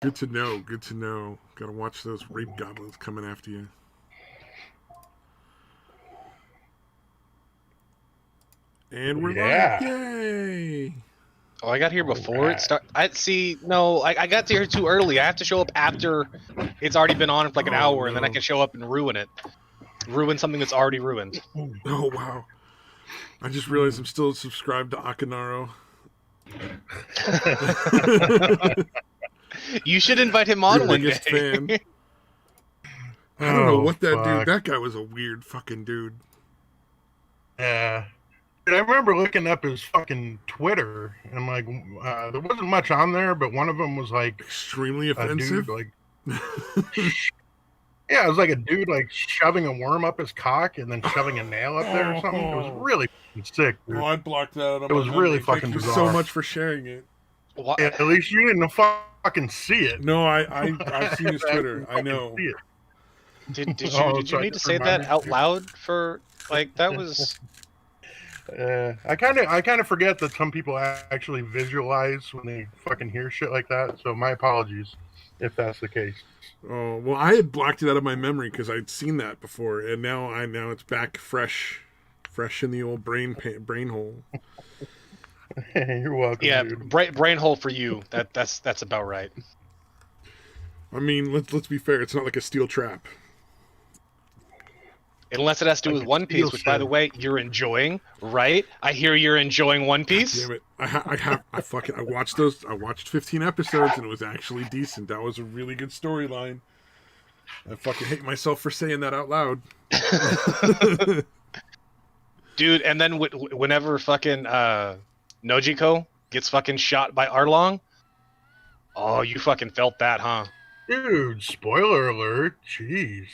Good to know. Good to know. Gotta watch those rape goblins coming after you. And we're live. Yay! Oh, I got here before it started. I got here too early. I have to show up after it's already been on for like an hour, and then I can show up and ruin it. Ruin something that's already ruined. Oh, wow. I just realized I'm still subscribed to Akinaro. You should invite him on one day. Fan. I don't know what that dude. That guy was a weird fucking dude. Yeah. I remember looking up his fucking Twitter, and like, there wasn't much on there, but one of them was like extremely offensive. Dude, like, yeah, it was like a dude like shoving a worm up his cock and then shoving a nail up there or something. It was really sick. Dude. Oh, I blocked that out. It was really fucking bizarre. Thank you so much for sharing it. What? At least you didn't fucking see it. No, I've seen his Twitter. I know. Did you need to say that out loud for like that was? I kind of forget that some people actually visualize when they fucking hear shit like that. So my apologies if that's the case. Oh well, I had blocked it out of my memory because I'd seen that before, and now it's back fresh in the old brain hole. You're welcome. Yeah, dude. brain hole for you. That's about right. I mean, let's be fair. It's not like a steel trap. Unless it has to do with One Piece, which, by the way, you're enjoying, right? I hear you're enjoying One Piece. Damn it! I watched those. I watched 15 episodes, and it was actually decent. That was a really good storyline. I fucking hate myself for saying that out loud. Dude, and then whenever fucking Nojiko gets fucking shot by Arlong, oh, you fucking felt that, huh? Dude, spoiler alert! Jeez.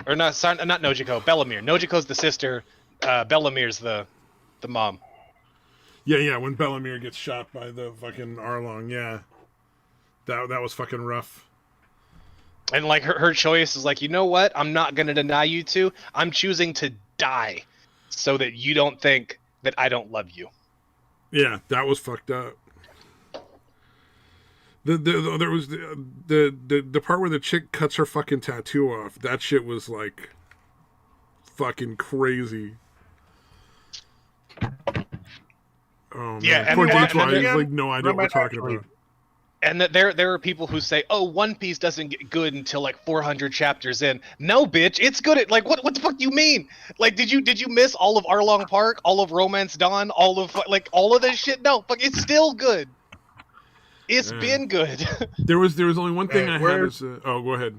Or not Nojiko, Bellamere. Nojiko's the sister, Bellamir's the mom. Yeah, when Bellamere gets shot by the fucking Arlong, yeah. That was fucking rough. And like her choice is like, you know what? I'm not gonna deny you two. I'm choosing to die so that you don't think that I don't love you. Yeah, that was fucked up. There was the part where the chick cuts her fucking tattoo off. That shit was like fucking crazy. Oh man, yeah, poor Detroit has like no idea what we're talking about. And that there are people who say, "Oh, One Piece doesn't get good until like 400 chapters in." No, bitch, it's good at like what the fuck do you mean? Like, did you miss all of Arlong Park, all of Romance Dawn, all of this shit? No, fuck, it's still good. It's been good. There was only one thing I had. Oh, go ahead.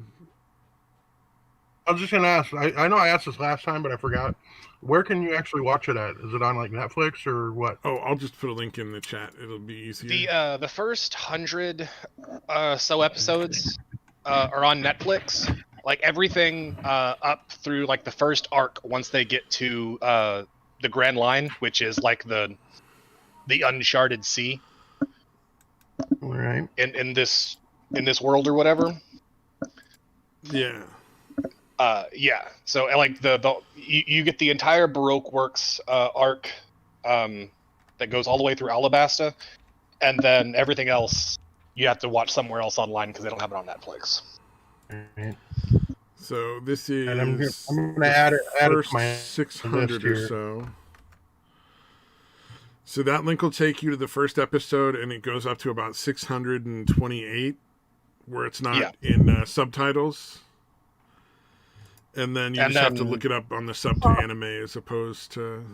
I was just gonna ask. I know I asked this last time, but I forgot. Where can you actually watch it at? Is it on like Netflix or what? Oh, I'll just put a link in the chat. It'll be easier. The first 100 so episodes are on Netflix. Like everything up through like the first arc. Once they get to the Grand Line, which is like the uncharted sea. All right. In this world or whatever. Yeah. Yeah. So like you get the entire Baroque Works arc that goes all the way through Alabasta, and then everything else you have to watch somewhere else online because they don't have it on Netflix. Right. So this is and I'm gonna add it first to my 600 or so. So that link will take you to the first episode, and it goes up to about 628, where it's not in subtitles. And then you have to look it up on the sub to anime as opposed to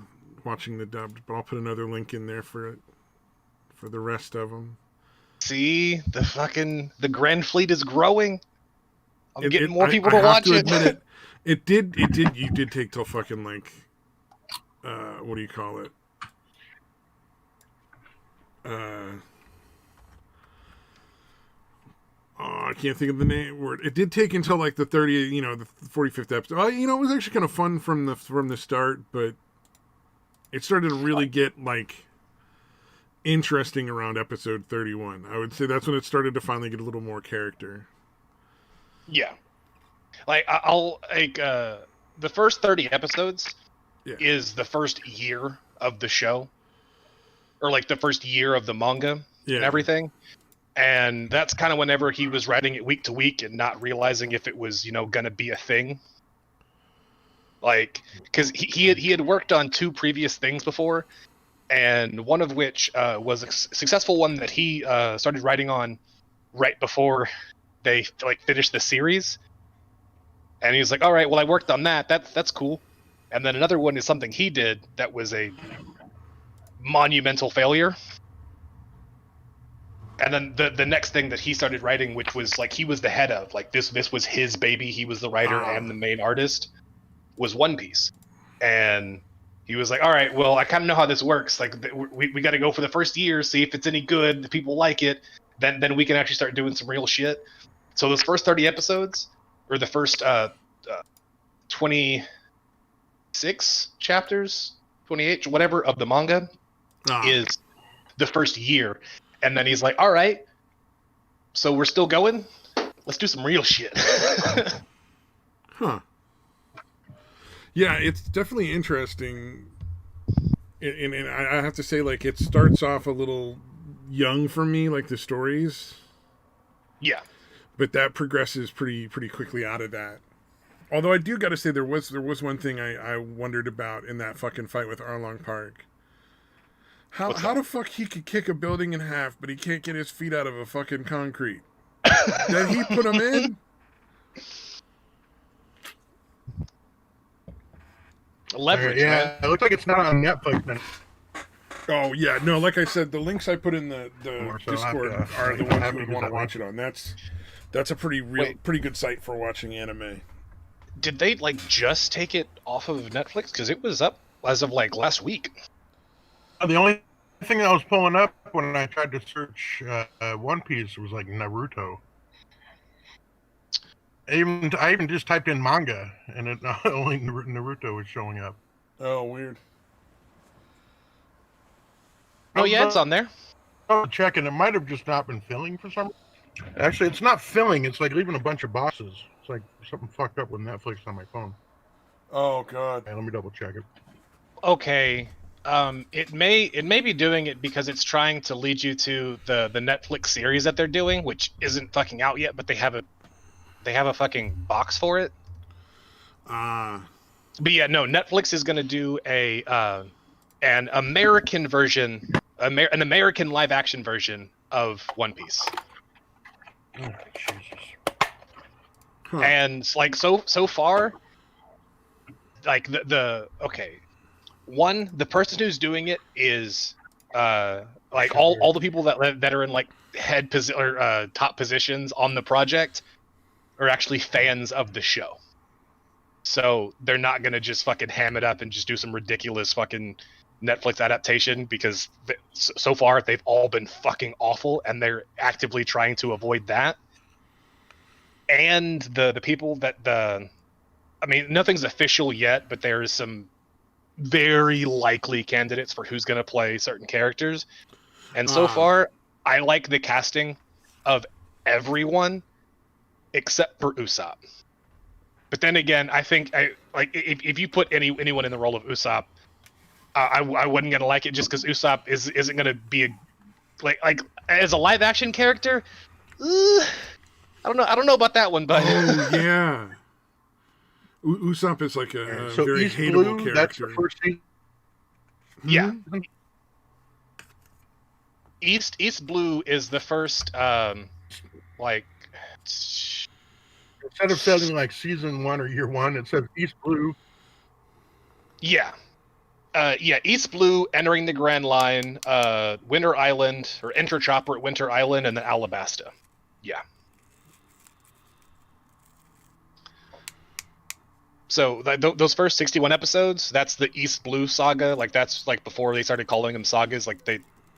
watching the dubbed. But I'll put another link in there for the rest of them. See, the Grand Fleet is growing. I'm getting more people to watch it. Admit it did. You did take till fucking like, what do you call it? I can't think of the word. It did take until like the 30th, the 45th episode. It was actually kind of fun from the start, but it started to really get like interesting around episode 31. I would say that's when it started to finally get a little more character. Yeah, like I'll like the first 30 episodes is the first year of the show, or like the first year of the manga and everything. And that's kind of whenever he was writing it week to week and not realizing if it was, going to be a thing. Like, because he had worked on 2 previous things before, and one of which was a successful one that he started writing on right before they finished the series. And he was like, all right, well, I worked on that. That's cool. And then another one is something he did that was a monumental failure. And then the next thing that he started writing, which was like he was the head of, like this was his baby. He was the writer and the main artist, was One Piece. And he was like, all right, well, I kind of know how this works. Like we got to go for the first year, see if it's any good, if people like it. Then we can actually start doing some real shit. So those first 30 episodes, or the first 26 chapters, 28, whatever, of the manga, is the first year. And then he's like, all right, so we're still going? Let's do some real shit. Huh. Yeah, it's definitely interesting. And I have to say, like, it starts off a little young for me, like the stories. Yeah. But that progresses pretty quickly out of that. Although I do got to say, there was one thing I wondered about in that fucking fight with Arlong Park. How the fuck he could kick a building in half, but he can't get his feet out of a fucking concrete? Did he put him in? Leverage, yeah, man. it looks like it's not on Netflix then. Oh yeah, no. Like I said, the links I put in the Discord are the ones you would want to watch it on. That's a pretty good site for watching anime. Did they just take it off of Netflix? Because it was up as of last week. The only thing that was pulling up when I tried to search One Piece was Naruto. I even just typed in manga, and it only Naruto was showing up. Oh, weird. Oh yeah, it's on there. Oh, check, and it might have just not been filling for some. Actually, it's not filling. It's leaving a bunch of boxes. It's like something fucked up with Netflix on my phone. Oh god. Hey, let me double check it. Okay. It may be doing it because it's trying to lead you to the Netflix series that they're doing, which isn't fucking out yet, but they have a fucking box for it. But yeah, no, Netflix is gonna do an American version, an American live action version of One Piece. Oh, Jesus. Huh. And so far, the person who's doing it is all the people that are in head or top positions on the project are actually fans of the show. So they're not gonna just fucking ham it up and just do some ridiculous fucking Netflix adaptation, because so far they've all been fucking awful, and they're actively trying to avoid that. And the people nothing's official yet, but there is some very likely candidates for who's going to play certain characters. And so far, I like the casting of everyone except for Usopp. But then again, I think if you put anyone in the role of Usopp, I wasn't gonna like it, just because Usopp isn't gonna be as a live action character. I don't know about that one, but oh yeah. Usopp is like a very East hateable Blue, character. That's the first season. Yeah. East Blue is the first Instead of saying season 1 or year 1, it says East Blue. Yeah. East Blue, Entering the Grand Line, Winter Island, or Enter Chopper at Winter Island, and then Alabasta. Yeah. So those first 61 episodes, that's the East Blue saga. That's before they started calling them sagas.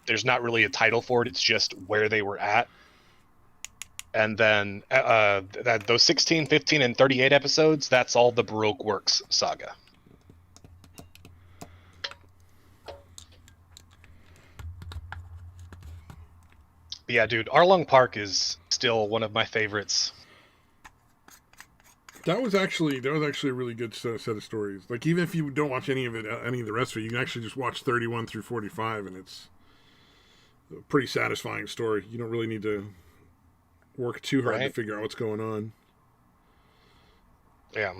There's not really a title for it. It's just where they were at. And then those 16, 15, and 38 episodes, that's all the Baroque Works saga. But yeah, dude, Arlong Park is still one of my favorites. That was actually a really good set of stories. Even if you don't watch any of the rest of it, you can actually just watch 31 through 45, and a pretty satisfying story. You don't really need to work too hard to figure out what's going on. Yeah.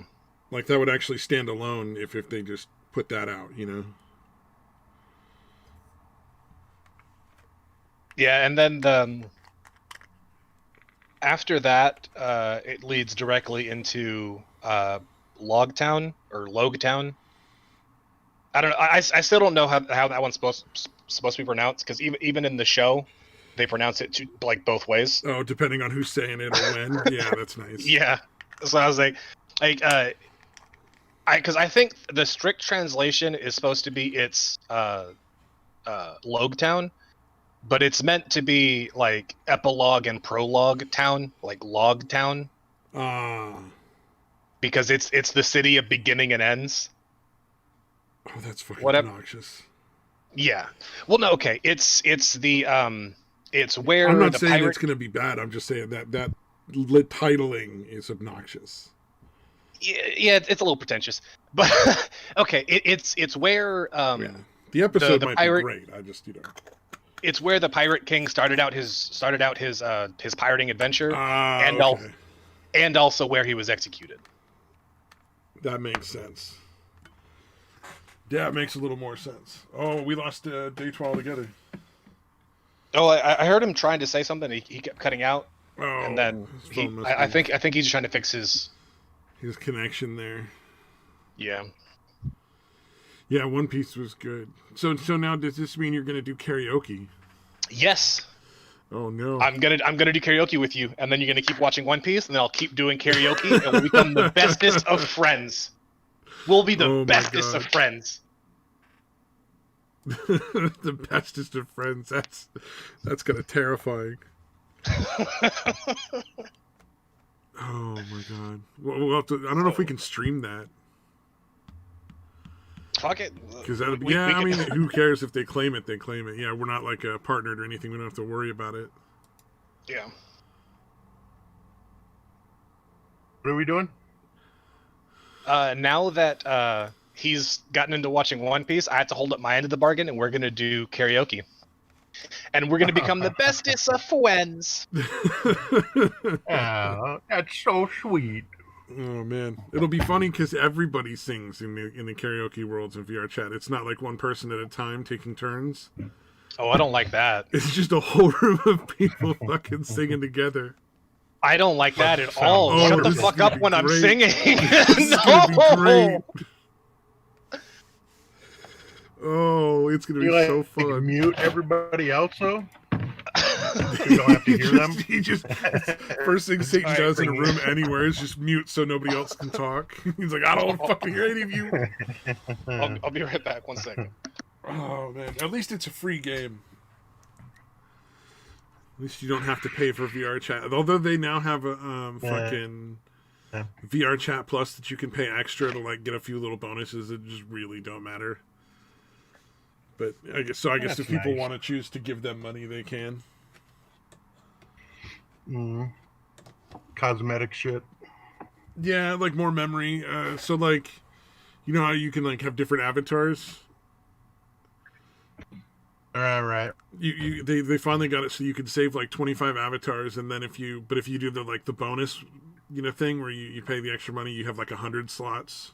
Like, that would actually stand alone if they just put that out, you know? Yeah, and then after that, it leads directly into Logtown or Logtown. I don't know. I still don't know how that one's supposed to be pronounced, because even in the show, they pronounce it like both ways. Oh, depending on who's saying it or when. Yeah, that's nice. Yeah. So I was like, because I think the strict translation is supposed to be it's Logtown, but it's meant to be like epilogue and prologue town, like Log Town. Because it's the city of beginning and ends. Oh, that's fucking obnoxious. Yeah. Well, no, okay. It's the it's where I'm not the saying it's going to be bad. I'm just saying that titling is obnoxious. Yeah, it's a little pretentious, but okay. It's where the episode might be great. I just it's where the Pirate King started out his pirating adventure, and also where he was executed. That makes sense. Yeah, it makes a little more sense. Oh, we lost Day2 altogether. Oh, I heard him trying to say something. He kept cutting out, and then I think he's just trying to fix his connection there. Yeah. Yeah, One Piece was good. So now does this mean you're gonna do karaoke? Yes. Oh no. I'm gonna do karaoke with you, and then you're gonna keep watching One Piece, and then I'll keep doing karaoke, and we'll become the bestest of friends. We'll be the bestest of friends. The bestest of friends. That's kind of terrifying. Oh my god. We'll have to, I don't know if we can stream that. Fuck it. Because that'd be, I mean, who cares if they claim it? They claim it. Yeah, we're not like partnered or anything. We don't have to worry about it. Yeah. What are we doing? Now that he's gotten into watching One Piece, I have to hold up my end of the bargain, and we're gonna do karaoke. And we're gonna become the bestest of friends. Oh, that's so sweet. Oh man, it'll be funny because everybody sings in the karaoke worlds in VR chat. It's not like one person at a time taking turns. Oh, I don't like that. It's just a whole room of people fucking singing together. I don't like that at all. Oh, shut the fuck up when I'm singing. No. Oh, it's gonna be so fun. Mute everybody else though. You don't have to hear them. He just first thing Satan does in a room anywhere is just mute so nobody else can talk. He's like, I don't fucking hear any of you. I'll be right back. 1 second. Oh man, at least it's a free game. At least you don't have to pay for VR chat. Although they now have a fucking VR chat plus that you can pay extra to like get a few little bonuses that just really don't matter. But I guess if people want to choose to give them money, they can. Cosmetic shit. Yeah, like more memory. So like, you know how you can like have different avatars. Right. They finally got it so you can save like 25 avatars, and then if you do the bonus, thing where you pay the extra money, you have like 100 slots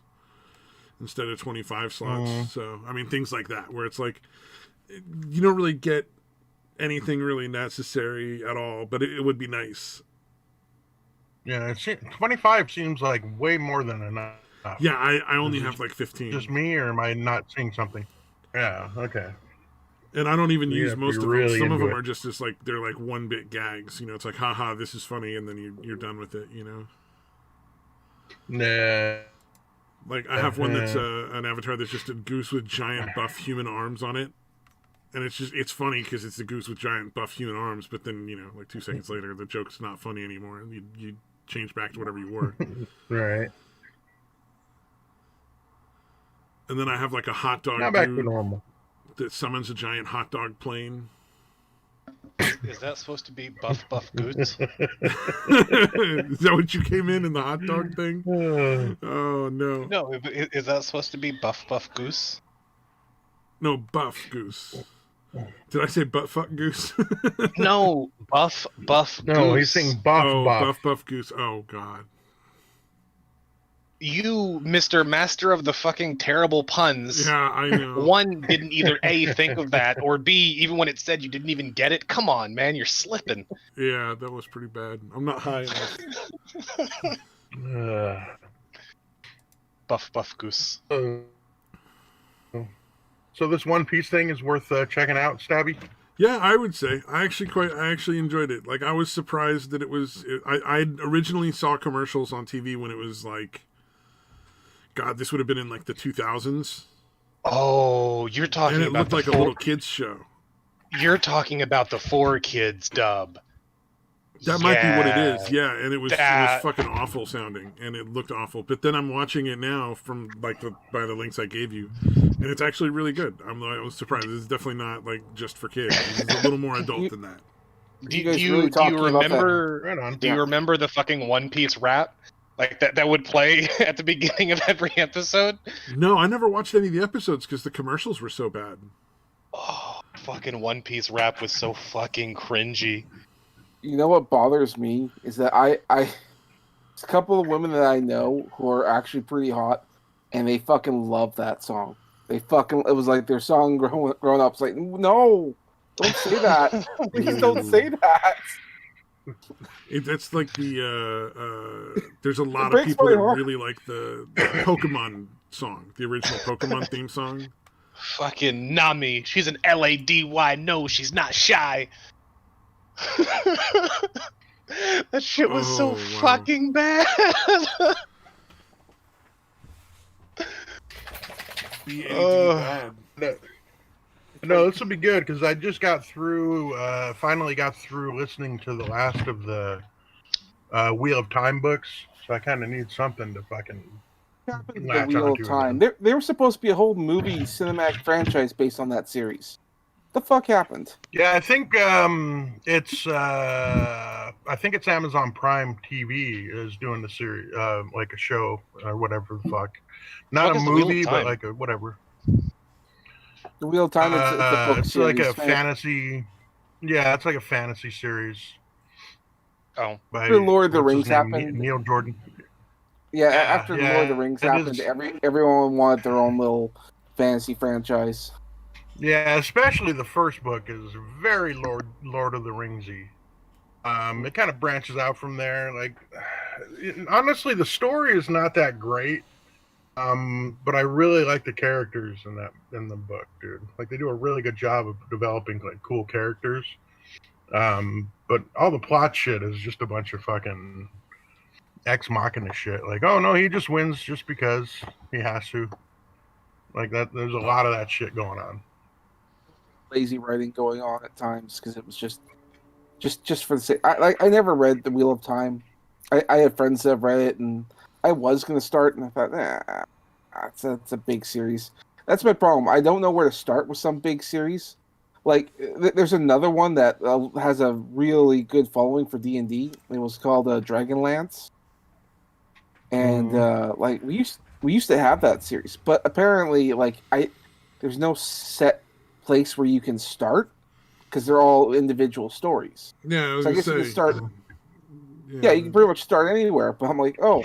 instead of 25 slots. So I mean things like that where it's like you don't really get anything really necessary at all, but it would be nice. Yeah, 25 seems like way more than enough. Yeah, I only have like 15. Just me, or am I not seeing something? Yeah, okay. And I don't even use most of them. Some of them are just like they're like 1-bit gags. It's like, haha, this is funny, and then you're done with it. Nah. Like I have one that's an avatar that's just a goose with giant buff human arms on it, and it's funny because it's a goose with giant buff human arms. But then like 2 seconds later, the joke's not funny anymore, and you change back to whatever you were. Right. And then I have like a hot dog. Not back to normal. That summons a giant hot dog plane. Is that supposed to be Buff Goose? Is that what you came in the hot dog thing? Oh no. No, is that supposed to be Buff Goose? No, Buff Goose. Did I say butt fuck goose? No, Buff No, Goose. he's saying buff. Oh, buff goose. Oh god. You, Mr. Master of the fucking terrible puns. Yeah, I know. One, didn't either A, think of that, or B, even when it said you didn't even get it. Come on, man, you're slipping. Yeah, that was pretty bad. I'm not high enough. Buff Goose. So this One Piece thing is worth checking out, Stabby? Yeah, I would say I actually enjoyed it. Like I was surprised that I originally saw commercials on TV when it was like, God, this would have been in like the 2000s. Oh, you're talking and it about looked like a little kids show. You're talking about the 4Kids dub. That might be what it is, yeah. And it was fucking awful sounding, and it looked awful. But then I'm watching it now from like by the links I gave you, and it's actually really good. I was surprised. It's definitely not like just for kids. It's a little more adult than that. Do you remember the fucking One Piece rap? Like that would play at the beginning of every episode? No, I never watched any of the episodes because the commercials were so bad. Oh, fucking One Piece rap was so fucking cringy. You know what bothers me is that there's a couple of women that I know who are actually pretty hot, and they fucking love that song. It was like their song growing up. It's like, no, don't say that. Please don't say that. That's like there's a lot of people that really like the Pokemon song, the original Pokemon theme song. Fucking Nami, she's an lady. No, she's not shy. That shit was so fucking bad. bad. No, this will be good because I just finally got through listening to the last of the Wheel of Time books, so I kind of need something to fucking latch the Wheel of Time. There was supposed to be a whole movie cinematic franchise based on that series. The fuck happened? Yeah, I think it's Amazon Prime TV is doing the series, like a show or whatever the fuck. Not a movie, but like a whatever. The Wheel of Time is the book it's series. Like a fantasy. Yeah, it's like a fantasy series. Oh, after Lord of the Rings happened, Neil Jordan. Yeah, after Lord of the Rings happened, everyone wanted their own little fantasy franchise. Yeah, especially the first book is very Lord of the Ringsy. It kind of branches out from there. Like, honestly, the story is not that great. But I really like the characters in the book, dude. Like, they do a really good job of developing like cool characters. But all the plot shit is just a bunch of fucking ex machina shit. Like, oh no, he just wins just because he has to. Like that, there's a lot of that shit going on. Lazy writing going on at times because it was just for the sake. I never read the Wheel of Time. I had friends that have read it, and I was gonna start, and I thought, that's a big series. That's my problem. I don't know where to start with some big series. Like there's another one that has a really good following for D&D. It was called Dragonlance, and like we used to have that series, but apparently there's no set place where you can start because they're all individual stories. Yeah, so I guess you can start. Yeah, you can pretty much start anywhere. But I'm like, oh,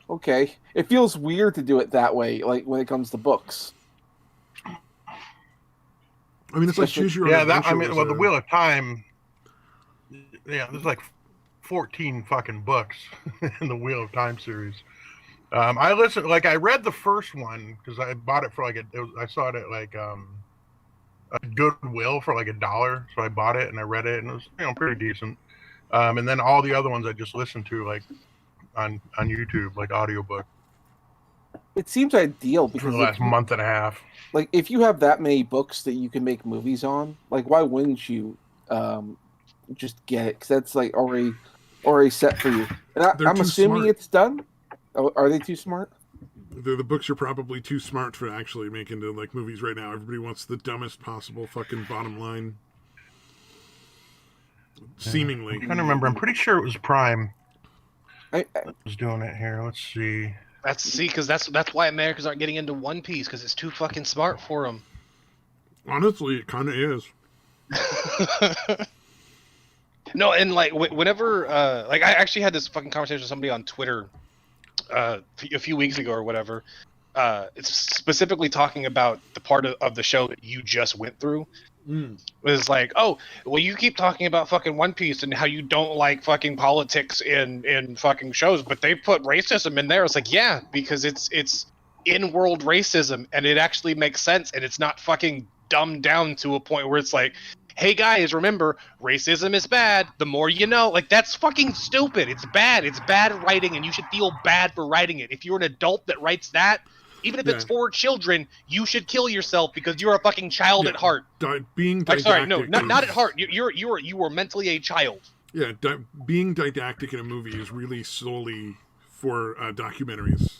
okay. It feels weird to do it that way, like when it comes to books. I mean, it's like choose your own. Yeah, the Wheel of Time. Yeah, there's like 14 fucking books in the Wheel of Time series. I read the first one because I bought it for I saw it at like a Goodwill for like $1, so I bought it and I read it and it was pretty decent. And then all the other ones I just listened to like on YouTube, like audiobook. It seems ideal because for the last month and a half. Like if you have that many books that you can make movies on, like why wouldn't you just get it? Because that's like already set for you. And I'm assuming it's done. Oh, are they too smart? The books are probably too smart for actually making into like movies right now. Everybody wants the dumbest possible fucking bottom line. Seemingly. I'm trying to remember. I'm pretty sure it was Prime. I was doing it here. Let's see. Because that's why Americans aren't getting into One Piece because it's too fucking smart for them. Honestly, it kind of is. No, and like whenever like I actually had this fucking conversation with somebody on Twitter a few weeks ago or whatever. It's specifically talking about the part of the show that you just went through. It was like, oh, well, you keep talking about fucking One Piece and how you don't like fucking politics in fucking shows, but they put racism in there. It's like, yeah, because it's in-world racism and it actually makes sense and it's not fucking dumbed down to a point where it's like, hey guys, remember, racism is bad. The more you know. Like, that's fucking stupid. It's bad. It's bad writing, and you should feel bad for writing it. If you're an adult that writes that, even if it's for children, you should kill yourself because you're a fucking child at heart. Being didactic. Sorry, no, not at heart. You are mentally a child. Yeah, being didactic in a movie is really solely for documentaries.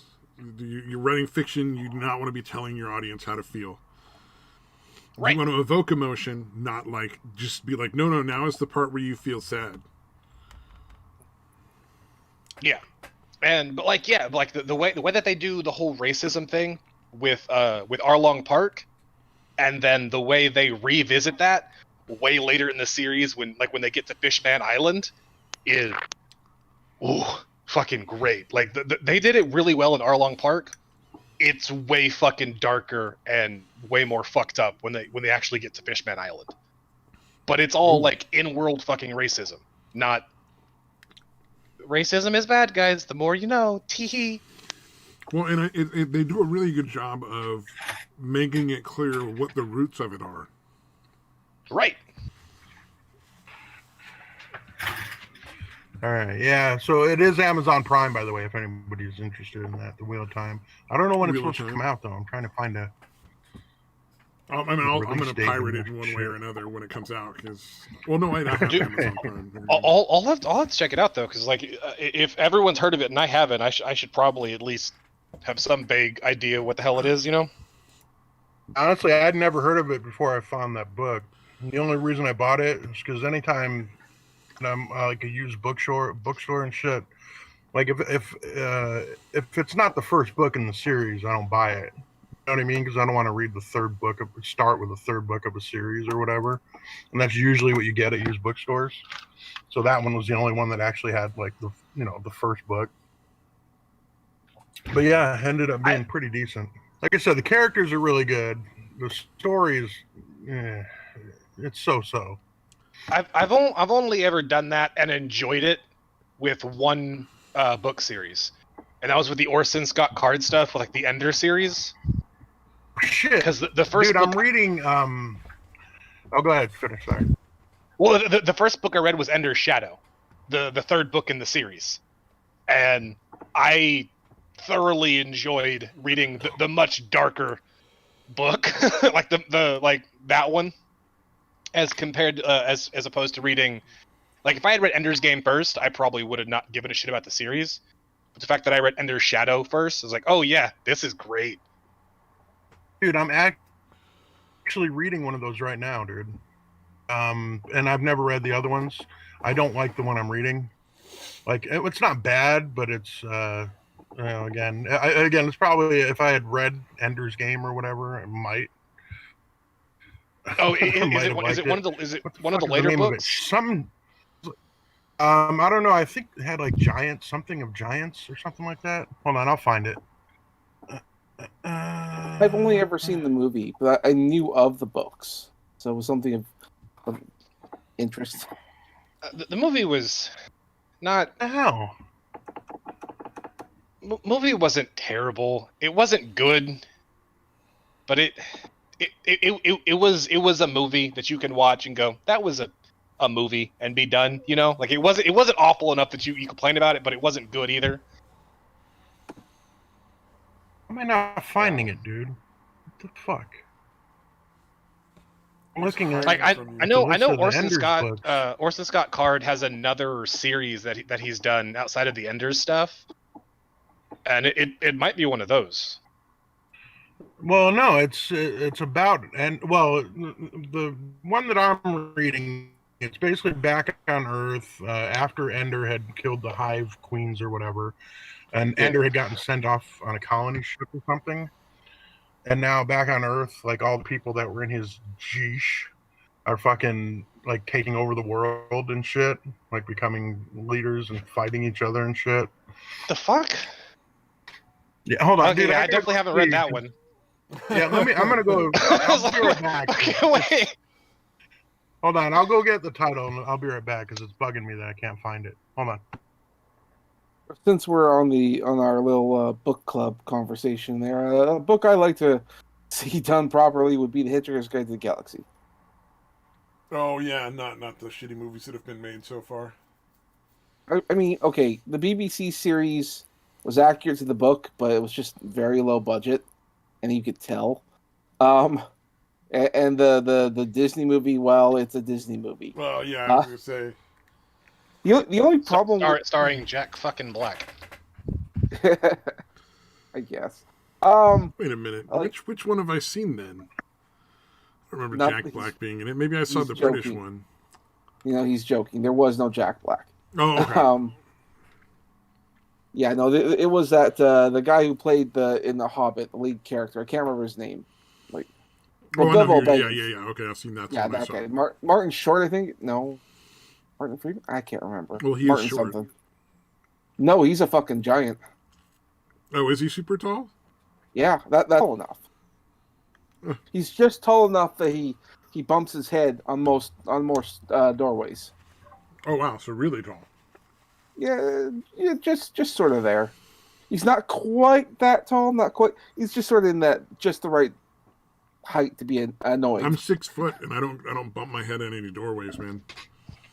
You're writing fiction. You do not want to be telling your audience how to feel. Right. You want to evoke emotion, not like just be like, no, now is the part where you feel sad. Yeah, but the way that they do the whole racism thing with Arlong Park, and then the way they revisit that way later in the series when they get to Fishman Island is fucking great. Like they did it really well in Arlong Park. It's way fucking darker and way more fucked up when they actually get to Fishman Island. But it's all like in-world fucking racism, not racism is bad, guys. The more you know. Tee. Well, and they do a really good job of making it clear what the roots of it are. Right. All right, yeah. So it is Amazon Prime, by the way, if anybody's interested in that. The Wheel of Time. I don't know when it's supposed to come out, though. I'm trying to find a. I'm going to pirate it one way or another when it comes out. Well, no, I have Amazon Prime. I'll have to check it out though, because like if everyone's heard of it and I haven't, I should probably at least have some vague idea what the hell it is, you know. Honestly, I'd never heard of it before I found that book. The only reason I bought it is because anytime I'm like a used bookstore and shit, like if it's not the first book in the series, I don't buy it. You know what I mean? Because I don't want to read the third book start with the third book of a series or whatever, and that's usually what you get at used bookstores. So that one was the only one that actually had like the first book. But yeah, it ended up being pretty decent. Like I said, the characters are really good. The story is, it's so. I've only ever done that and enjoyed it with one book series, and that was with the Orson Scott Card stuff with like the Ender series. Shit, because the first book I'm reading. Oh, go ahead, finish. Sorry. Well, the first book I read was Ender's Shadow, the third book in the series, and I thoroughly enjoyed reading the much darker book, like the like that one, as compared as opposed to reading, like if I had read Ender's Game first, I probably would have not given a shit about the series. But the fact that I read Ender's Shadow first, I was like, oh yeah, this is great. Dude, I'm actually reading one of those right now, dude. And I've never read the other ones. I don't like the one I'm reading. Like, it's not bad, but it's again, it's probably if I had read Ender's Game or whatever, I might. Oh, is it one of the later books? I don't know. I think it had like something of giants or something like that. Hold on, I'll find it. I've only ever seen the movie, but I knew of the books, so it was something of interest. The movie was not. Hell. Movie wasn't terrible. It wasn't good, but it was a movie that you can watch and go, that was a movie, and be done. You know, like it wasn't awful enough that you complain about it, but it wasn't good either. Am I not finding it, dude? What the fuck? I'm looking at like I know Orson Scott Card has another series that he's done outside of the Enders stuff, and it might be one of those. Well, no, it's about the one that I'm reading. It's basically back on Earth after Ender had killed the Hive Queens or whatever. And Ender had gotten sent off on a colony ship or something. And now back on Earth, like all the people that were in his Geesh are fucking like taking over the world and shit, like becoming leaders and fighting each other and shit. The fuck? Yeah, hold on, Okay, dude. yeah, I definitely haven't read that one. Yeah, let me. I'm gonna go. I'll be right back. Okay, wait. Hold on, I'll go get the title and I'll be right back because it's bugging me that I can't find it. Hold on. Since we're on our little book club conversation there, a book I like to see done properly would be The Hitchhiker's Guide to the Galaxy. Oh yeah, not the shitty movies that have been made so far. I mean, okay, the BBC series was accurate to the book, but it was just very low budget, and you could tell. And the Disney movie, well, it's a Disney movie. Well, yeah, I was gonna say the only problem starring Jack fucking Black. I guess. Wait a minute. Like, which one have I seen then? I remember Not- Jack Black being in it. Maybe I saw he's the British joking. one. he's joking. There was no Jack Black. Oh, okay. Yeah, no, it was that the guy who played in the Hobbit, the lead character. I can't remember his name. Like, Oh, I know Bilbo who you're- Baggins. yeah. Okay, I've seen that. Yeah, one I that saw. guy. Martin Short, I think. No, Martin Freeman. I can't remember. Well, he Martin is short. something. No, he's a fucking giant. Oh, is he super tall? Yeah, that's tall enough. Huh. He's just tall enough that he bumps his head on most doorways. Oh wow, so really tall. Yeah, just sort of there. He's not quite that tall, not quite. He's just sort of in that just the right height to be annoying. I'm 6 foot and I don't bump my head in any doorways, man.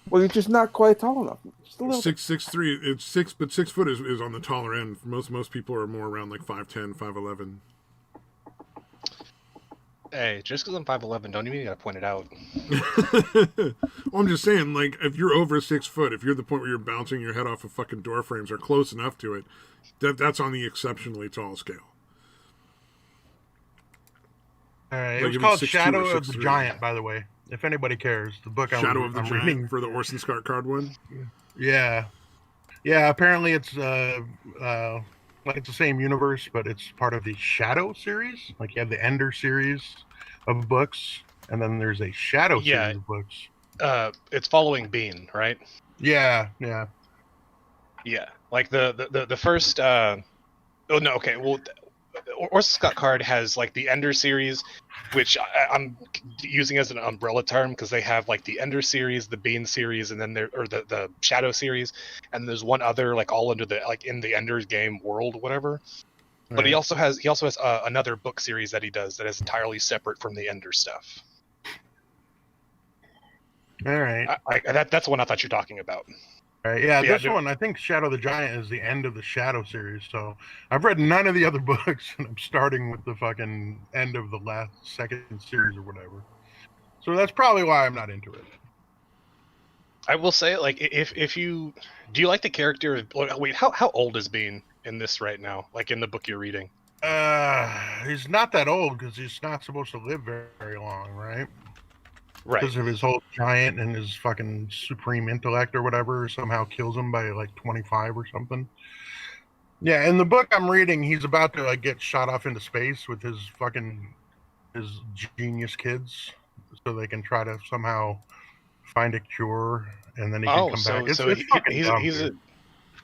Well, you're just not quite tall enough. Just a little. 6'3". It's 6, but 6 foot is on the taller end. Most people are more around like 5'10", 5'11". Hey, just because I'm 5'11", don't even gotta point it out. Well, I'm just saying, like, if you're over 6 foot, if you're at the point where you're bouncing your head off of fucking door frames or close enough to it, that's on the exceptionally tall scale. All right, Like it was if called it's 6'2" Shadow or of the 6'3". Giant, by the way. If anybody cares, the book Shadow of the I'm Giant reading for the Orson Scott Card one. Yeah. Apparently it's like it's the same universe, but it's part of the Shadow series. Like you have the Ender series of books, and then there's a Shadow series of books. It's following Bean, right? Yeah. Yeah, like the first. Oh no, okay. Well, Orson Scott Card has like the Ender series, which I'm using as an umbrella term because they have like the Ender series, the Bean series, and then the Shadow series, and there's one other like all under the like in the Ender's Game world, whatever. But he also has another book series that he does that is entirely separate from the Ender stuff. All right. That's the one I thought you were talking about. All right. Yeah, this one, I think Shadow of the Giant is the end of the Shadow series. So I've read none of the other books, and I'm starting with the fucking end of the second series or whatever. So that's probably why I'm not into it. I will say, like, if you do you like the character? Wait, how old is Bean in this right now? Like in the book you're reading? He's not that old because he's not supposed to live very, very long, right? Right. Because of his whole giant and his fucking supreme intellect or whatever somehow kills him by like 25 or something. Yeah, in the book I'm reading, he's about to like get shot off into space with his genius kids, so they can try to somehow find a cure, and then he can come back.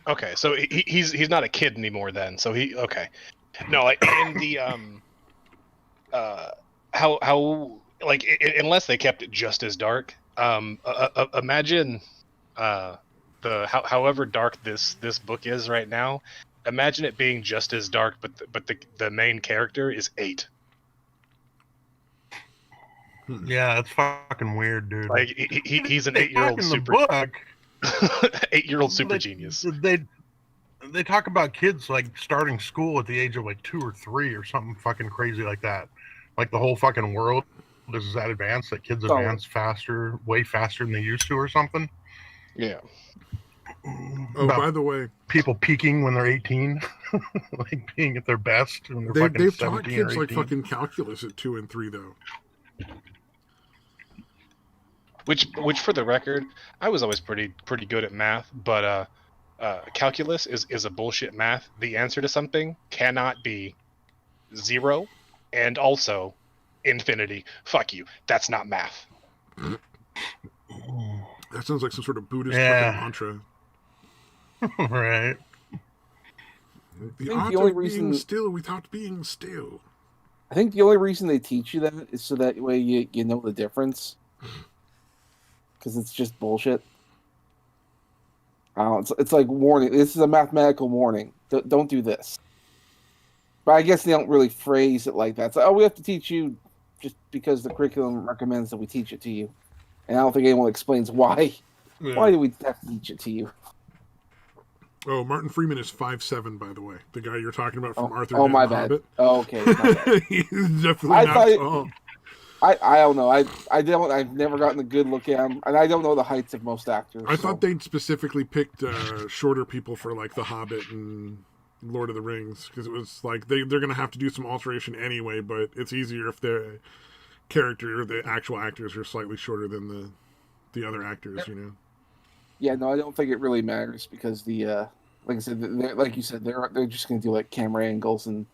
Okay, so he's not a kid anymore then. So okay. No, like in the how like unless they kept it just as dark. Imagine however dark this book is right now. Imagine it being just as dark, but the main character is 8. Yeah, that's fucking weird, dude. Like he's an 8-year-old super 8-year-old super genius. They talk about kids like starting school at the age of like 2 or 3 or something fucking crazy like that. Like the whole fucking world is that advanced that kids advance faster, way faster than they used to or something. Yeah. Oh, by the way, people peaking when they're 18, like being at their best when they're fucking 17 taught kids or 18. like fucking calculus at 2 and 3 though. Which for the record, I was always pretty good at math, but calculus is a bullshit math. The answer to something cannot be 0 and also infinity. Fuck you. That's not math. That sounds like some sort of Buddhist fucking mantra. Right. The art of being still without being still. I think the only reason they teach you that is so that way you know the difference. Because it's just bullshit. It's like warning. This is a mathematical warning. Don't do this. But I guess they don't really phrase it like that. It's like, oh, we have to teach you just because the curriculum recommends that we teach it to you. And I don't think anyone explains why. Yeah. Why do we have to teach it to you? Oh, Martin Freeman is 5'7", by the way. The guy you're talking about from Arthur Dent my bad. Hobbit. Oh, okay. My bad. He's definitely not tall. I don't know. I've never gotten a good look at him, and I don't know the heights of most actors. I thought they'd specifically picked shorter people for like The Hobbit and Lord of the Rings, because it was like they're going to have to do some alteration anyway, but it's easier if the character or the actual actors are slightly shorter than the other actors, you know. Yeah, no, I don't think it really matters because the like I said, like you said, they're just going to do like camera angles and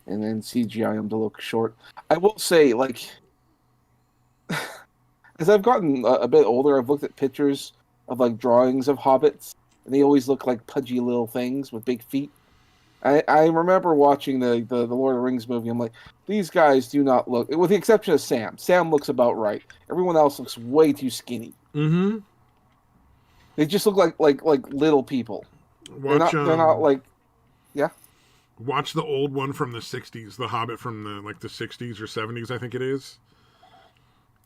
then CGI them to look short. I will say, like, as I've gotten a bit older, I've looked at pictures of like drawings of hobbits, and they always look like pudgy little things with big feet. I remember watching the Lord of the Rings movie. I'm like, these guys do not look, with the exception of Sam. Sam looks about right. Everyone else looks way too skinny. Mm-hmm. They just look like little people. They're not like, yeah. Watch the old one from the 60s, The Hobbit from the 60s or 70s, I think it is.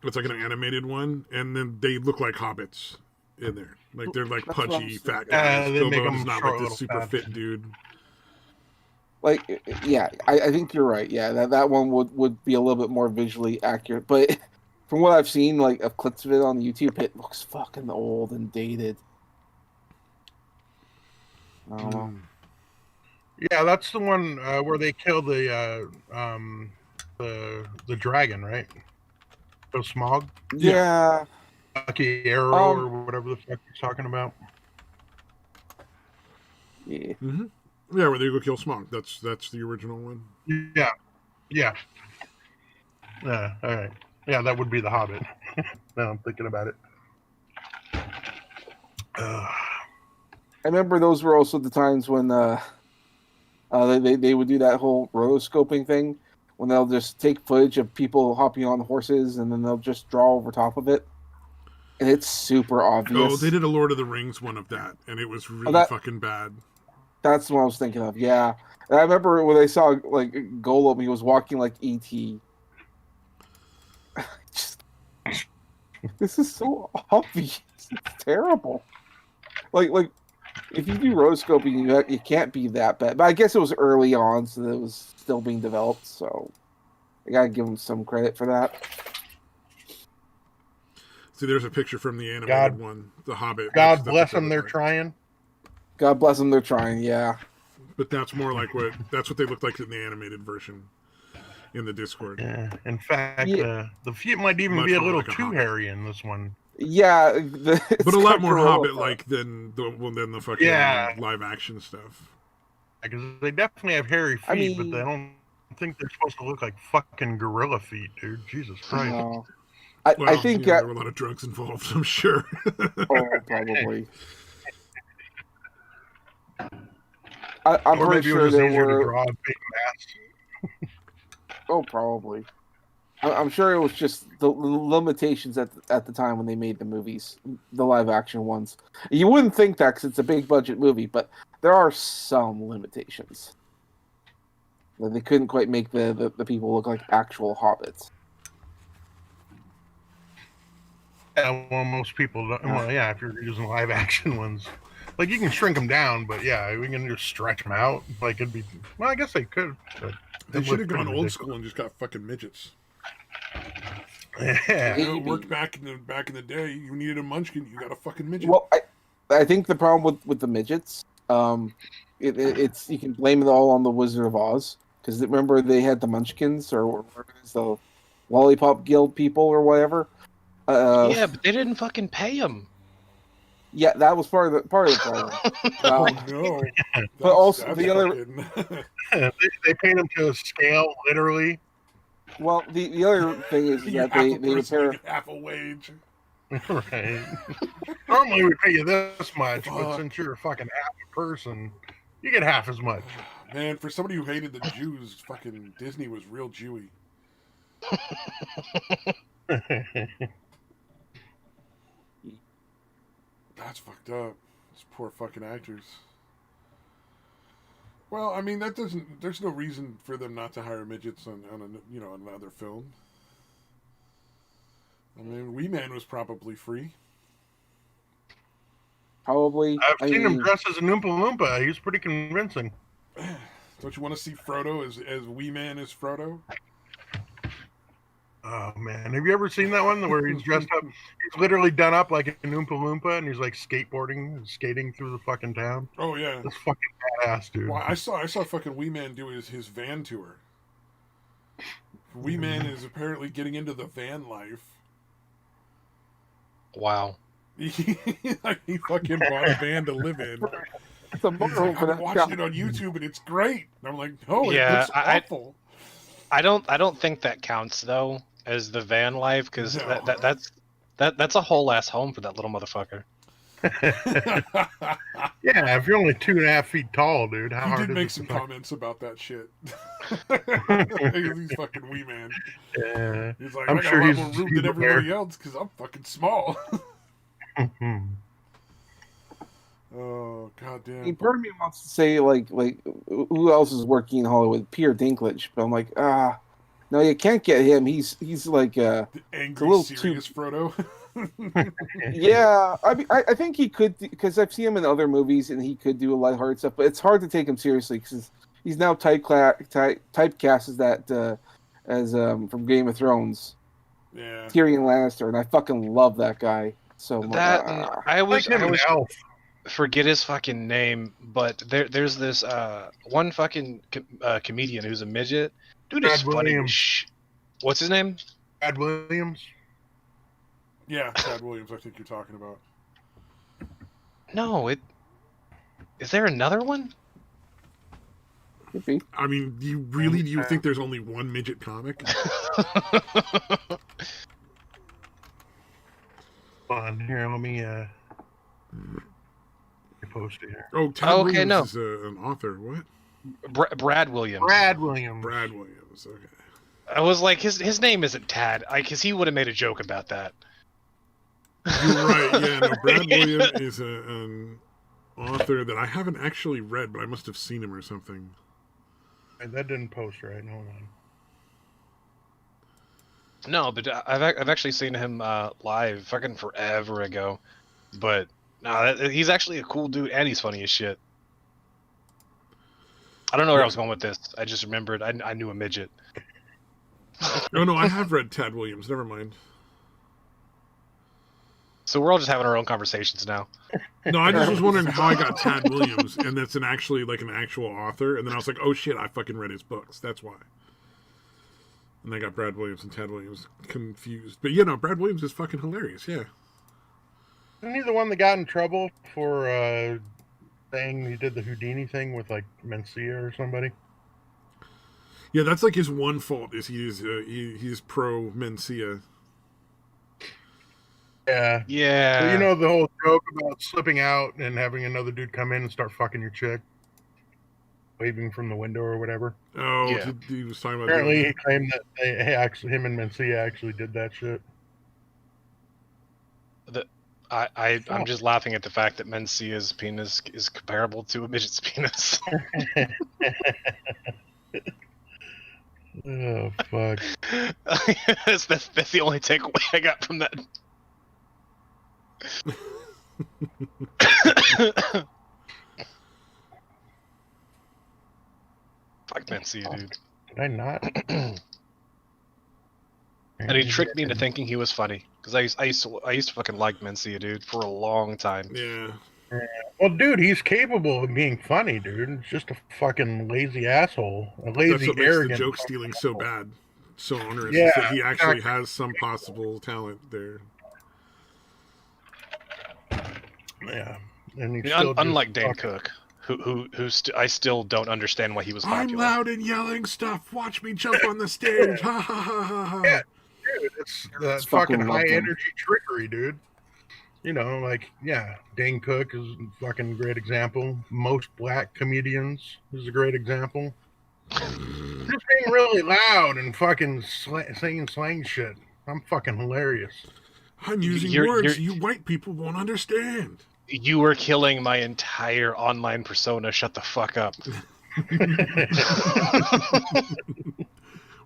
It's like an animated one, and then they look like hobbits in there. Like they're like pudgy, fat guys. Bilbo's not like this super fit dude. Like, yeah, I think you're right. Yeah, that one would be a little bit more visually accurate. But from what I've seen, like, of clips of it on YouTube, it looks fucking old and dated. I don't know. Yeah, that's the one where they kill the dragon, right? The Smog? Yeah. Lucky Arrow or whatever the fuck you're talking about. Yeah. Mm-hmm. Yeah, where they go kill Smog. That's the original one. Yeah. Yeah. Yeah, all right. Yeah, that would be The Hobbit. Now I'm thinking about it. I remember those were also the times when they would do that whole rotoscoping thing, when they'll just take footage of people hopping on horses and then they'll just draw over top of it. And it's super obvious. Oh, they did a Lord of the Rings one of that, and it was really fucking bad. That's what I was thinking of, yeah. And I remember when they saw, like, Golem, he was walking like E.T. This is so obvious. It's terrible. Like if you do rotoscoping, you can't be that bad. But I guess it was early on, so it was still being developed. So I gotta give them some credit for that. See, there's a picture from the animated one, The Hobbit. God bless them, they're trying. God bless them, they're trying. Yeah. But that's more like what they look like in the animated version in the Discord. Yeah. In fact, the feet might even be a little too hairy in this one. Yeah, but a lot more Hobbit-like than the fucking live action stuff. Because they definitely have hairy feet, but they don't think they're supposed to look like fucking gorilla feet, dude. Jesus Christ. I think there were a lot of drugs involved, I'm sure. Probably. I'm pretty sure there were. Draw a big mask. Oh, probably. I'm sure it was just the limitations at the time when they made the movies, the live action ones. You wouldn't think that because it's a big budget movie, but there are some limitations. They couldn't quite make the people look like actual hobbits. Yeah, well, most people don't. Well, yeah, if you're using live action ones, like you can shrink them down, but yeah, we can just stretch them out. Like it'd be. Well, I guess they could. But they should have gone old school and just got fucking midgets. Yeah, it worked back in the day. You needed a munchkin, you got a fucking midget. Well, I think the problem with the midgets, it's you can blame it all on the Wizard of Oz, because remember they had the munchkins or the Lollipop Guild people or whatever. Yeah, but they didn't fucking pay them. Yeah, that was part of the problem. Oh no! But also the other, they paid them to scale, literally. Well, the other thing is You're that half they a person, repair. you get half a wage. Right. Normally we pay you this much, but Fuck. since you're a fucking half a person, you get half as much. Man, for somebody who hated the Jews, fucking Disney was real Jewy. That's fucked up. Those poor fucking actors. Well, I mean, that doesn't. There's no reason for them not to hire midgets on another film. I mean, Wee Man was probably free. Probably. I've seen him dressed as an Oompa Loompa. He's pretty convincing. Don't you want to see Frodo as Wee Man as Frodo? Oh man, have you ever seen that one where he's dressed up? He's literally done up like an Oompa Loompa, and he's like skateboarding and skating through the fucking town. Oh yeah, that's fucking badass, dude. Well, I saw fucking Wee Man do his van tour. Wee Man is apparently getting into the van life. Wow. He fucking bought a van to live in. It's a He's like, I'm watching it on YouTube and it's great. And I'm like, no, it looks awful. I don't think that counts though as the van life because that's a whole ass home for that little motherfucker. Yeah, if you're only 2.5 feet tall, dude, how hard He did is make it some to fuck- comments about that shit. He's fucking Wee Man. Yeah, He's like, I'm I got sure a lot he's more room than everybody else because I'm fucking small. Oh goddamn! Part of me wants to say like who else is working in Hollywood? Peter Dinklage, but I'm like no, you can't get him. He's like the angry, a little serious Frodo. Yeah, I mean, I think he could because I've seen him in other movies and he could do a lot of hard stuff, but it's hard to take him seriously because he's now typecast as that from Game of Thrones. Yeah, Tyrion Lannister, and I fucking love that guy. So I always forget his fucking name, but there's this one fucking comedian who's a midget. Dude is funny. What's his name? Brad Williams. Yeah, Chad Williams. I think you're talking about. No, is there another one? Could be. I mean, do you think there's only one midget comic? On here, let me post it here. Oh, Chad Williams is an author. What? Brad Williams. Brad Williams. Okay. I was like, his name isn't Tad, because he would have made a joke about that. You're right. Yeah, no. Brad Williams is an author that I haven't actually read, but I must have seen him or something. That didn't post right. Hold on. No, but I've actually seen him live fucking forever ago. But no, he's actually a cool dude and he's funny as shit. I don't know where I was going with this. I just remembered I knew a midget. Oh no, I have read Tad Williams. Never mind. So we're all just having our own conversations now. No, I just was wondering how I got Tad Williams, and that's an actual author. And then I was like, oh shit, I fucking read his books. That's why. And I got Brad Williams and Tad Williams confused. But Brad Williams is fucking hilarious. Yeah. Isn't he the one that got in trouble for saying he did the Houdini thing with like Mencia or somebody? Yeah, that's like his one fault is he's pro Mencia. Yeah. Yeah. Well, the whole joke about slipping out and having another dude come in and start fucking your chick, waving from the window or whatever. Oh, yeah. He was talking about. Apparently, he claimed that him and Mencia actually did that shit. I'm just laughing at the fact that Mencia's penis is comparable to a midget's penis. Oh fuck! that's the only takeaway I got from that. Fuck Mencia, dude. Did I not? And he tricked me into thinking he was funny because I used to fucking like Mencia, dude, for a long time. Yeah. Well, dude, he's capable of being funny, dude. It's just a fucking lazy asshole, a lazy, That's what arrogant. makes the joke stealing so bad, so onerous. Yeah, is that he actually has some possible talent there. Yeah, and he's unlike Dane Cook. I still don't understand why he was popular. I'm loud and yelling stuff. Watch me jump on the stage. Ha ha ha ha ha. Yeah, dude, it's the fucking high energy trickery, dude. You know, like, yeah, Dane Cook is a fucking great example. Most black comedians is a great example. Just being really loud and fucking saying slang shit. I'm fucking hilarious. I'm using words you white people won't understand. You were killing my entire online persona. Shut the fuck up.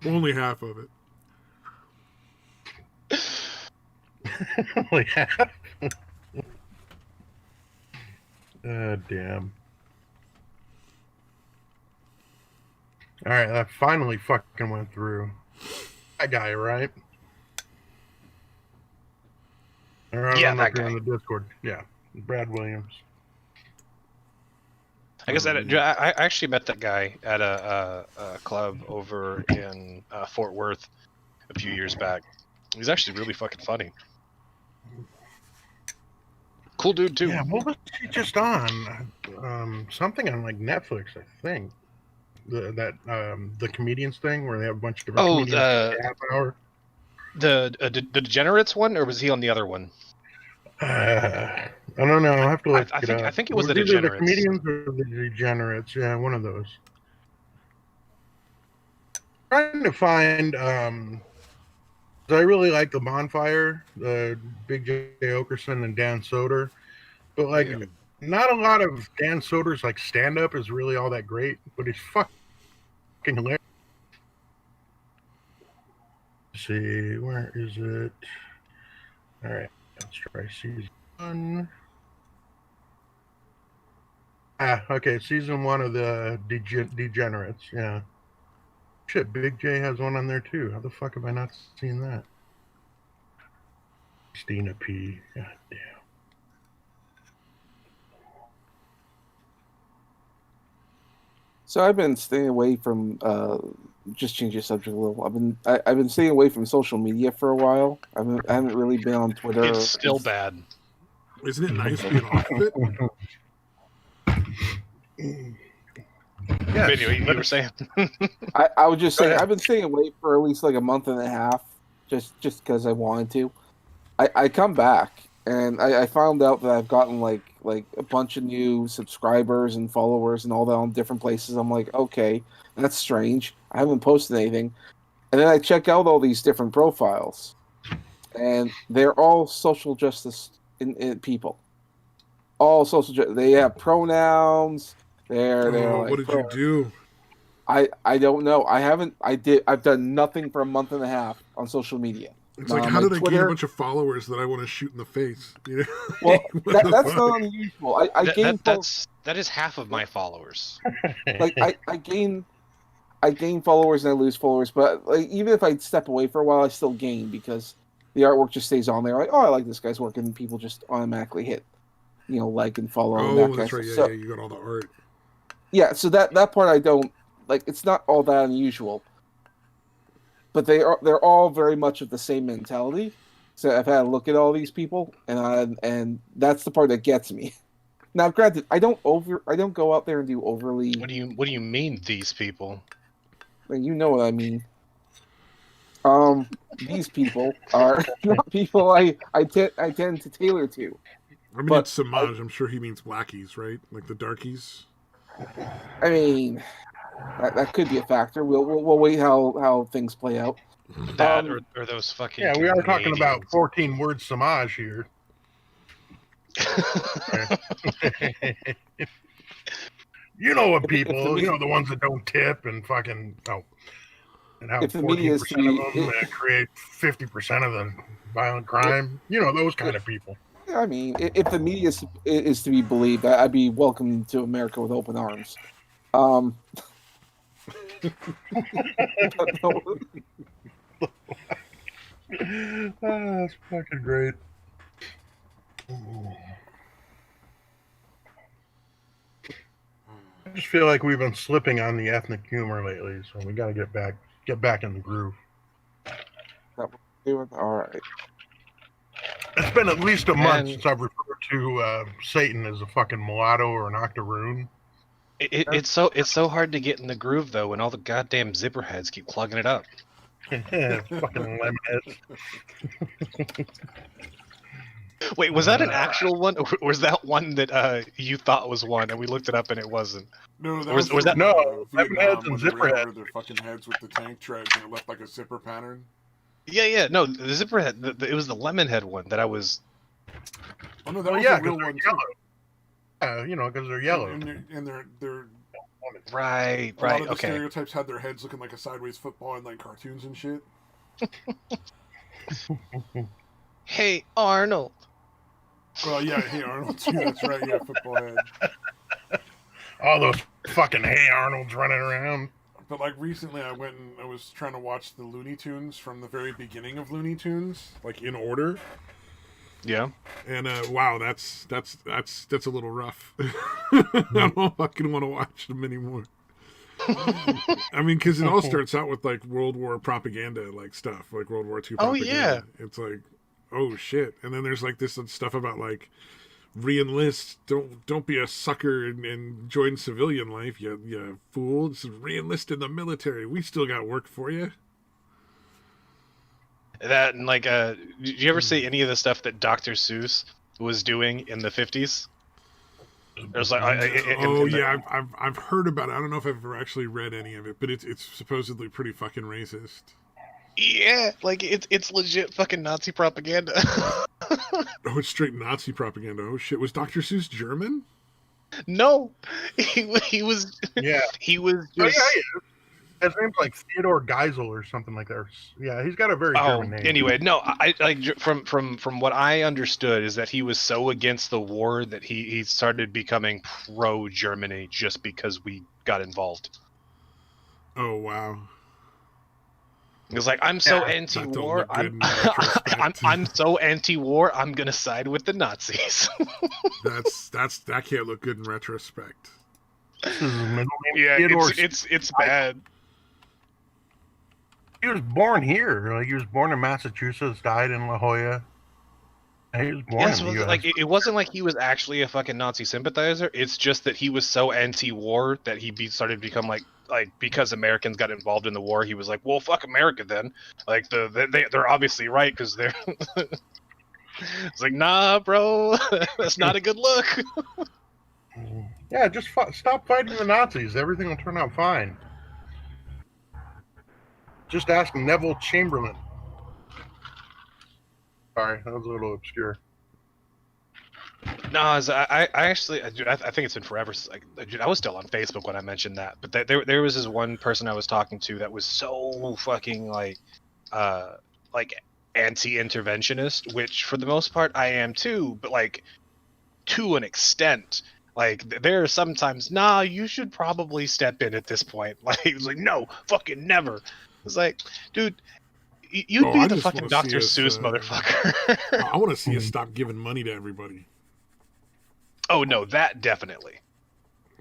Only half of it. Only half? Damn. All right, that finally fucking went through. That guy, right? Yeah, that guy. In the Discord. Yeah, Brad Williams. I guess I actually met that guy at a club over in Fort Worth a few years back. He's actually really fucking funny. Cool dude too. Yeah, what was he just on? Something on like Netflix, I think. The comedians thing where they have a bunch of different comedians for half hour. The Degenerates one, or was he on the other one? I don't know. I'll have to look it up. I think it was the either Degenerates. The comedians or the Degenerates. Yeah, one of those. Trying to find. I really like the Bonfire, the Big J Okerson and Dan Soder, but like not a lot of Dan Soder's like stand up is really all that great, but he's fucking hilarious. Let's see, where is it? All right, let's try season 1. Okay, season 1 of the Degenerates. Yeah. Shit, Big J has one on there too. How the fuck have I not seen that? Christina P. God damn. So I've been staying away from. Just change the subject a little. I've been staying away from social media for a while. I haven't really been on Twitter. It's still bad. Isn't it nice being off of it? Yes. Anyway, you were saying. I was just saying I've been staying away for at least like a month and a half, just because I wanted to. I come back and I found out that I've gotten like a bunch of new subscribers and followers and all that on different places. I'm like, okay, that's strange. I haven't posted anything, and then I check out all these different profiles, and they're all social justice in people. All social. They have pronouns. They're like, what did you do? I don't know. I've done nothing for a month and a half on social media. It's like, how did I gain a bunch of followers that I want to shoot in the face? You know? Well, that's not unusual. That is half of my followers. Like I gain followers and I lose followers, but like even if I step away for a while, I still gain because the artwork just stays on there. Like, oh, I like this guy's work, and people just automatically hit, like and follow. Oh, and that's right. Yeah, you got all the art. Yeah, so that part I don't like. It's not all that unusual, but they're all very much of the same mentality. So I've had a look at all these people, and that's the part that gets me. Now, granted, I don't go out there and do overly. What do you mean these people? You know what I mean. These people are not people I tend to tailor to. I mean, it's Samaj. I'm sure he means blackies, right? Like the darkies. I mean, that could be a factor. We'll wait how things play out. That or those fucking. Yeah, we are talking about 14 words Samaj here. You know what people, the ones that don't tip and fucking and how 14% of them create 50% of the violent crime. Those kind of people. I mean, if the media is to be believed, I'd be welcome to America with open arms. That's fucking great. I just feel like we've been slipping on the ethnic humor lately, so we got to get back in the groove. All right. It's been at least a month since I've referred to Satan as a fucking mulatto or an octoroon. It's so hard to get in the groove though, when all the goddamn zipper heads keep plugging it up. Fucking lemonheads. Wait, was that an actual one, or was that one that you thought was one, and we looked it up and it wasn't? No, that was was that No, Vietnam lemonheads and when they zipper ran heads. over their fucking heads with the tank treads and it left like a zipper pattern. Yeah, no, the zipper head. It was the lemon head one that I was. Oh no, that Well, was yeah, a real 'cause they're one yellow. too. You know, because they're yellow. And they're Right, a lot of the okay. stereotypes had their heads looking like a sideways football in like cartoons and shit. Hey, Arnold. Well, yeah, hey Arnold too. That's right. Yeah, football head. All those fucking Hey Arnolds running around. But like recently, I went and I was trying to watch the Looney Tunes from the very beginning of Looney Tunes, like in order. Yeah. And wow, that's a little rough. I don't fucking want to watch them anymore. I mean, because it all starts out with like World War propaganda, like stuff, like World War II propaganda. Yeah. It's like, oh shit, and then there's like this stuff about like re-enlist. Don't be a sucker and join civilian life, you fool. Just re-enlist in the military. We still got work for you. That and like, did you ever see any of the stuff that Dr. Seuss was doing in the 50s? There's like, I've heard about it. I don't know if I've ever actually read any of it, but it's supposedly pretty fucking racist. Yeah, like it's legit fucking Nazi propaganda. Oh, it's straight Nazi propaganda. Oh shit, was Dr. Seuss German? No, he was. Yeah, he was just. Oh, yeah. His name's like Theodore Geisel or something like that. Yeah, he's got a very German name. Anyway, no, I like from what I understood is that he was so against the war that he started becoming pro Germany just because we got involved. Oh wow. He was like, I'm so anti-war. I'm so anti-war. I'm gonna side with the Nazis. that can't look good in retrospect. Yeah, it's bad. He was born here. Like he was born in Massachusetts, died in La Jolla. He was born in the US. Like it wasn't like he was actually a fucking Nazi sympathizer. It's just that he was so anti-war that he started to become like because Americans got involved in the war, he was like, well, fuck America then. Like they're obviously right because they're. It's like, nah, bro, that's not a good look. Yeah, just stop fighting the Nazis. Everything will turn out fine. Just ask Neville Chamberlain. Sorry, that was a little obscure. No, I think it's been forever. I was still on Facebook when I mentioned that, but there was this one person I was talking to that was so fucking like anti-interventionist, which for the most part I am too, but like to an extent. Like there are sometimes, nah, you should probably step in at this point. Like he was like, no, fucking never. It's like, dude, you'd be the fucking Dr. Seuss motherfucker. I want to see us stop giving money to everybody. Oh no, that definitely.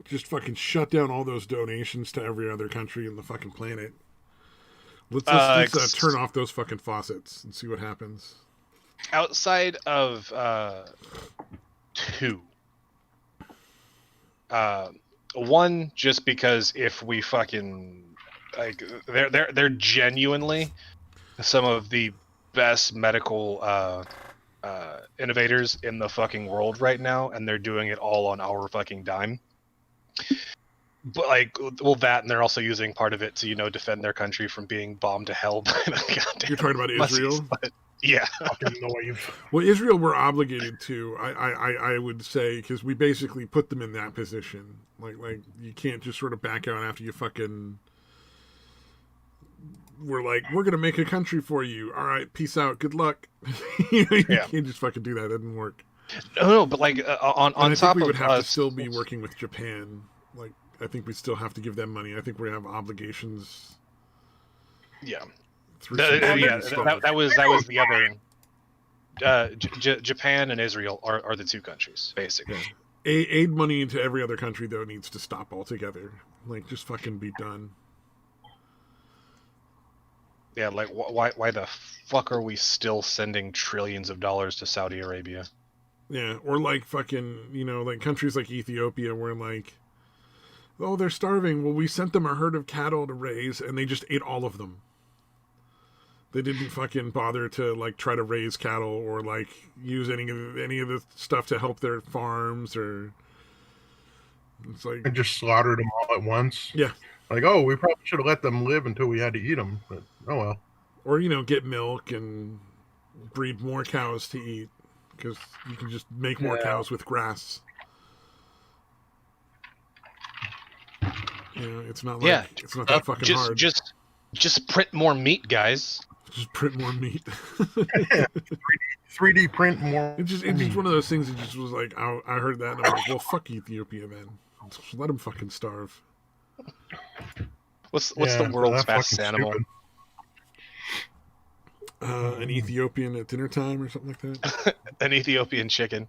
Just fucking shut down all those donations to every other country on the fucking planet. Let's turn off those fucking faucets and see what happens. Outside of two. One, just because if we fucking like, they're genuinely some of the best medical innovators in the fucking world right now, and they're doing it all on our fucking dime. But like, well, that, and they're also using part of it to, defend their country from being bombed to hell by the goddamn. You're talking about Israel? But, yeah. Well, Israel, we're obligated to. I would say, because we basically put them in that position. Like you can't just sort of back out after you fucking. We're like, we're gonna make a country for you. All right, peace out. Good luck. You can't just fucking do that. It didn't work. No, but like on I top think we of would have us, to still be working with Japan. Like, I think we still have to give them money. I think we have obligations. Yeah. That was the other. Japan and Israel are the two countries, basically. Yeah. Aid money into every other country, though, needs to stop altogether. Like, just fucking be done. Yeah, like, why the fuck are we still sending trillions of dollars to Saudi Arabia? Yeah, or like fucking, like countries like Ethiopia where like, Oh, they're starving. Well, we sent them a herd of cattle to raise, and they just ate all of them. They didn't fucking bother to like try to raise cattle or like use any of the stuff to help their farms or. It's like And just slaughtered them all at once. Yeah. Like, oh, we probably should have let them live until we had to eat them. But oh well. Or get milk and breed more cows to eat because you can just make more cows with grass. It's not like it's not that fucking hard. Just print more meat, guys. Just print more meat. 3D print more. It's just one of those things that just was like, I heard that and I'm like, well, fuck Ethiopia, man. Just let them fucking starve. What's the world's fastest animal? An Ethiopian at dinner time or something like that. An Ethiopian chicken.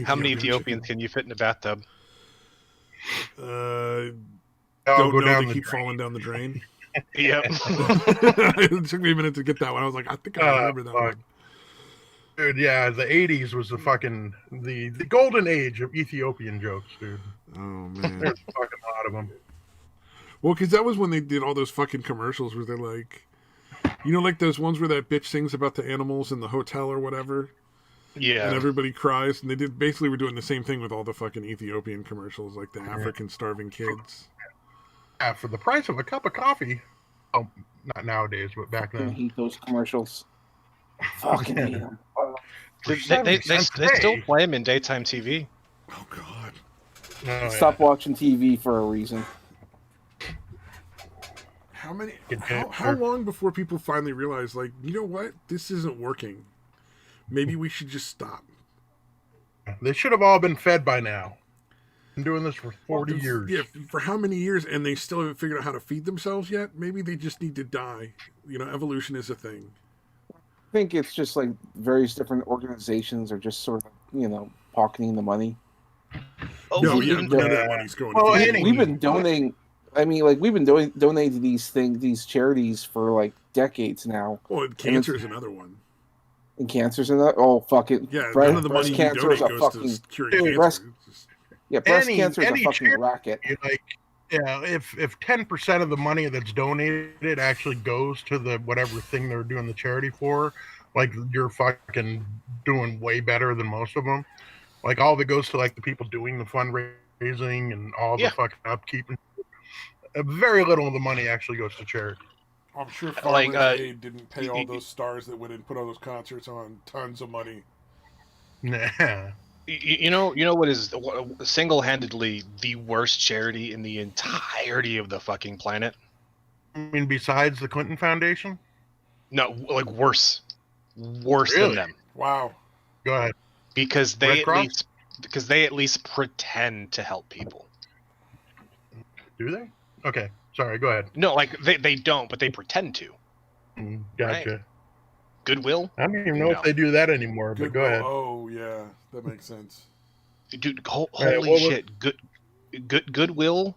How many Ethiopians can you fit in a bathtub? Don't know. They keep falling down the drain. Yep. It took me a minute to get that one. I was like, I think I remember that one. Dude, yeah, the 80s was the golden age of Ethiopian jokes, dude. Oh, man. There's a fucking lot of them. Well, because that was when they did all those fucking commercials where they're like, like those ones where that bitch sings about the animals in the hotel or whatever? Yeah. And everybody cries. And they were doing the same thing with all the fucking Ethiopian commercials, like the African starving kids. Yeah, for the price of a cup of coffee. Oh, not nowadays, but back then. I hate those commercials. Fucking hate them. They still play them in daytime TV. Oh, God. Stop watching TV for a reason. How long before people finally realize, like, you know what? This isn't working. Maybe we should just stop. They should have all been fed by now. Been doing this for 40 years. Yeah, for how many years? And they still haven't figured out how to feed themselves yet? Maybe they just need to die. Evolution is a thing. I think it's just like various different organizations are just sort of, pocketing the money. Oh, no, none of that money's going to we've been donating. I mean, like, we've been donating these charities for like decades now. Well, cancer is another one. And cancer's another. Oh, fuck it. Yeah, none of the money you donate goes to curing cancer. Breast cancer is a fucking racket. If 10% of the money that's donated actually goes to the whatever thing they're doing the charity for, like, you're fucking doing way better than most of them. Like, all of it goes to like the people doing the fundraising and all the fucking upkeep. Very little of the money actually goes to charity. I'm sure Farmers Aid didn't pay all those stars that went and put all those concerts on tons of money. Nah. You know what is single-handedly the worst charity in the entirety of the fucking planet? I mean, besides the Clinton Foundation? No, like worse than them. Wow. Go ahead. Because they at least pretend to help people. Do they? Okay, sorry. Go ahead. No, like they don't, but they pretend to. Gotcha. Right? Goodwill? I don't even know if they do that anymore. But go ahead. Oh yeah, that makes sense. Dude, holy shit! Goodwill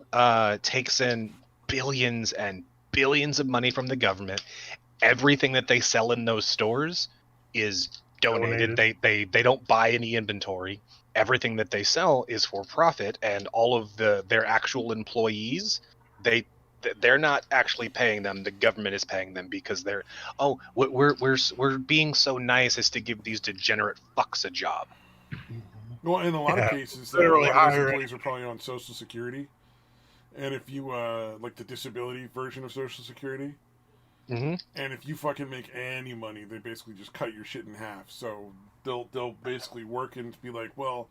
takes in billions and billions of money from the government. Everything that they sell in those stores is donated. They don't buy any inventory. Everything that they sell is for profit, and all of their actual employees, they're not actually paying them. The government is paying them because we're being so nice as to give these degenerate fucks a job. Well, in a lot of cases, a lot of those employees are probably on Social Security, and if you like the disability version of Social Security, and if you fucking make any money, they basically just cut your shit in half. So they'll basically work and be like, well,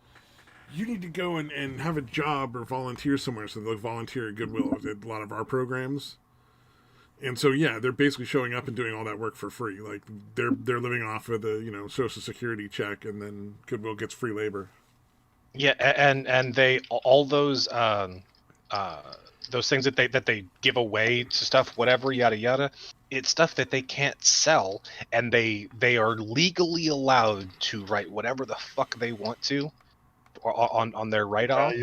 you need to go and have a job or volunteer somewhere. So they'll volunteer at Goodwill at a lot of our programs. And so, yeah, they're basically showing up and doing all that work for free. Like, they're living off of the, Social Security check, and then Goodwill gets free labor. Yeah, and they all those things that they give away to stuff, whatever, yada yada. It's stuff that they can't sell, and they are legally allowed to write whatever the fuck they want to on their write-off.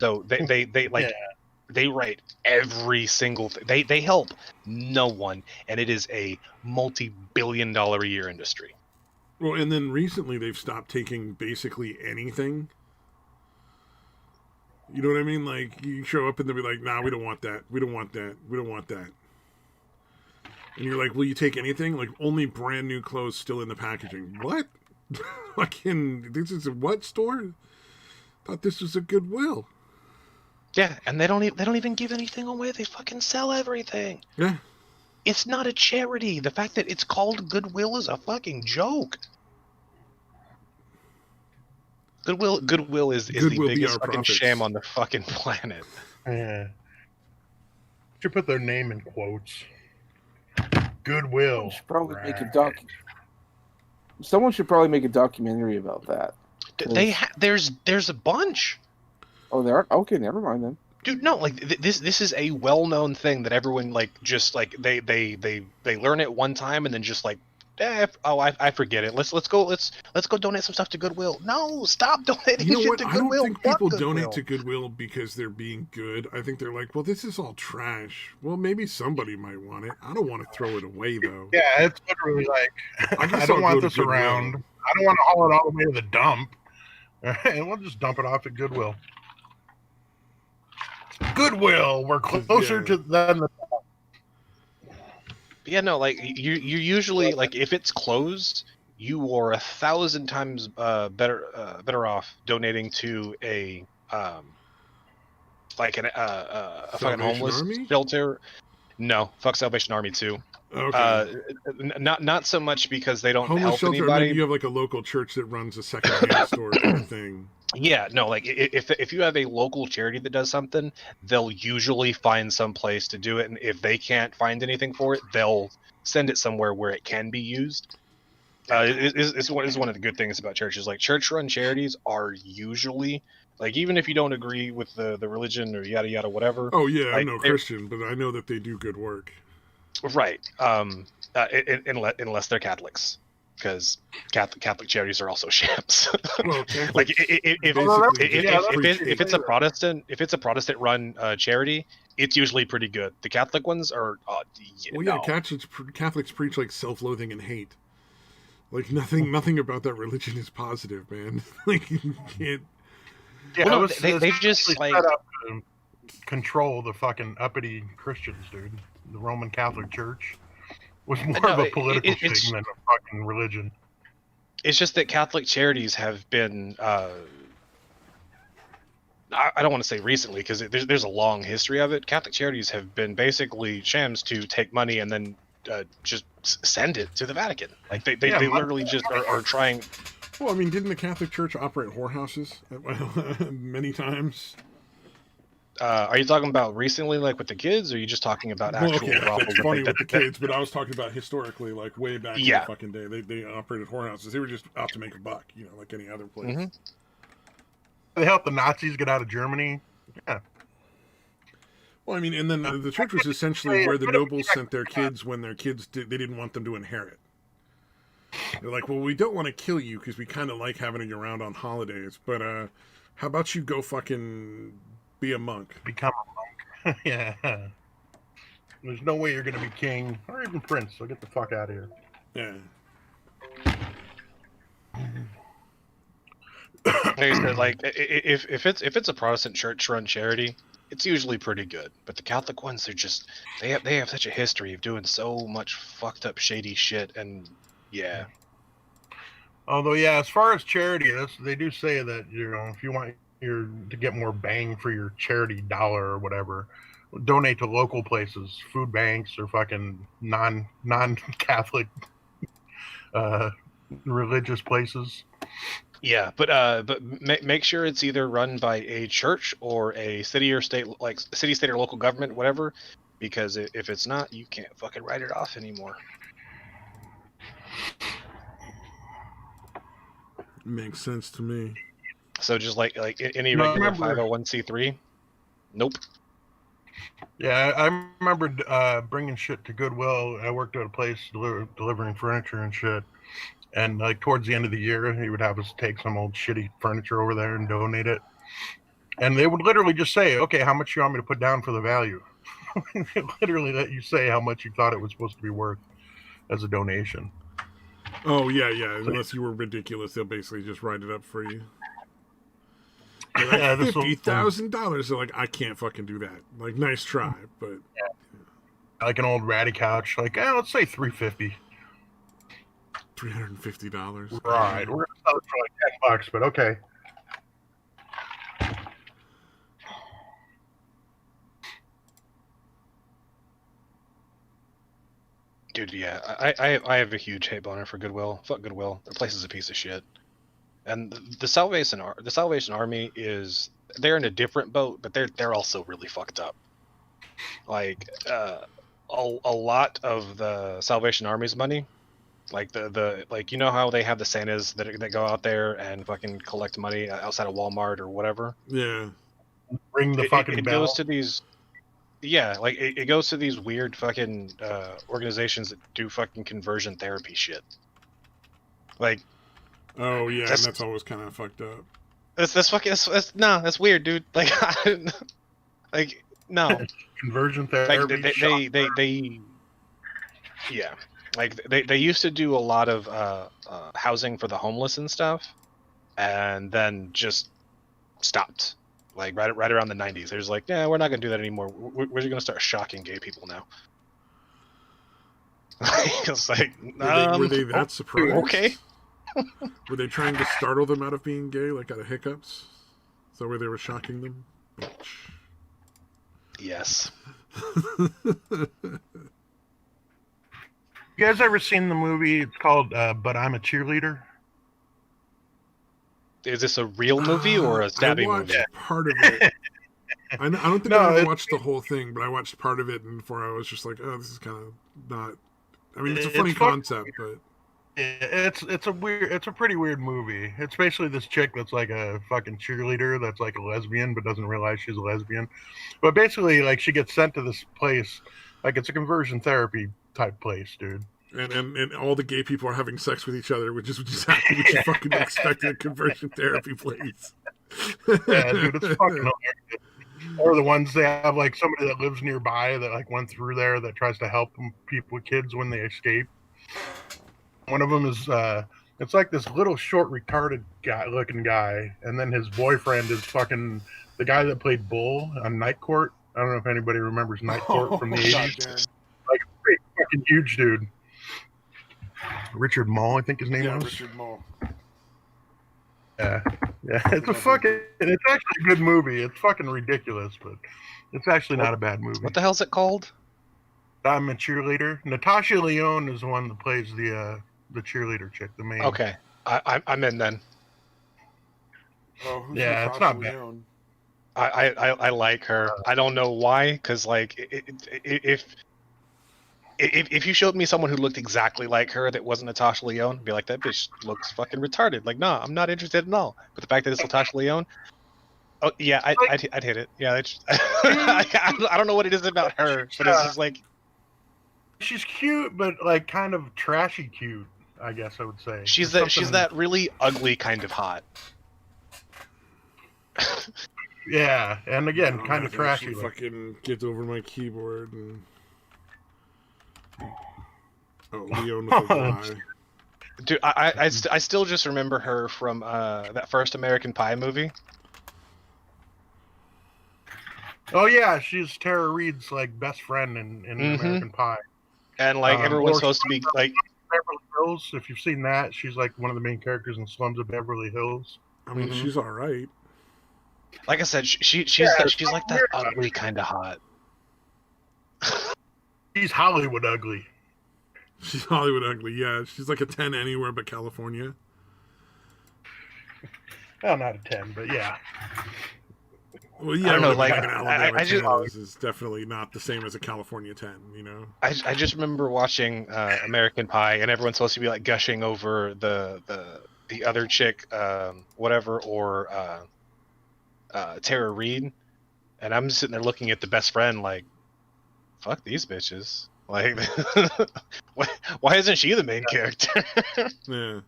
So they they write every single thing. They help no one, and it is a multi-billion-dollar a year industry. Well, and then recently they've stopped taking basically anything. You know what I mean? Like, you show up and they'll be like, nah, we don't want that. We don't want that. We don't want that. And you're like, will you take anything? Like, only brand new clothes still in the packaging. What? Fucking, this is a what store? Thought this was a Goodwill. Yeah, and they don't even give anything away. They fucking sell everything. Yeah. It's not a charity. The fact that it's called Goodwill is a fucking joke. Goodwill is the biggest fucking sham on the fucking planet. Yeah. Should put their name in quotes. Goodwill. Someone should probably make a documentary about that. There's a bunch. Oh, there are? Okay, never mind then. Dude, no, like this is a well-known thing that everyone like just like they learn it one time and then just like I forget it. Let's go donate some stuff to Goodwill. No, stop donating shit to Goodwill. I don't think people donate to Goodwill because they're being good. I think they're like, well, this is all trash. Well, maybe somebody might want it. I don't want to throw it away though. Yeah, it's literally like I don't want this around. I don't want to haul it all the way to the dump. And we'll just dump it off at Goodwill. Goodwill, we're closer to than the. Yeah, no, like you usually like if it's closed, you are 1,000 times better off donating to a fucking homeless shelter. No, fuck Salvation Army too. Okay. Not so much because they don't help shelter, anybody. I mean, you have like a local church that runs a secondhand store kind of thing. Yeah, no, like if you have a local charity that does something, they'll usually find some place to do it, and if they can't find anything for it, they'll send it somewhere where it can be used. It's one of the good things about churches. Like church-run charities are usually like, even if you don't agree with the religion or yada yada whatever. Oh yeah, like, I'm no Christian, but I know that they do good work. Right. Unless they're Catholics. Because Catholic charities are also shams. Well, like if it's a Protestant run charity, it's usually pretty good. The Catholic ones are Catholics preach like self-loathing and hate. Like nothing about that religion is positive, man. Like you can't. Yeah, well, they've just like set up to control the fucking uppity Christians, dude. The Roman Catholic Church was more of a political thing than a fucking religion. It's just that Catholic charities have been, I don't want to say recently, because there's a long history of it. Catholic charities have been basically shams to take money and then just send it to the Vatican. Like they literally just are trying. Well, I mean, didn't the Catholic Church operate whorehouses many times? Are you talking about recently, like with the kids, or are you just talking about actual brothels? It's funny with the kids, but I was talking about historically, like way back in the fucking day. They operated whorehouses. They were just out to make a buck, like any other place. Mm-hmm. They helped the Nazis get out of Germany. Yeah. Well, I mean, and then the church was essentially where the nobles sent their kids when their kids they didn't want them to inherit. They're like, well, we don't want to kill you because we kind of like having you around on holidays, but how about you go fucking be a monk? Become a monk. Yeah. There's no way you're going to be king or even prince, so get the fuck out of here. Yeah. Like if it's a Protestant church-run charity, it's usually pretty good. But the Catholic ones, they have such a history of doing so much fucked up shady shit, and yeah. Although, yeah, as far as charity, they do say that if you want to get more bang for your charity dollar or whatever, donate to local places, food banks or fucking non-Catholic religious places. Yeah, but make sure it's either run by a church or a city or state, like city, state, or local government, whatever. Because if it's not, you can't fucking write it off anymore. Makes sense to me. So just like any regular 501c3, nope. Yeah, I remember bringing shit to Goodwill. I worked at a place delivering furniture and shit. And like towards the end of the year, he would have us take some old shitty furniture over there and donate it. And they would literally just say, okay, how much you want me to put down for the value? They literally let you say how much you thought it was supposed to be worth as a donation. Oh, yeah. Unless you were ridiculous, they'll basically just write it up for you. Like Yeah, this $50,000. They're like, I can't fucking do that. Like, nice try, but like an old ratty couch. Like, let's say $350. $350. Right, we're gonna sell it for like $10, but okay. Dude, yeah, I have a huge hate boner for Goodwill. Fuck Goodwill. Their place is a piece of shit. And the Salvation Army they're in a different boat, but they're also really fucked up. Like a lot of the Salvation Army's money, like the like, you know how they have the Santas that go out there and fucking collect money outside of Walmart or whatever. Yeah. Ring the fucking it bell. goes to these. Yeah, like it goes to these weird fucking organizations that do fucking conversion therapy shit. Like, Oh yeah, and that's always kind of fucked up. That's weird, dude. Like, like no. Conversion therapy. Like they yeah, like they used to do a lot of housing for the homeless and stuff, and then just stopped. Like right around the 90s, they're just like, yeah, we're not gonna do that anymore. We're gonna start shocking gay people now. It's like, were they that surprised? Okay. Were they trying to startle them out of being gay, like out of hiccups? Is that where they were shocking them? Yes. You guys ever seen the movie? It's called But I'm a Cheerleader. Is this a real movie or a stabbing movie? I watched part of it. I don't think I ever watched the whole thing, but I watched part of it, and before I was just like, oh, this is kind of not. I mean, it's a funny concept, but it's a pretty weird movie. It's basically this chick that's like a fucking cheerleader that's like a lesbian but doesn't realize she's a lesbian. But basically, like, she gets sent to this place, like it's a conversion therapy type place, dude. And all the gay people are having sex with each other, which is exactly what you fucking expect in a conversion therapy place. Yeah, dude, it's fucking hilarious. Or the ones they have, like, somebody that lives nearby that like went through there that tries to help people with kids when they escape. One of them is it's like this little short retarded looking guy, and then his boyfriend is fucking the guy that played Bull on Night Court. I don't know if anybody remembers Night Court from the 80s. Like, a big fucking huge dude. Richard Mall, I think his name was. Richard Mall. Yeah, it's actually a good movie. It's fucking ridiculous, but it's actually not a bad movie. What the hell's it called? I'm a Cheerleader. Natasha Lyonne is the one that plays the cheerleader chick, the main. Okay, I'm in then. Oh, yeah, it's not bad. I like her. I don't know why, because like if you showed me someone who looked exactly like her that wasn't Natasha Lyonne, I'd be like, that bitch looks fucking retarded. Like, nah, I'm not interested at all. But the fact that it's Natasha Lyonne, oh yeah, I'd hit it. Yeah, it's, I don't know what it is about her, but it's just like, she's cute, but like kind of trashy cute, I guess I would say. She's that really ugly kind of hot. Yeah, and again, kind of trashy. Fucking gets over my keyboard and. Oh, Leon with a Y. Dude, I still just remember her from that first American Pie movie. Oh yeah, she's Tara Reid's like best friend in American Pie. And like everyone's supposed to be like Beverly Hills. If you've seen that, she's like one of the main characters in Slums of Beverly Hills. I mean, she's all right. Like I said, she's like that ugly kind of hot. She's Hollywood ugly. She's Hollywood ugly, yeah. She's like a 10 anywhere but California. Well, not a 10, but yeah. Well, yeah, I don't know, like, an Alabama I just 10 is definitely not the same as a California 10, you know? I just remember watching American Pie, and everyone's supposed to be like gushing over the other chick, whatever, or Tara Reid, and I'm sitting there looking at the best friend like, fuck these bitches. Like, why isn't she the main character? Yeah,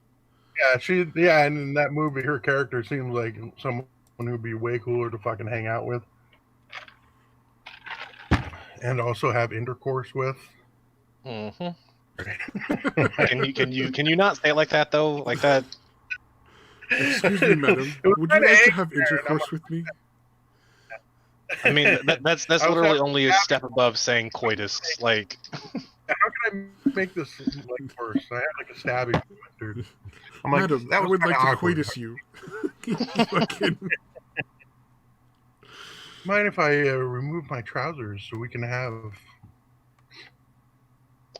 and in that movie, her character seems like someone who'd be way cooler to fucking hang out with, and also have intercourse with. Mm-hmm. Can you not say it like that though? Like that? Excuse me, madam. Would you like to have intercourse with me? I mean, that's literally only a step above saying coitus. Like, how can I make this like worse? I had like a stabbing, dude. I'm like, Madam, that I was would like to awkward. coitus you. Fucking... Mind if I remove my trousers so we can have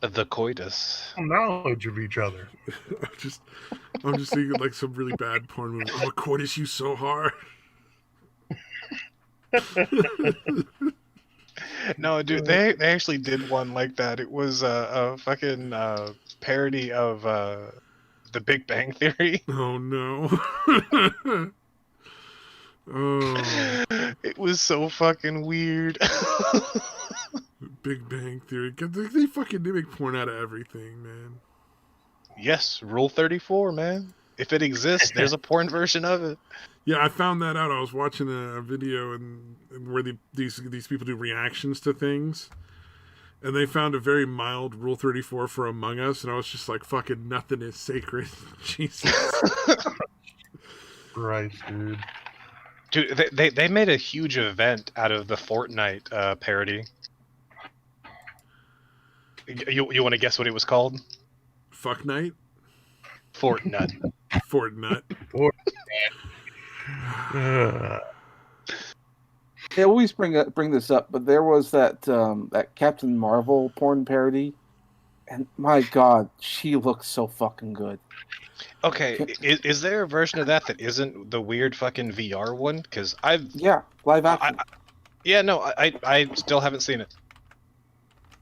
the coitus. knowledge of each other? I'm just thinking like some really bad porn movie. I'm gonna coitus you so hard. No, dude, they actually did one like that. It was a fucking parody of The Big Bang Theory. Oh no. Oh. It was so fucking weird. Big Bang Theory. They fucking make porn out of everything, man. Yes, Rule 34, man. If it exists, there's a porn version of it. Yeah, I found that out. I was watching a video and where these people do reactions to things, and they found a very mild Rule 34 for Among Us, and I was just like, "Fucking nothing is sacred." Jesus. Christ, dude. Dude, they made a huge event out of the Fortnite parody. You want to guess what it was called? Fuck night. Fortnite. Fortnite. They always bring this up, but there was that Captain Marvel porn parody, and my God, she looks so fucking good. Okay, is there a version of that isn't the weird fucking VR one? Because live action. I still haven't seen it.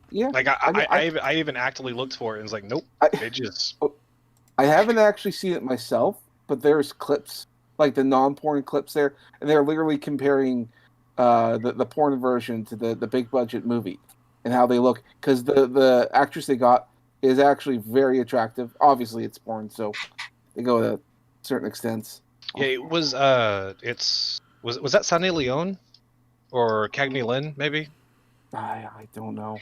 Yeah, like I even actively looked for it and was like, nope. I haven't actually seen it myself, but there's clips, like the non-porn clips there, and they're literally comparing the porn version to the big budget movie and how they look, because the actress they got is actually very attractive. Obviously, it's porn, so they go to certain extents. Yeah, it was. Was that Sunny Leone or Cagney Lynn? Maybe. I don't know.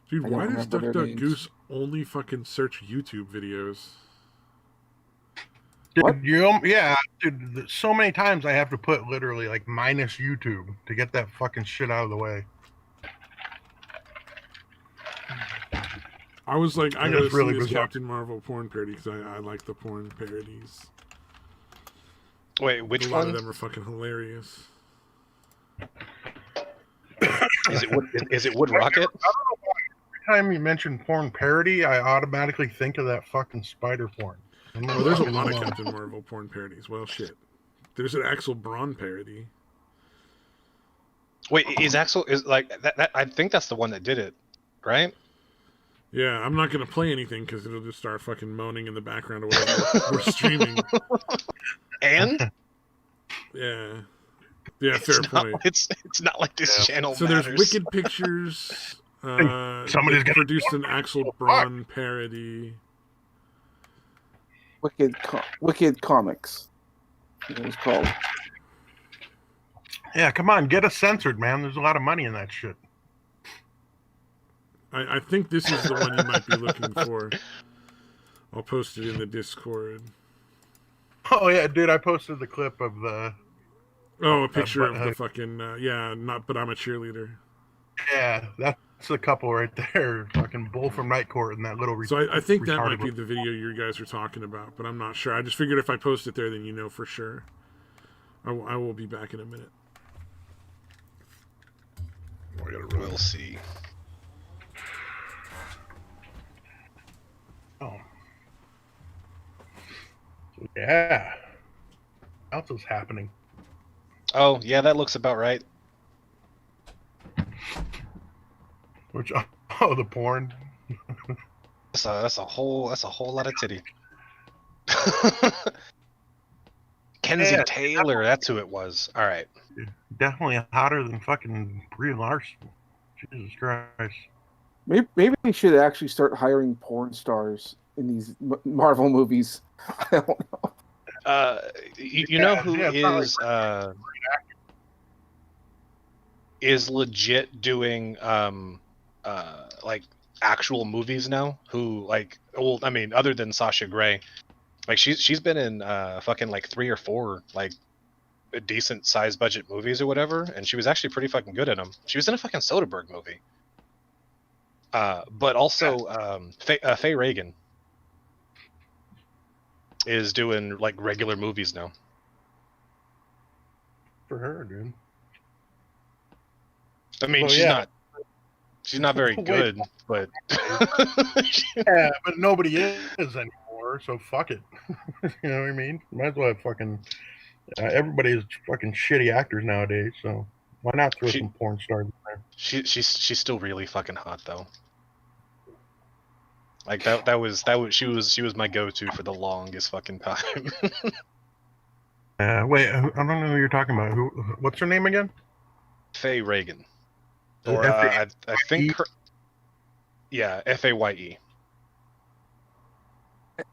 Dude, why does Duck Duck Goose only fucking search YouTube videos? Dude, dude. So many times I have to put literally like minus YouTube to get that fucking shit out of the way. I was like, I gotta see really this bizarre. Captain Marvel porn parody because I like the porn parodies. Wait, which one? A lot one? of them are fucking hilarious. Is it Wood Rocket? I don't know why. Every time you mention porn parody, I automatically think of that fucking spider porn. Oh, there's a lot of Captain Marvel porn parodies. Well, shit. There's an Axel Braun parody. Wait, is Axel like that? I think that's the one that did it, right? Yeah, I'm not gonna play anything because it'll just start fucking moaning in the background or whatever we're streaming. And yeah, fair point. It's not like this channel. So matters. there's Wicked Pictures. Somebody's gonna produced an Axel Braun parody. Wicked Comics. It was called. Yeah, come on, get us censored, man. There's a lot of money in that shit. I think this is the one you might be looking for. I'll post it in the Discord. Oh yeah, dude, I posted the clip of the. Oh, a picture of the fucking but I'm a cheerleader. Yeah, that's the couple right there. Fucking Bull from Night Court and that little. So I think that might be the video you guys are talking about, but I'm not sure. I just figured if I post it there, then you know for sure. I will be back in a minute. We'll see. Oh. Yeah. What else is happening? Oh, yeah, that looks about right. The porn. That's a whole lot of titty. Kenzie Taylor, that's who it was. All right. Definitely hotter than fucking Brie Larson. Jesus Christ. Maybe we should actually start hiring porn stars in these Marvel movies. I don't know. You know who is legit doing like actual movies now? Who other than Sasha Grey, Like she's been in fucking like 3 or 4 like decent sized budget movies or whatever, and she was actually pretty fucking good in them. She was in a fucking Soderbergh movie. But also Faye Reagan is doing like regular movies now. For her, dude. I mean, she's not very good, but yeah, but nobody is anymore, so fuck it. You know what I mean? Might as well have fucking everybody is fucking shitty actors nowadays, so why not throw some porn stars in there? She's still really fucking hot though. Like that was she was my go-to for the longest fucking time. Wait, I don't know who you're talking about. What's her name again? Faye Reagan. Or I think her, yeah, Faye.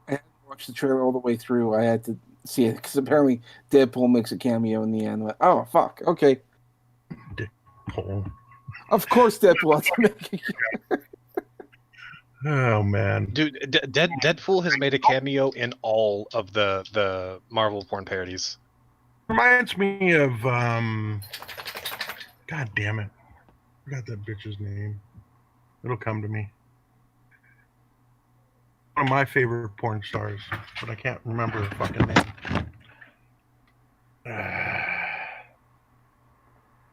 I had to watch the trailer all the way through. I had to see it because apparently Deadpool makes a cameo in the end. Like, oh fuck, okay. Deadpool. Of course, Deadpool has to make a cameo. Oh man, dude, Deadpool has made a cameo in all of the Marvel porn parodies. Reminds me of God damn it, I forgot that bitch's name. It'll come to me. One of my favorite porn stars, but I can't remember her fucking name.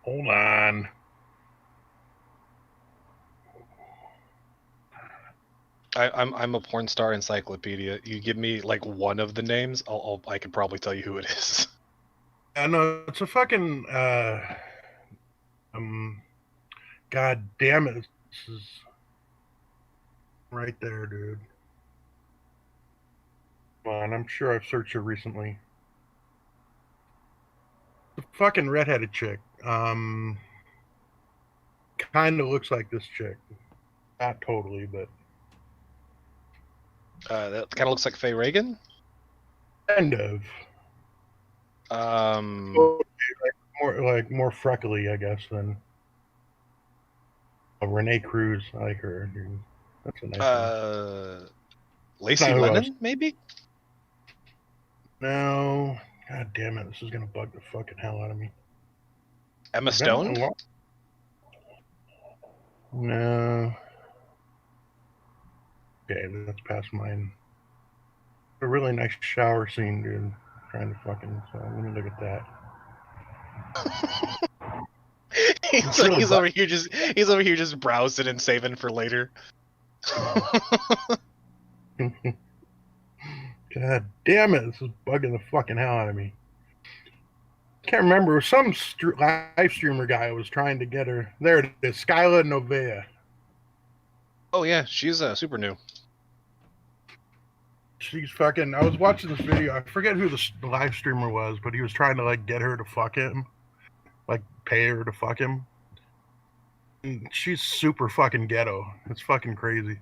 Hold on. I'm a porn star encyclopedia. You give me like one of the names, I can probably tell you who it is. I know it's a fucking God damn it! This is right there, dude. Come on, I'm sure I've searched her recently. The fucking redheaded chick. Kind of looks like this chick. Not totally, but that kind of looks like Faye Reagan. kind of. More freckly, I guess, than Renee Cruz. I like her, dude. That's a nice one. Lacey Lennon, maybe? No. God damn it, this is gonna bug the fucking hell out of me. Emma Stone? No. Okay, that's past mine. A really nice shower scene, dude. I'm trying to fucking, so let me look at that. he's over here just browsing and saving for later. God damn it, this is bugging the fucking hell out of me. Can't remember, some live streamer guy was trying to get her. There it is, Skyla Novea. Oh yeah, she's super new. She's fucking, I was watching this video, I forget who the live streamer was, but he was trying to like get her to fuck him. Like pay her to fuck him. And she's super fucking ghetto. It's fucking crazy.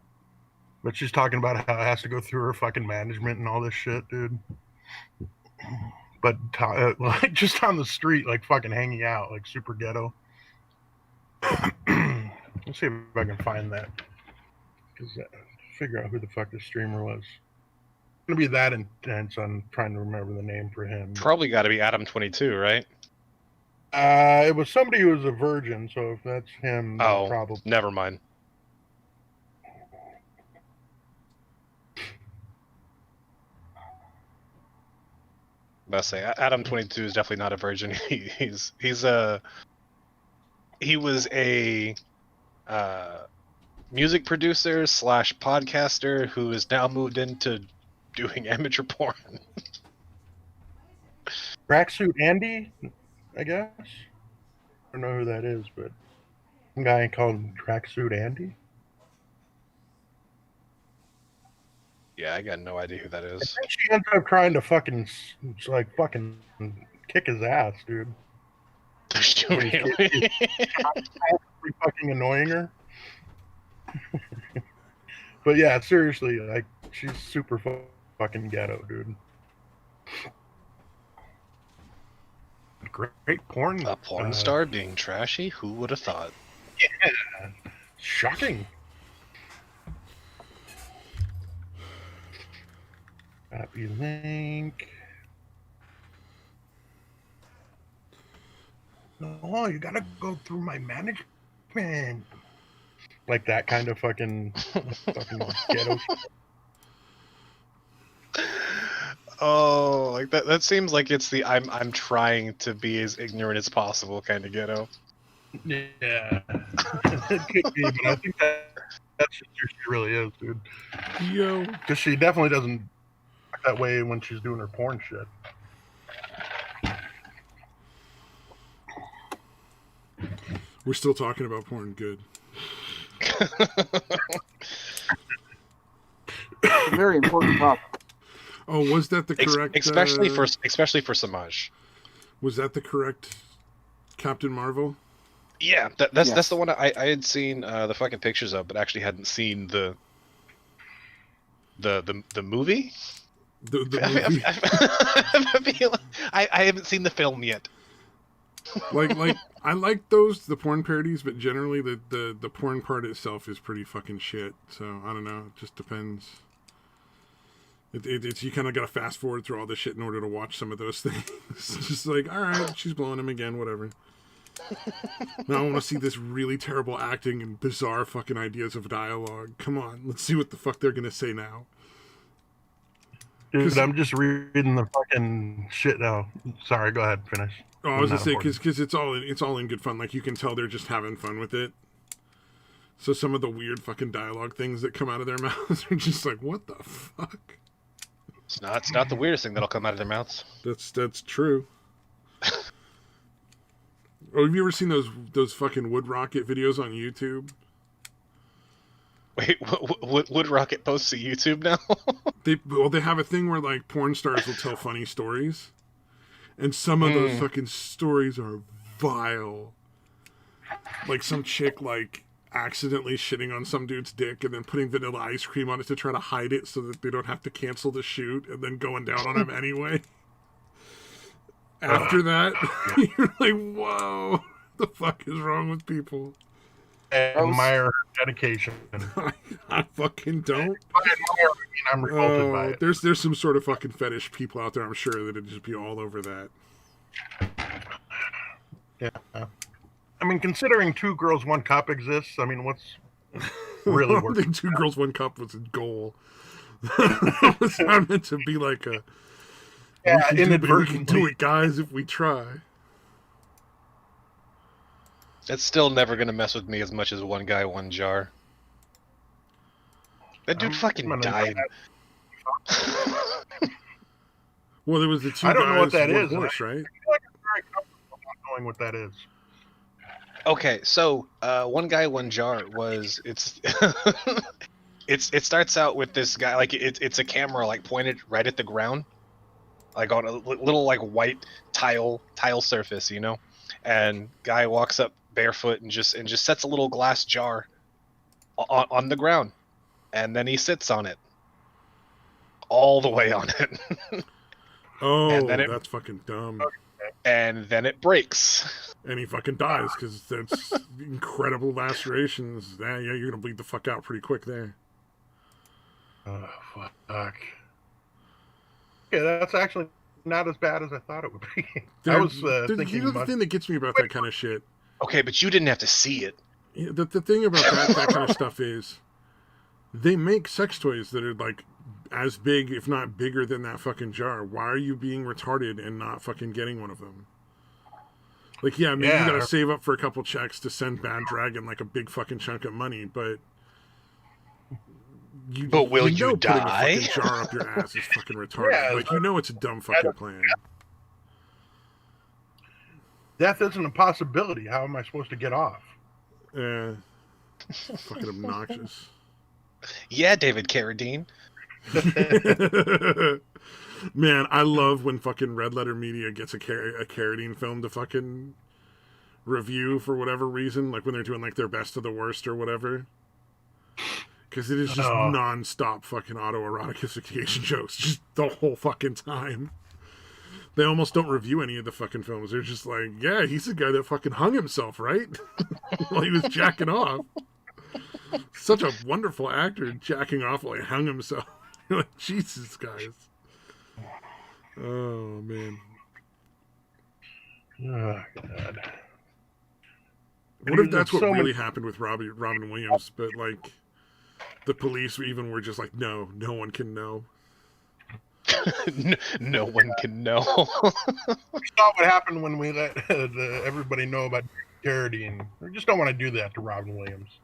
But she's talking about how it has to go through her fucking management and all this shit, dude. But like just on the street, like fucking hanging out, like super ghetto. Let's see if I can find that. Because figure out who the fuck this streamer was. It's gonna be that intense. I'm trying to remember the name for him. Probably got to be Adam22, right? It was somebody who was a virgin, so if that's him, probably. Never mind. Best say Adam22 is definitely not a virgin. He was a music producer / podcaster who is now moved into doing amateur porn. Tracksuit Andy, I guess. I don't know who that is, but some guy called Tracksuit Andy. Yeah, I got no idea who that is. I think she ended up trying to fucking kick his ass, dude. Really? Fucking annoying her. But yeah, seriously, like she's super fucking ghetto, dude. Great porn. A porn star being trashy? Who would have thought? Yeah, shocking. you think? Oh, you gotta go through my management. Like that kind of fucking ghetto. Oh, like that seems like it's the I'm trying to be as ignorant as possible kind of ghetto. Yeah. It could be, but I think that's just who she really is, dude. Yo. Because she definitely doesn't act that way when she's doing her porn shit. We're still talking about porn. Good. Very important topic. Oh, was that the correct? Especially for Samaj. Was that the correct Captain Marvel? Yeah, that's the one I had seen the fucking pictures of, but actually hadn't seen the movie. The movie. I haven't seen the film yet. like I like the porn parodies, but generally the porn part itself is pretty fucking shit. So I don't know. It just depends. It's you kind of got to fast forward through all this shit in order to watch some of those things. It's just like, all right, she's blowing him again, whatever. Now I want to see this really terrible acting and bizarre fucking ideas of dialogue. Come on, let's see what the fuck they're gonna say now. Dude, I'm just reading the fucking shit now. Sorry, go ahead, finish. Oh, I was gonna say because it's all in good fun. Like you can tell they're just having fun with it. So some of the weird fucking dialogue things that come out of their mouths are just like, what the fuck? It's not the weirdest thing that'll come out of their mouths. That's true. Oh, have you ever seen those fucking Wood Rocket videos on YouTube? Wait, Wood Rocket posts to YouTube now? They have a thing where like porn stars will tell funny stories, and some of those fucking stories are vile. Like some chick like accidentally shitting on some dude's dick and then putting vanilla ice cream on it to try to hide it so that they don't have to cancel the shoot, and then going down on him anyway. After that, you're like, whoa, the fuck is wrong with people? Admire her dedication. I fucking don't. I'm revolted by it. There's some sort of fucking fetish people out there, I'm sure, that'd just be all over that. Yeah. I mean, considering 2 Girls, 1 Cup exists, I mean, what's really working? I think 2 Girls, 1 Cup was a goal. It was not meant to be like a... Yeah, we can do it, guys, if we try. It's still never gonna mess with me as much as One Guy, One Jar. That dude fucking died. Well, there was the 2 I don't guys, know what that is. horse, right? I feel like I'm very comfortable not knowing what that is. Okay, so One Guy, One Jar was it starts out with this guy, like it's a camera like pointed right at the ground, like on a little like white tile surface, you know, and guy walks up barefoot and just sets a little glass jar on the ground, and then he sits on it all the way on it. Oh, and then that's fucking dumb. And then it breaks. And he fucking dies because that's incredible lacerations. Yeah, you're gonna bleed the fuck out pretty quick there. Oh, fuck. Yeah, that's actually not as bad as I thought it would be. I was thinking you know the thing that gets me about that kind of shit. Okay, but you didn't have to see it. Yeah, the thing about that kind of stuff is they make sex toys that are like as big, if not bigger than that fucking jar. Why are you being retarded and not fucking getting one of them? Like, yeah, maybe you gotta save up for a couple checks to send Bad Dragon like a big fucking chunk of money, but will you die? Putting a fucking jar up your ass is fucking retarded. Yeah, like, you know it's a dumb fucking plan. Death isn't a possibility. How am I supposed to get off? Fucking obnoxious. Yeah, David Carradine. Man, I love when fucking Red Letter Media gets a Carradine film to fucking review for whatever reason, like when they're doing like their best of the worst or whatever. Because it is just non-stop fucking autoerotic asphyxiation jokes, just the whole fucking time. They almost don't review any of the fucking films. They're just like, yeah, he's the guy that fucking hung himself, right? While he was jacking off. Such a wonderful actor jacking off while he hung himself. You're like, Jesus, guys. Oh man. Oh God. What if that's what really happened with Robin Williams? But like, the police even were just like, no one can know. No one can know. We saw what happened when we let everybody know about charity, and we just don't want to do that to Robin Williams.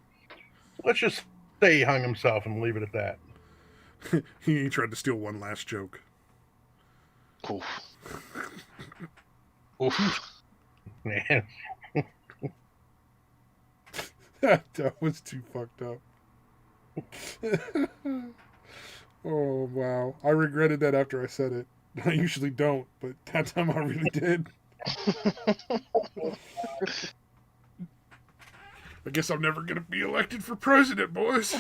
Let's just say he hung himself and leave it at that. He tried to steal one last joke. Oof. Oof. Man. That was too fucked up. Oh, wow. I regretted that after I said it. I usually don't, but that time I really did. I guess I'm never going to be elected for president, boys.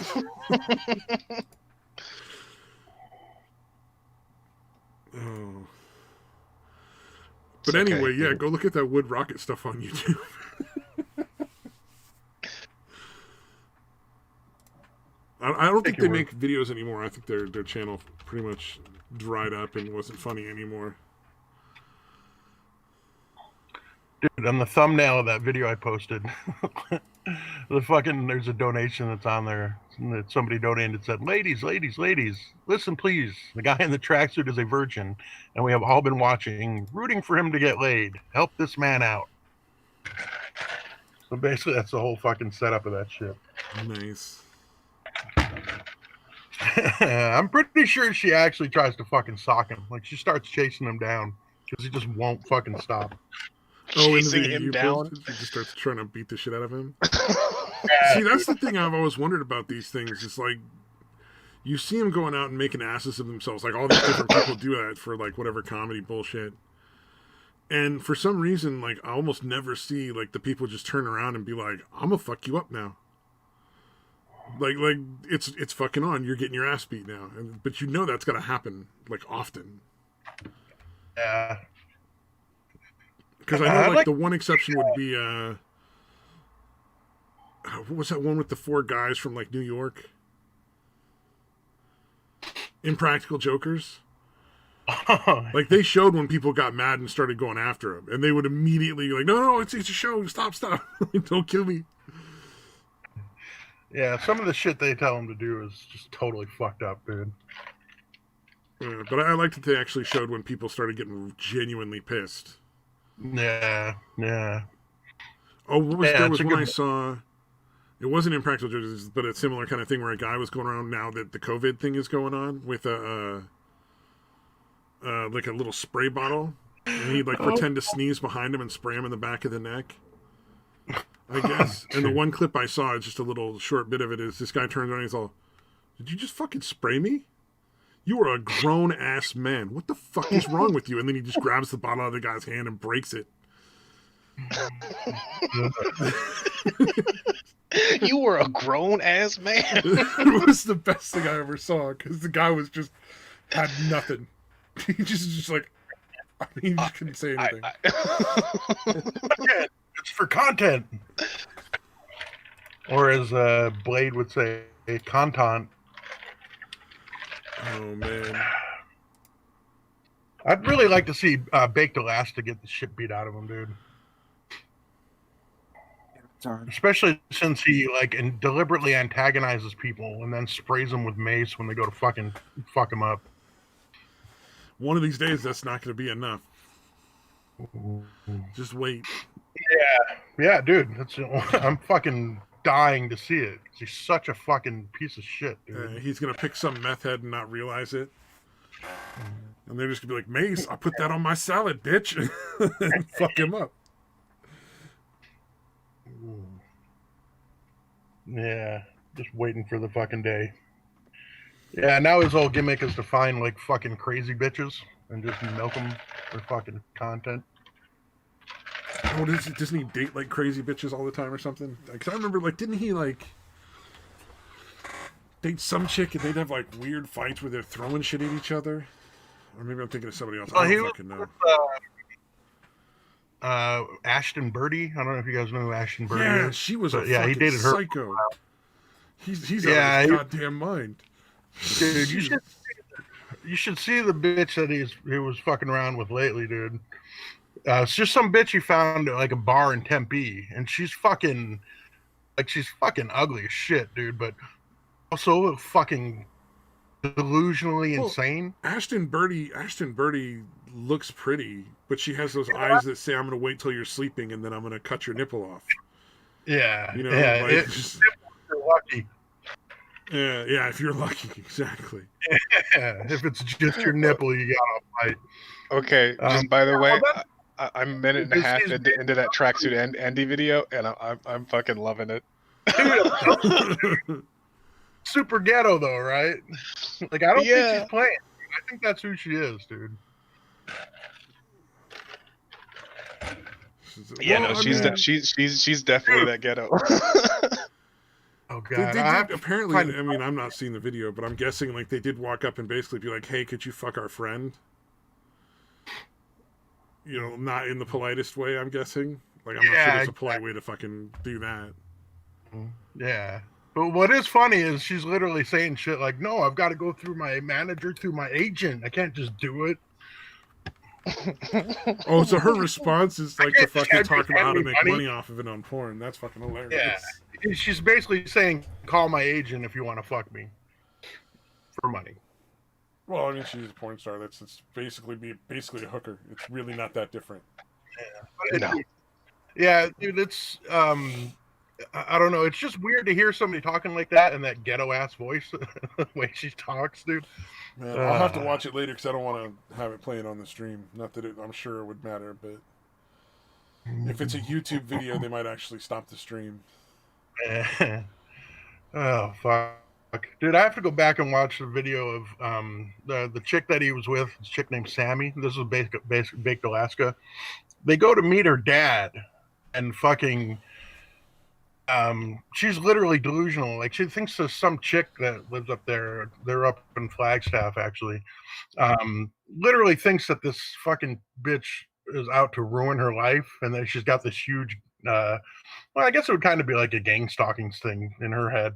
Oh. But anyway, okay. Yeah, go look at that Wood Rocket stuff on YouTube. I don't think they make videos anymore. I think their channel pretty much dried up and wasn't funny anymore. Dude, on the thumbnail of that video I posted, there's a donation that's on there that somebody donated and said, ladies, listen please. The guy in the tracksuit is a virgin, and we have all been watching, rooting for him to get laid. Help this man out. So basically that's the whole fucking setup of that shit. Nice. I'm pretty sure she actually tries to fucking sock him. Like, she starts chasing him down because he just won't fucking stop. Chasing him down? She just starts trying to beat the shit out of him. See, that's the thing I've always wondered about these things. It's like, you see them going out and making asses of themselves. Like, all these different people do that for, like, whatever comedy bullshit. And for some reason, like, I almost never see, like, the people just turn around and be like, I'm gonna fuck you up now. Like it's fucking on. You're getting your ass beat now, but you know that's gonna happen like often. Yeah. Because I know like the one exception would be what was that one with the 4 guys from like New York? Impractical Jokers. Like they showed when people got mad and started going after him, and they would immediately like, no, it's a show. Stop. Don't kill me. Yeah, some of the shit they tell him to do is just totally fucked up, dude. Yeah, but I liked that they actually showed when people started getting genuinely pissed. Yeah. Oh, there was one I saw. It wasn't Impractical Jokers, but a similar kind of thing where a guy was going around now that the COVID thing is going on with a like a little spray bottle, and he'd like pretend to sneeze behind him and spray him in the back of the neck. I guess. And the one clip I saw, just a little short bit of it, is this guy turns around and he's all, did you just fucking spray me? You are a grown-ass man. What the fuck is wrong with you? And then he just grabs the bottle out of the guy's hand and breaks it. You were a grown-ass man. It was the best thing I ever saw, because the guy was just, had nothing. He just like, I mean, he just couldn't say anything. It's for content. Or as Blade would say, content. Oh, man. I'd really like to see Baked Alaska get the shit beat out of him, dude. Especially since he deliberately antagonizes people and then sprays them with mace when they go to fucking fuck him up. One of these days, that's not going to be enough. Just wait. Yeah, dude. I'm fucking dying to see it. He's such a fucking piece of shit, dude. He's gonna pick some meth head and not realize it, and they're just gonna be like, Mace, I put that on my salad, bitch, and fuck him up. Yeah, just waiting for the fucking day. Yeah, now his whole gimmick is to find like fucking crazy bitches and just milk them for fucking content. Oh, doesn't he date like crazy bitches all the time or something? Because I remember, like, didn't he like date some chick and they'd have like weird fights where they're throwing shit at each other? Or maybe I'm thinking of somebody else. I don't fucking know. Ashton Birdie. I don't know if you guys know who Ashton Birdie is. Yeah, she was he dated her. Psycho. He's out of his goddamn mind. Dude, you should. You should see the bitch that he was fucking around with lately, dude. It's just some bitch he found at like a bar in Tempe, and she's fucking ugly as shit, dude. But also fucking delusionally insane. Ashton Birdie looks pretty, but she has those eyes that say, "I'm gonna wait till you're sleeping, and then I'm gonna cut your nipple off." Yeah, you know, yeah. like You're lucky. Yeah. If you're lucky, exactly. Yeah, if it's just your nipple, you gotta fight. Okay, just by the way, well, I'm a minute and a half into that tracksuit Andy video, and I'm fucking loving it. Dude, super ghetto though, right? Like I don't think she's playing. I think that's who she is, dude. Yeah, no, she's definitely that ghetto. Oh god! Apparently, I mean, I'm not seeing the video, but I'm guessing like they did walk up and basically be like, "Hey, could you fuck our friend?" You know, not in the politest way. I'm guessing. Like, I'm not sure there's a polite way to fucking do that. Yeah. But what is funny is she's literally saying shit like, "No, I've got to go through my manager, through my agent. I can't just do it." Oh, so her response is like to fucking talk about how to make money off of it on porn. That's fucking hilarious. Yeah. She's basically saying, "Call my agent if you want to fuck me for money." Well, I mean, she's a porn star. It's basically a hooker. It's really not that different. Yeah. Yeah, dude, it's I don't know. It's just weird to hear somebody talking like that in that ghetto ass voice, the way she talks, dude. Man, I'll have to watch it later because I don't want to have it playing on the stream. Not that I'm sure it would matter, but if it's a YouTube video, they might actually stop the stream. Oh fuck, dude! I have to go back and watch the video of the chick that he was with. This chick named Sammy. This is Baked Alaska. They go to meet her dad, and fucking. She's literally delusional. Like she thinks there's some chick that lives up there. They're up in Flagstaff, actually. Literally thinks that this fucking bitch is out to ruin her life, and that she's got this huge. Well, I guess it would kind of be like a gang stalking thing in her head,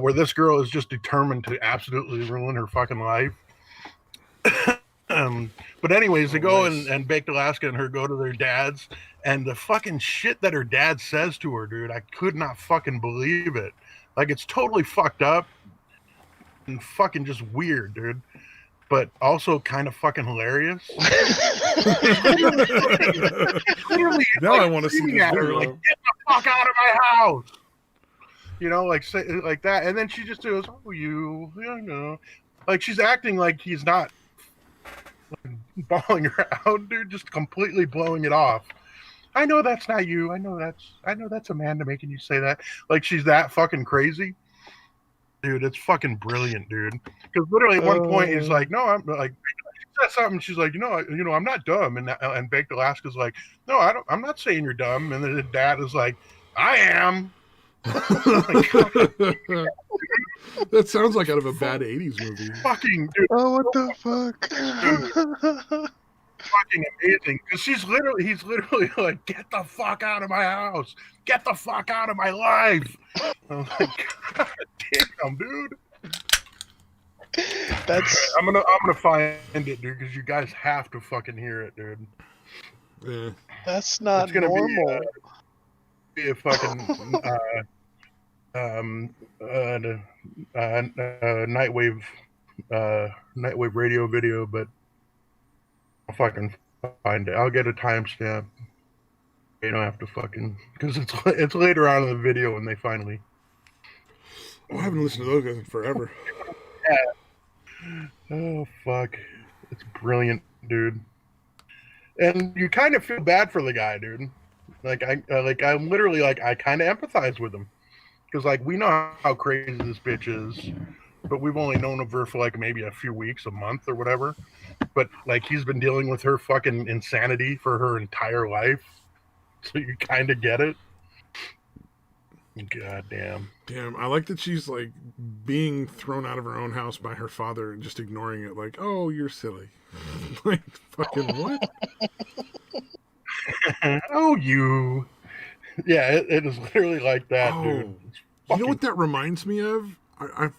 where this girl is just determined to absolutely ruin her fucking life. But anyways, they go and Baked Alaska and her go to their dad's, and the fucking shit that her dad says to her, dude, I could not fucking believe it. Like, it's totally fucked up and fucking just weird, dude. But also kind of fucking hilarious. Literally, now I want to see this video. Like, get the fuck out of my house. You know, like say like that, and then she just goes, "Oh, you know," like she's acting like he's not bawling her out, dude, just completely blowing it off. I know that's not you. I know that's Amanda making you say that. Like she's that fucking crazy, dude. It's fucking brilliant, dude. Because literally at one point he's like, "No, I'm like," she says something. She's like, I'm not dumb." And Baked Alaska's like, "No, I'm not saying you're dumb." And then the dad is like, "I am." That sounds like out of a bad 80s movie. Fucking dude. Oh, what the fuck? Fucking amazing. Because he's literally like, "Get the fuck out of my house. Get the fuck out of my life." I'm like, God damn, dude. That's I'm gonna find it, dude, because you guys have to fucking hear it, dude. Yeah. That's not normal. Be a fucking nightwave radio video, but I'll fucking find it. I'll get a timestamp. You don't have to fucking, because it's later on in the video when they finally. I haven't listened to those guys in forever. Yeah. Oh fuck, it's brilliant, dude. And you kind of feel bad for the guy, dude. I'm literally like, I kind of empathize with him, because like we know how crazy this bitch is, but we've only known of her for like maybe a few weeks, a month, or whatever. But like he's been dealing with her fucking insanity for her entire life, so you kind of get it. God damn. Damn, I like that she's like being thrown out of her own house by her father and just ignoring it, like, "Oh, you're silly." Like, fucking what? Oh, you. Yeah, it is literally like that, dude. You know what that reminds me of?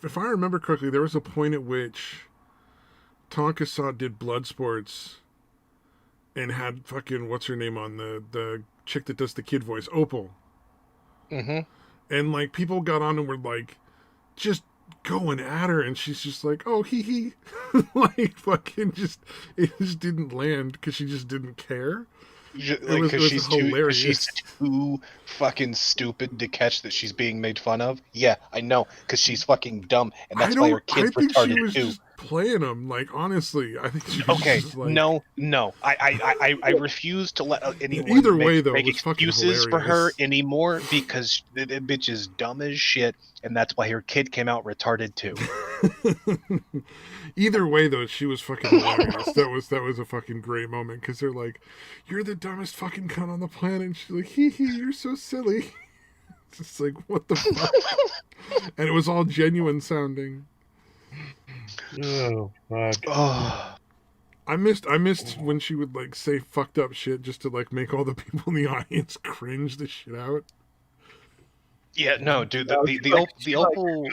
If I remember correctly, there was a point at which Tonka did Bloodsports and had fucking what's her name on the chick that does the kid voice, Opal. Mm-hmm. And like people got on and were like just going at her, and she's just like, oh hee like fucking just it just didn't land because she just didn't care. Like, because she's too fucking stupid to catch that she's being made fun of. Yeah, I know, because she's fucking dumb, and that's why her kid's retarded too. I think she was just playing him. Like, honestly, I think she was just like... No. I refuse to let anyone either way, though, make excuses for her anymore, because the bitch is dumb as shit, and that's why her kid came out retarded too. Either way, though, she was fucking hilarious. That was a fucking great moment, because they're like, "You're the dumbest fucking cunt on the planet." And she's like, "Hee, you're so silly." It's just like, what the fuck? And it was all genuine sounding. Oh fuck. Oh. I missed when she would like say fucked up shit just to like make all the people in the audience cringe the shit out. Yeah, no, dude, the Opal.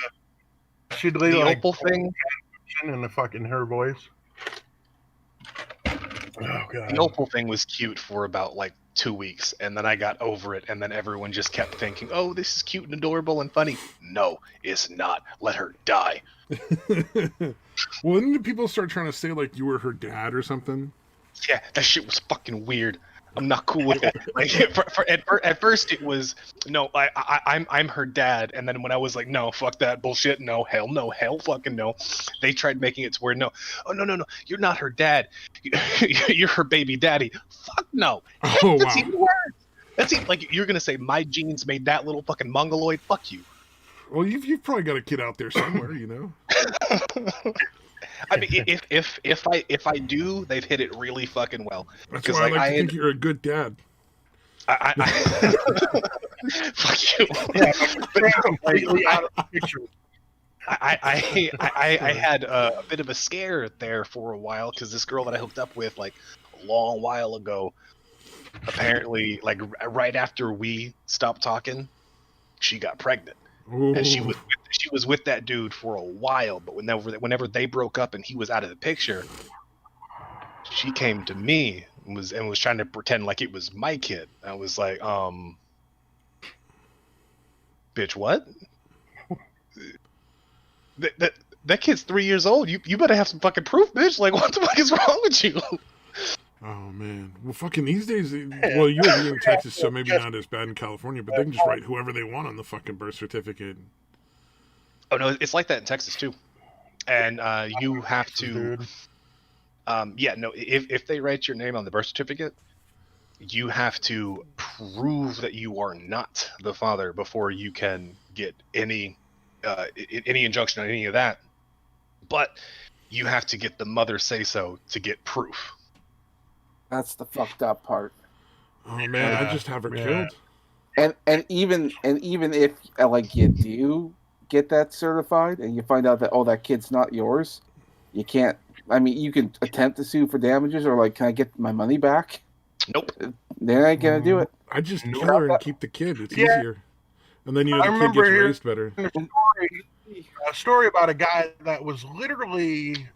She'd the Opal thing in the fucking her voice. Oh god. The Opal thing was cute for about like 2 weeks, and then I got over it, and then everyone just kept thinking, "Oh, this is cute and adorable and funny." No, it's not. Let her die. Well, didn't people start trying to say like you were her dad or something? Yeah, that shit was fucking weird. I'm not cool with it. Like at first it was no, I'm her dad, and then when I was like, no, fuck that bullshit, no, hell fucking no, they tried making it to where no, you're not her dad, you're her baby daddy. Fuck no. Oh That's wow. even worse. That's even, like, you're gonna say my genes made that little fucking mongoloid. Fuck you. Well, you've probably got a kid out there somewhere, you know. I mean, if I do, they've hit it really fucking well. That's why I think you're a good dad. Fuck you. Yeah, completely out of the picture. I had a bit of a scare there for a while, because this girl that I hooked up with like a long while ago, apparently like right after we stopped talking, she got pregnant. Ooh. And she was with that dude for a while, but whenever they broke up and he was out of the picture, she came to me and was trying to pretend like it was my kid. I was like, bitch, what? That kid's 3 years old. You better have some fucking proof, bitch. Like, what the fuck is wrong with you? Oh man, well, fucking these days. Well, you're in Texas, so maybe not as bad in California, but they can just write whoever they want on the fucking birth certificate. Oh no, it's like that in Texas too, and you have to. If they write your name on the birth certificate, you have to prove that you are not the father before you can get any injunction on any of that. But you have to get the mother say so to get proof. That's the fucked up part. Oh man, I just have her killed. And even if like you do get that certified and you find out that that kid's not yours, you can't. I mean, you can attempt to sue for damages or like, can I get my money back? Nope. They ain't gonna do it. I just kill her and keep the kid. It's easier, and then the kid gets raised better. A story about a guy that was literally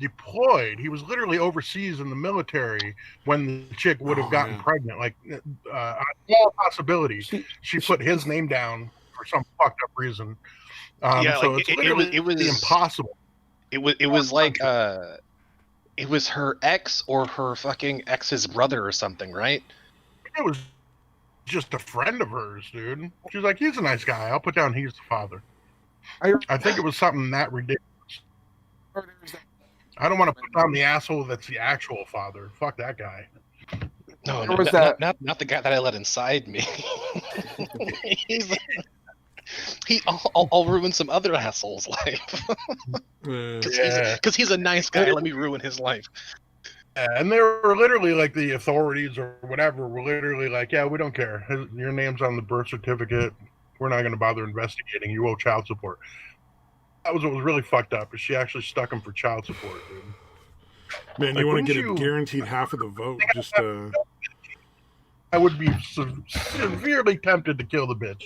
deployed. He was literally overseas in the military when the chick would have gotten pregnant. Like, all possibility. She put his name down for some fucked up reason. So it's literally it was impossible. It was like it was her ex or her fucking ex's brother or something, right? It was just a friend of hers, dude. She was like, he's a nice guy. I'll put down he's the father. I think it was something that ridiculous. I don't want to put down the asshole that's the actual father. Fuck that guy. No, not the guy that I let inside me. I'll ruin some other asshole's life. Because he's a nice guy. Let me ruin his life. And they were literally like, the authorities or whatever were literally like, yeah, we don't care. Your name's on the birth certificate. We're not going to bother investigating. You owe child support. That was what was really fucked up. Is she actually stuck him for child support, dude? Man, you want to get a guaranteed half of the vote? Just I would be severely tempted to kill the bitch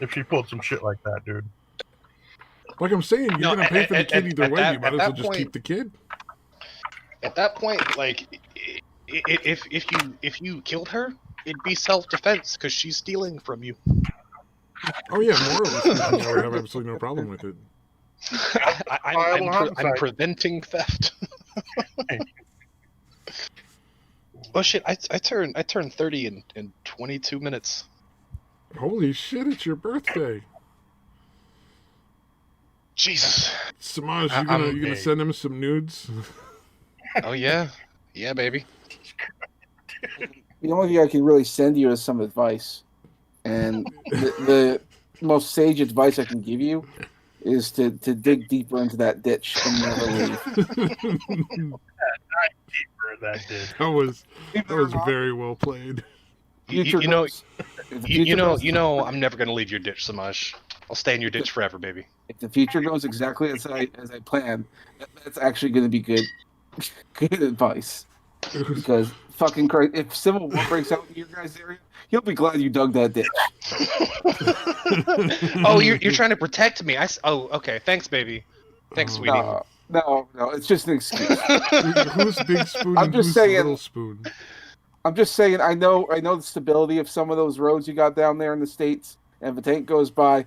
if she pulled some shit like that, dude. Like I'm saying, you're gonna pay for the kid either way. You might as well just keep the kid. At that point, like, if you killed her, it'd be self-defense because she's stealing from you. Oh yeah, morally speaking, I would have absolutely no problem with it. I'm preventing theft. Oh shit! I turned 30 in 22 minutes. Holy shit! It's your birthday. Jesus. Samaj, you gonna send him some nudes? Oh yeah, baby. The only thing I can really send you is some advice, and the most sage advice I can give you is to dig deeper into that ditch and never leave. That was very well played. You know, I'm never gonna leave your ditch, Samaj. I'll stay in your ditch forever, baby. If the future goes exactly as I planned, that's actually going to be good advice. Because fucking Christ, if Civil War breaks out in your guys' area, you'll be glad you dug that ditch. Oh, you're trying to protect me. Okay. Thanks, baby. Thanks, sweetie. No, it's just an excuse. Who's Big Spoon I'm and just who's saying, Little Spoon? I'm just saying, I know the stability of some of those roads you got down there in the States, and if a tank goes by,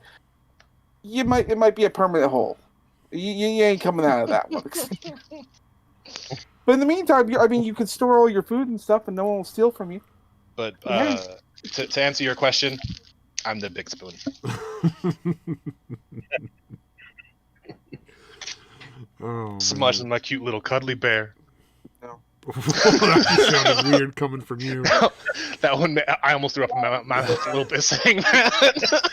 it might be a permanent hole. You ain't coming out of that one. But in the meantime, you can store all your food and stuff, and no one will steal from you. But to answer your question, I'm the Big Spoon. Samaj is my cute little cuddly bear. No. That sounded weird coming from you. That one, I almost threw up in my mouth a little bit saying that.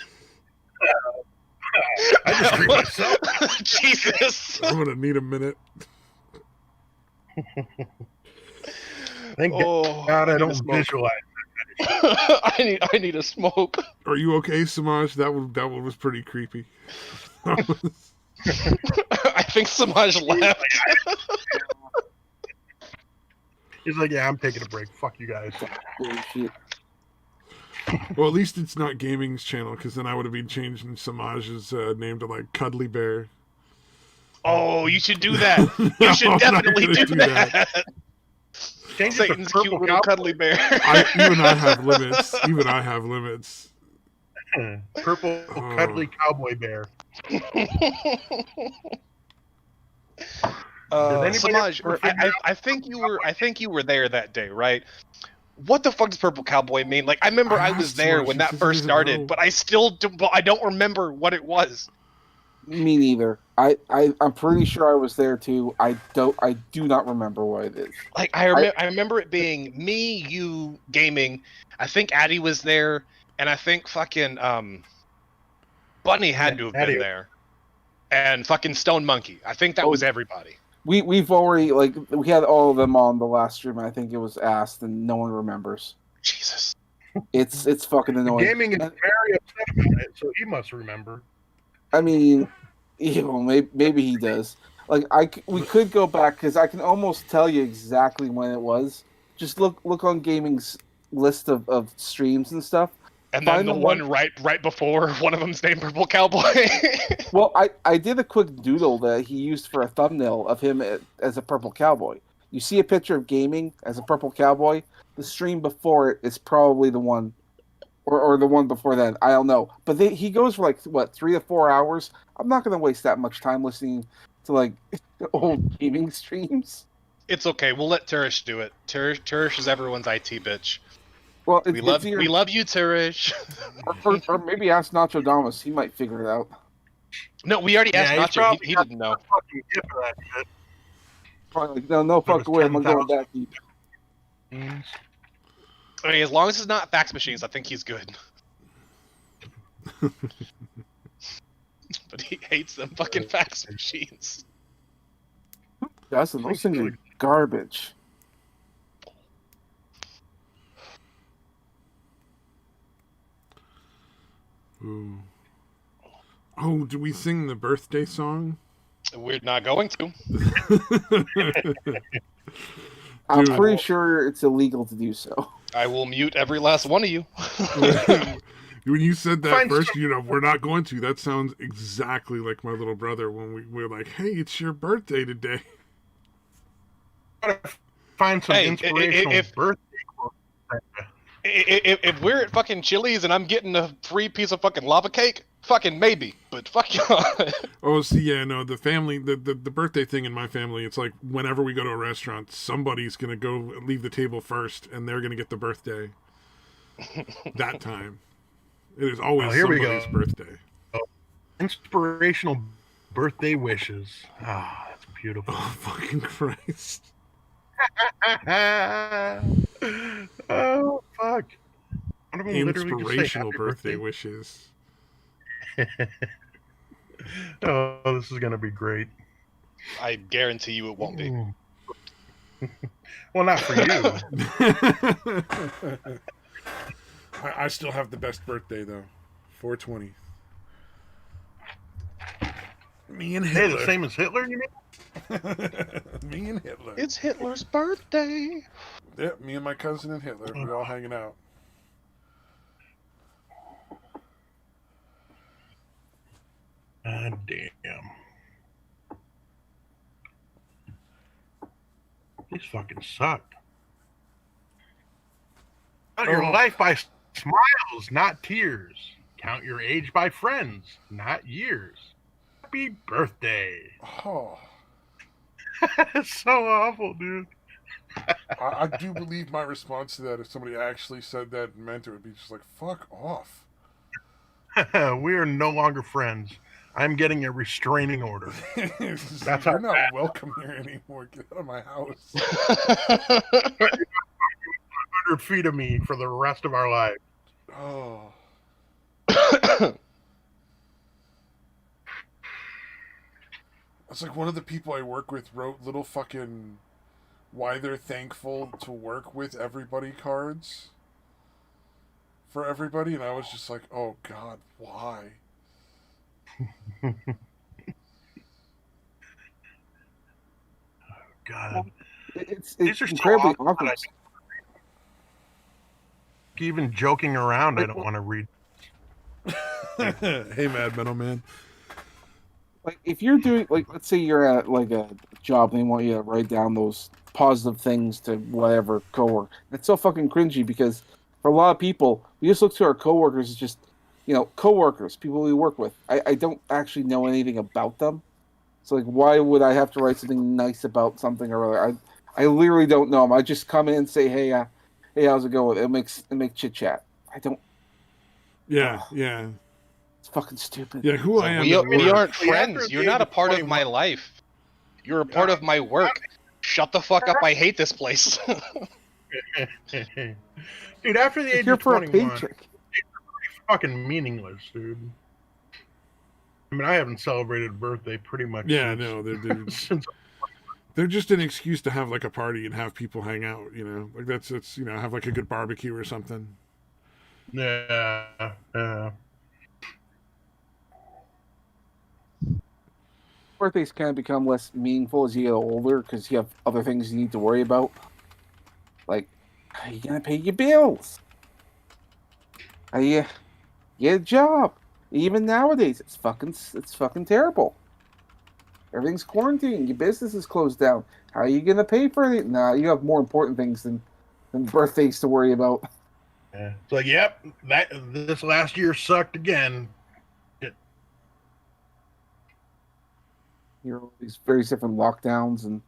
I just screwed myself. Jesus. I'm gonna need a minute. Thank God I don't visualize. I need a smoke. Are you okay, Samaj? That one was pretty creepy. I think Samaj left. He's like, yeah, I'm taking a break. Fuck you guys. Bullshit. Well, at least it's not gaming's channel, because then I would have been changing Samaj's name to like Cuddly Bear. Oh, you should do that. You should definitely do that. Satan's cute little cuddly bear. Even I have limits. Purple cuddly cowboy bear. Samaj, I think you were there that day, right? What the fuck does purple cowboy mean? Like, I remember I was there when that first started, but I don't remember what it was. Me neither. I'm pretty sure I was there too. I do not remember what it is. Like, I remember it being me, you, gaming. I think Addy was there, and I think fucking Bunny had to have been there, and fucking Stone Monkey. I think that was everybody. We've already, we had all of them on the last stream. I think it was asked, and no one remembers. Jesus. It's fucking annoying. Gaming is very upset about it, so he must remember. I mean, maybe he does. We could go back, because I can almost tell you exactly when it was. Just look on gaming's list of streams and stuff. And then the one right before, one of them's named Purple Cowboy. Well, I did a quick doodle that he used for a thumbnail of him as a Purple Cowboy. You see a picture of gaming as a Purple Cowboy, the stream before it is probably the one, or the one before that. I don't know. But he goes for 3 to 4 hours. I'm not going to waste that much time listening to old gaming streams. It's okay. We'll let Turish do it. Turish is everyone's IT bitch. Well, we love you, Turish. or maybe ask Nacho Damas. He might figure it out. No, we already asked Nacho. He didn't know. Probably no fuck away. I'm going back deep. I mean, as long as it's not fax machines, I think he's good. But he hates them fucking fax machines. Those things are garbage. Ooh. Oh, do we sing the birthday song? We're not going to. I'm pretty sure it's illegal to do so. I will mute every last one of you. When you said that first, we're not going to. That sounds exactly like my little brother when we're like, "Hey, it's your birthday today." Find some inspirational birthday quotes. If we're at fucking Chili's and I'm getting a free piece of fucking lava cake, fucking maybe, but fuck y'all. Oh, see, yeah, no, the family, the birthday thing in my family, it's like whenever we go to a restaurant, somebody's gonna go leave the table first, and they're gonna get the birthday. That time, it is always somebody's birthday. Inspirational birthday wishes. Ah, that's beautiful. Oh, fucking Christ. Oh, fuck. Inspirational birthday wishes. Oh, this is going to be great. I guarantee you it won't be. Well, not for you. I still have the best birthday, though. 420. Me and Hitler. Hey, the same as Hitler, you mean? Me and Hitler. It's Hitler's birthday. Yep, me and my cousin and Hitler. We're all hanging out. Damn. These fucking suck. Count your life by smiles, not tears. Count your age by friends, not years. Happy birthday. Oh. It's so awful, dude. I do believe my response to that, if somebody actually said that and meant it, would be just like, fuck off. We are no longer friends. I'm getting a restraining order. That's You're not welcome here anymore. Get out of my house. 100 feet of me for the rest of our life. Oh. It's like one of the people I work with wrote little fucking why they're thankful to work with everybody cards for everybody, and I was just like, oh God, why? God, it's incredibly awkward. Even joking around, I don't want to read. Hey, Mad Metal Man. Like, if you're doing, like, let's say you're at, like, a job and they want you to write down those positive things to whatever coworker. It's so fucking cringy because for a lot of people, we just look to our coworkers as just, coworkers, people we work with. I don't actually know anything about them. So, like, why would I have to write something nice about something or other? I literally don't know them. I just come in and say, hey, how's it going? It makes chit-chat. I don't... Yeah. It's fucking stupid. Yeah, who I am. We aren't friends. You're not a part of my life. You're a part of my work. Shut the fuck up. I hate this place. Dude, after the age of 21, it's fucking meaningless, dude. I mean, I haven't celebrated a birthday pretty much. Yeah, no, they're just an excuse to have like a party and have people hang out. Like that's have like a good barbecue or something. Yeah. Birthdays kind of become less meaningful as you get older because you have other things you need to worry about. Like, how are you gonna pay your bills? How you get a job? Even nowadays, it's fucking terrible. Everything's quarantined. Your business is closed down. How are you gonna pay for it? Nah, you have more important things than birthdays to worry about. Yeah. It's like, yep, this last year sucked again. These various different lockdowns and.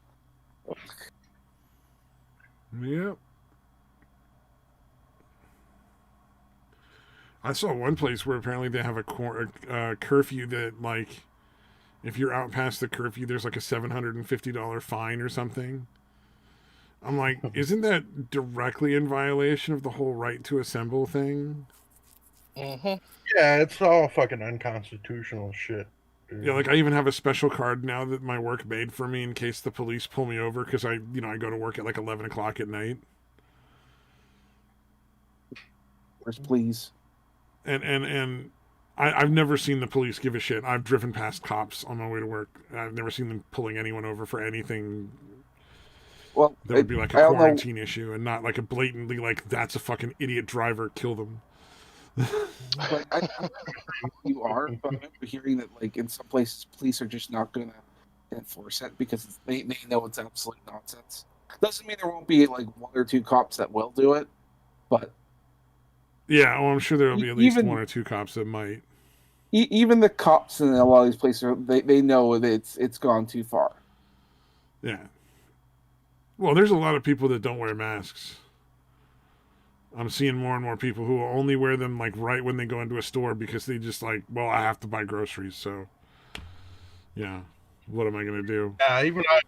Yep. I saw one place where apparently they have a curfew that, like, if you're out past the curfew, there's like a $750 fine or something. I'm like, isn't that directly in violation of the whole right to assemble thing? Mm-hmm. Yeah, it's all fucking unconstitutional shit. Yeah, like I even have a special card now that my work made for me in case the police pull me over because I go to work at like 11 o'clock at night. First, please. And I've never seen the police give a shit. I've driven past cops on my way to work. I've never seen them pulling anyone over for anything. Well, that would be like a quarantine issue and not like a blatantly like that's a fucking idiot driver, kill them. Like I don't know how you are, but I remember hearing that like in some places police are just not going to enforce it because they know it's absolute nonsense. Doesn't mean there won't be like one or two cops that will do it, but Yeah, well, I'm sure there'll be at least even one or two cops that might. even the cops in a lot of these places they know that it's gone too far. Yeah. Well, there's a lot of people that don't wear masks. I'm seeing more and more people who only wear them like right when they go into a store because they just like, well, I have to buy groceries, so yeah, what am I gonna do? Yeah, even I,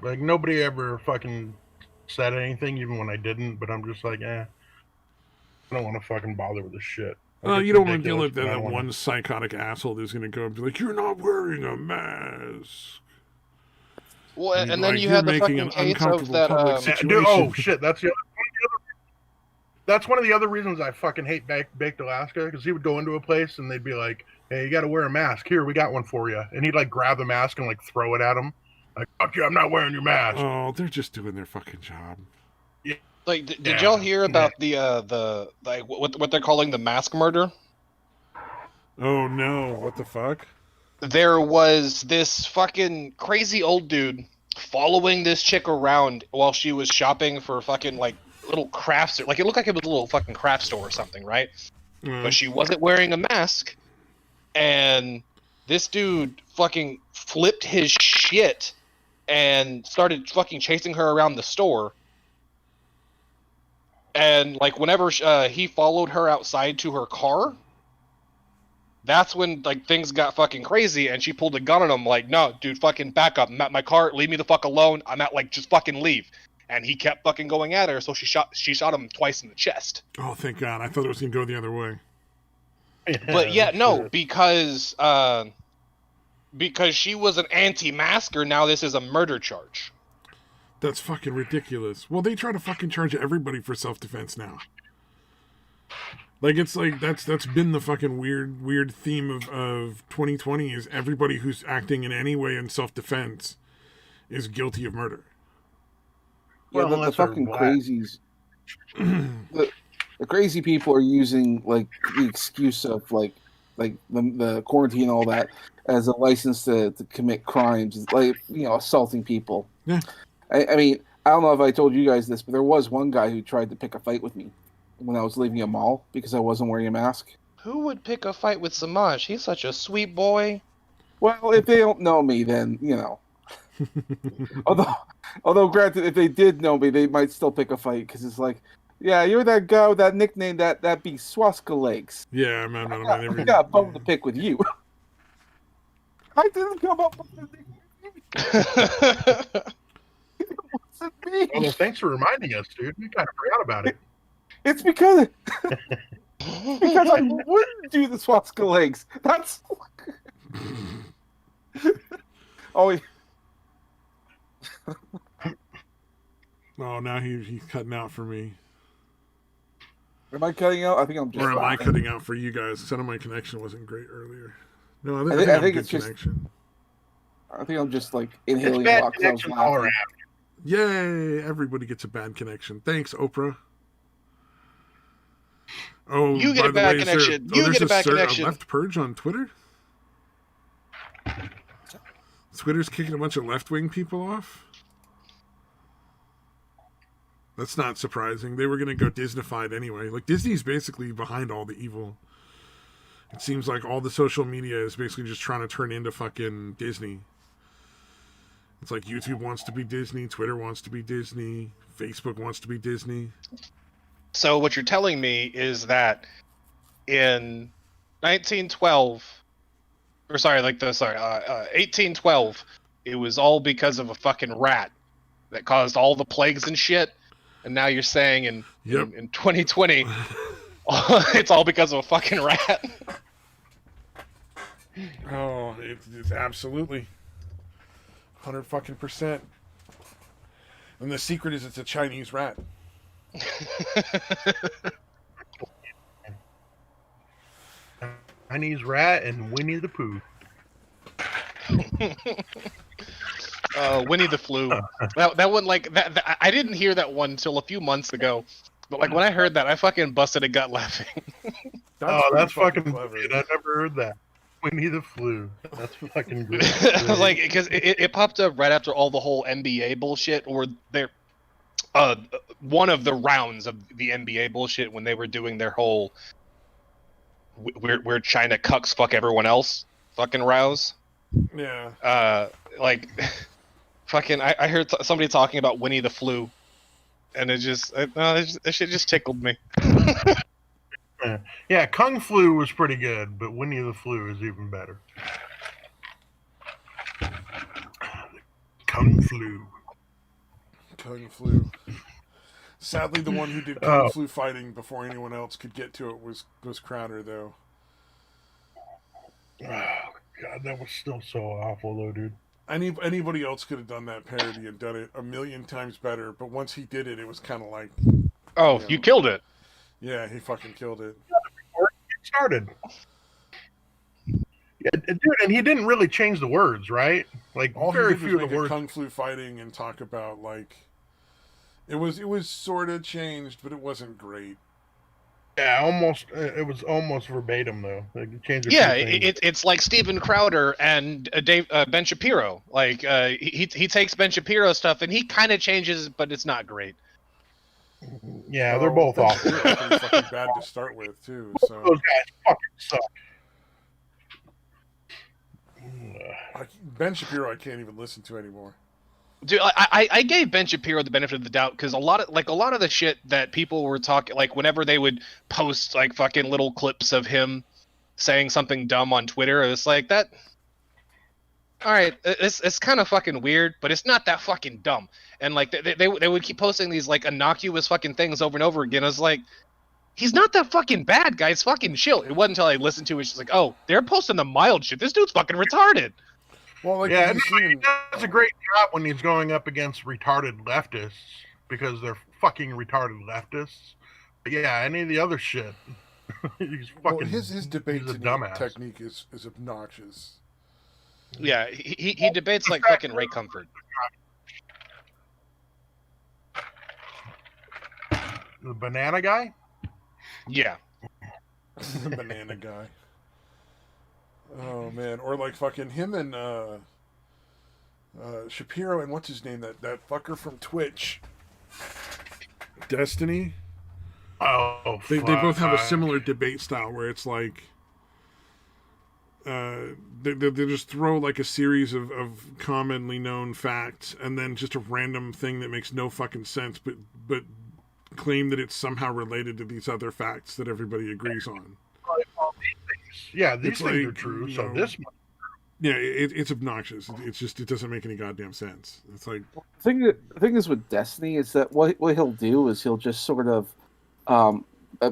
like nobody ever fucking said anything, even when I didn't. But I'm just like, I don't want to fucking bother with this shit. Like, You don't want to deal ridiculous, with that wanna... one psychotic asshole who's gonna go and be like, "You're not wearing a mask." Well, and then like, you you're had the making fucking an case of uncomfortable that. public Dude, situation. oh shit, that's one of the other reasons I fucking hate Baked Alaska, because he would go into a place and they'd be like, "Hey, you got to wear a mask. Here, we got one for you," and he'd like grab the mask and like throw it at him, like, "Fuck you, I'm not wearing your mask." Oh, they're just doing their fucking job. Yeah. Like, did y'all hear about the like what they're calling the mask murder? Oh no, what the fuck? There was this fucking crazy old dude following this chick around while she was shopping for fucking like little crafts. Like it looked like it was a little fucking craft store or something, right? But she wasn't wearing a mask, and this dude fucking flipped his shit and started fucking chasing her around the store. And like whenever he followed her outside to her car, that's when like things got fucking crazy, and she pulled a gun on him. Like, no, dude, fucking back up. I'm at my car. Leave me the fuck alone. I'm at like just fucking leave. And he kept fucking going at her, so she shot him twice in the chest. Oh, thank God! I thought it was gonna go the other way. But yeah, no, because she was an anti-masker. Now this is a murder charge. That's fucking ridiculous. Well, they try to fucking charge everybody for self-defense now. Like, it's like that's been the fucking weird theme of 2020 is everybody who's acting in any way in self-defense is guilty of murder. Yeah, Well, the fucking crazies. The crazy people are using like the excuse of like the quarantine and all that as a license to commit crimes, like, you know, assaulting people. Yeah. I mean, I don't know if I told you guys this, but there was one guy who tried to pick a fight with me when I was leaving a mall because I wasn't wearing a mask. Who would pick a fight with Samaj? He's such a sweet boy. Well, if they don't know me, then, you know. although granted, if they did know me, they might still pick a fight because it's like, yeah, you're that guy with that nickname that be swastika legs. Yeah, man. I got a bone to pick with you. I didn't come up with the nickname. It wasn't me. Well, thanks for reminding us, dude. We kind of forgot about it. It's because I wouldn't do the swastika legs. That's oh. Oh, now he's cutting out for me. Am I cutting out? I think I'm just. Or am I cutting out for you guys? Some of my connection wasn't great earlier. No, I think it's connection. I think I'm just like inhaling bad a lot because I was all laughing. around. Yay! Everybody gets a bad connection. Thanks, Oprah. Oh, You get a bad connection. You get a bad connection. Left Purge on Twitter? Twitter's kicking a bunch of left-wing people off? That's not surprising. They were going to go Disneyfied anyway. Like, Disney's basically behind all the evil. It seems like all the social media is basically just trying to turn into fucking Disney. It's like YouTube wants to be Disney, Twitter wants to be Disney, Facebook wants to be Disney. So what you're telling me is that in 1812, it was all because of a fucking rat that caused all the plagues and shit. And now you're saying in 2020, it's all because of a fucking rat. Oh, it's absolutely 100%. And the secret is it's a Chinese rat. Chinese rat and Winnie the Pooh. Winnie the Flu. That one, like that. I didn't hear that one until a few months ago, But like when I heard that, I fucking busted a gut laughing. That's fucking clever. weird. I never heard that. Winnie the Flu. That's fucking great. Like, because it popped up right after all the whole NBA bullshit, or their one of the rounds of the NBA bullshit when they were doing their whole we're China cucks fuck everyone else fucking rouse. Yeah. Like, fucking, I heard somebody talking about Winnie the Flu, and it shit just tickled me. Yeah, Kung Flu was pretty good, but Winnie the Flu is even better. Kung Flu. Kung Flu. Sadly, the one who did Kung Flu fighting before anyone else could get to it was Crowder, though. Oh, God, that was still so awful, though, dude. Anybody else could have done that parody and done it a million times better, but once he did it, it was kind of like... Oh, you killed it. Yeah, he fucking killed it. Before it started. Yeah, dude, and he didn't really change the words, right? Like, all very he did few was of make the words. Kung Flu fighting and talk about, like... It was sort of changed, but it wasn't great. Yeah, almost. It was almost verbatim, though. Like, change a few Yeah, things. it's like Steven Crowder and Ben Shapiro. Like, he takes Ben Shapiro stuff and he kind of changes, but it's not great. Yeah, they're both Ben awful. Shapiro's pretty fucking bad to start with, too. So Those guys fucking suck. Ben Shapiro, I can't even listen to anymore. Dude, I gave Ben Shapiro the benefit of the doubt because a lot of the shit that people were talking, like whenever they would post like fucking little clips of him saying something dumb on Twitter, it's like that. All right, it's kind of fucking weird, but it's not that fucking dumb. And like they would keep posting these like innocuous fucking things over and over again. I was like, he's not that fucking bad, guys. Fucking chill. It wasn't until I listened to it, it's just like, oh, they're posting the mild shit. This dude's fucking retarded. Well, like, yeah, he does a great job when he's going up against retarded leftists because they're fucking retarded leftists. But yeah, any of the other shit, he's fucking. Well, his debate technique is obnoxious. Yeah, he debates like fucking Ray Comfort. The banana guy? Yeah. The banana guy. Oh man, or like fucking him and Shapiro and what's his name, that fucker from Twitch, Destiny. Oh, they both have a similar debate style where it's like they just throw like a series of commonly known facts and then just a random thing that makes no fucking sense, but claim that it's somehow related to these other facts that everybody agrees on. Yeah, these things are true. So this. Yeah, it's obnoxious. It's just, it doesn't make any goddamn sense. It's like the thing is with Destiny is that what he'll do is he'll just sort of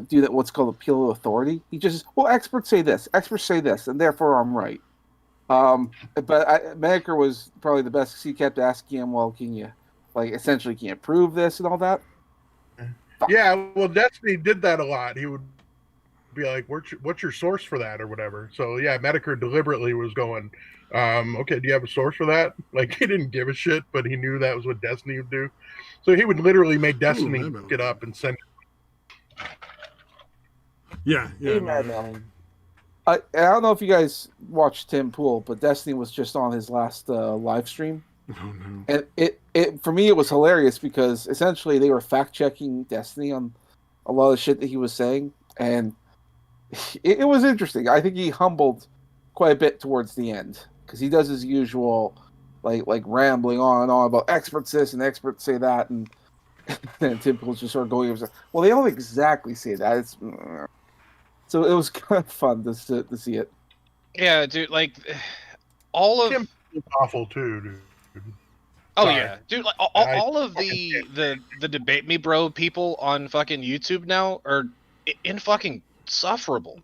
do that what's called appeal to authority. He just experts say this, and therefore I'm right. But Maker was probably the best because he kept asking him, well, can you essentially can't prove this and all that. Yeah, well, Destiny did that a lot. He would be like, what's your source for that or whatever. So yeah, Medicare deliberately was going, okay, do you have a source for that? Like, he didn't give a shit, but he knew that was what Destiny would do. So he would literally make Destiny get up and send it. Yeah. I don't know if you guys watched Tim Pool, but Destiny was just on his last live stream. Oh, no. And it for me it was hilarious because essentially they were fact checking Destiny on a lot of the shit that he was saying, and it was interesting. I think he humbled quite a bit towards the end because he does his usual like rambling on and on about experts this and experts say that, and then Tim Pool's just sort of going over. Well, they don't exactly say that. So it was kind of fun to see it. Yeah, dude. Like all of Tim was awful too, dude. Oh Sorry. Yeah, dude! Like all of the debate me bro people on fucking YouTube now are in fucking insufferable.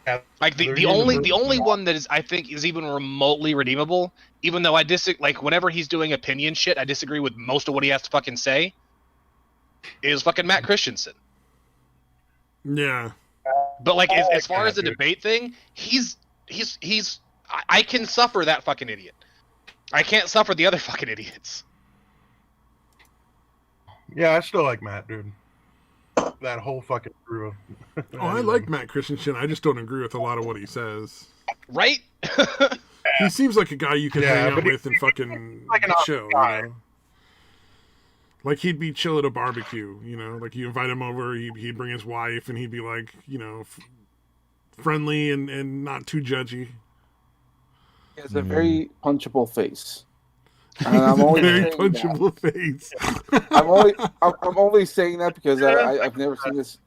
Yeah, like the only one that is I think is even remotely redeemable, even though I like whenever he's doing opinion shit, I disagree with most of what he has to fucking say. Is fucking Matt Christensen. Yeah. But like as far as the debate thing, he's I can suffer that fucking idiot. I can't suffer the other fucking idiots. Yeah, I still like Matt, dude. that whole fucking crew. Oh, I like Matt Christensen. I just don't agree with a lot of what he says. Right? He seems like a guy you could hang out with and fucking like an chill, you know? Like he'd be chill at a barbecue, you know? Like you invite him over, he'd bring his wife, and he'd be like, you know, friendly and not too judgy. He has a very punchable face. And I'm always very punchable face. I'm only saying that because I've never seen this.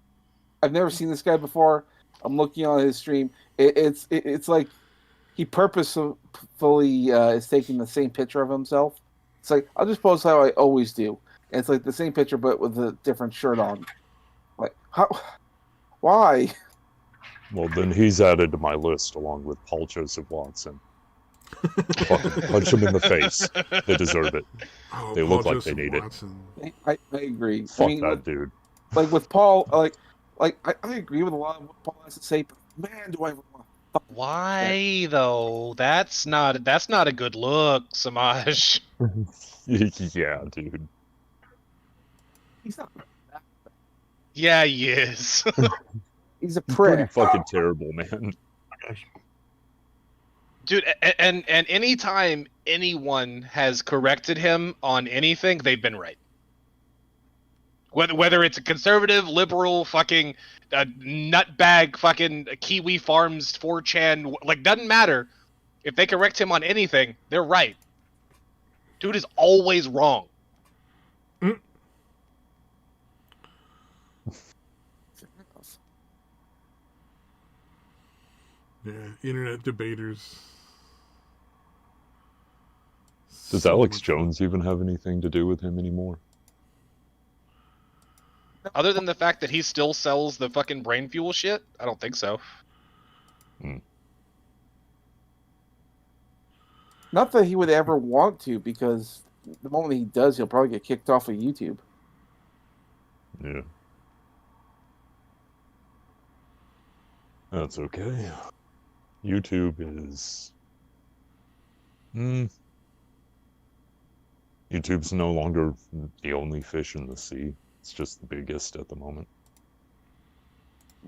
I've never seen this guy before. I'm looking on his stream. It's like he purposefully is taking the same picture of himself. It's like, I'll just post how I always do. And it's like the same picture but with a different shirt on. Like, how? Why? Well, then he's added to my list along with Paul Joseph Watson. Fucking punch him in the face. They deserve it. Oh, they Paul look like Joseph they need Watson. it. I agree. Fuck that dude. Like with Paul, I agree with a lot of what Paul has to say, but man, do I ever want to. Why though? That's not a good look, Samaj. Yeah, dude. He's not. Yeah, he is. He's a He's prick. pretty fucking terrible, man. Dude, and anytime anyone has corrected him on anything, they've been right. Whether it's a conservative, liberal, fucking nutbag, fucking Kiwi Farms 4chan, like, doesn't matter. If they correct him on anything, they're right. Dude is always wrong. Yeah, internet debaters. Does Alex Jones even have anything to do with him anymore? Other than the fact that he still sells the fucking brain fuel shit, I don't think so. Not that he would ever want to, because the moment he does, he'll probably get kicked off of YouTube. Yeah. That's okay. YouTube is... YouTube's no longer the only fish in the sea. It's just the biggest at the moment.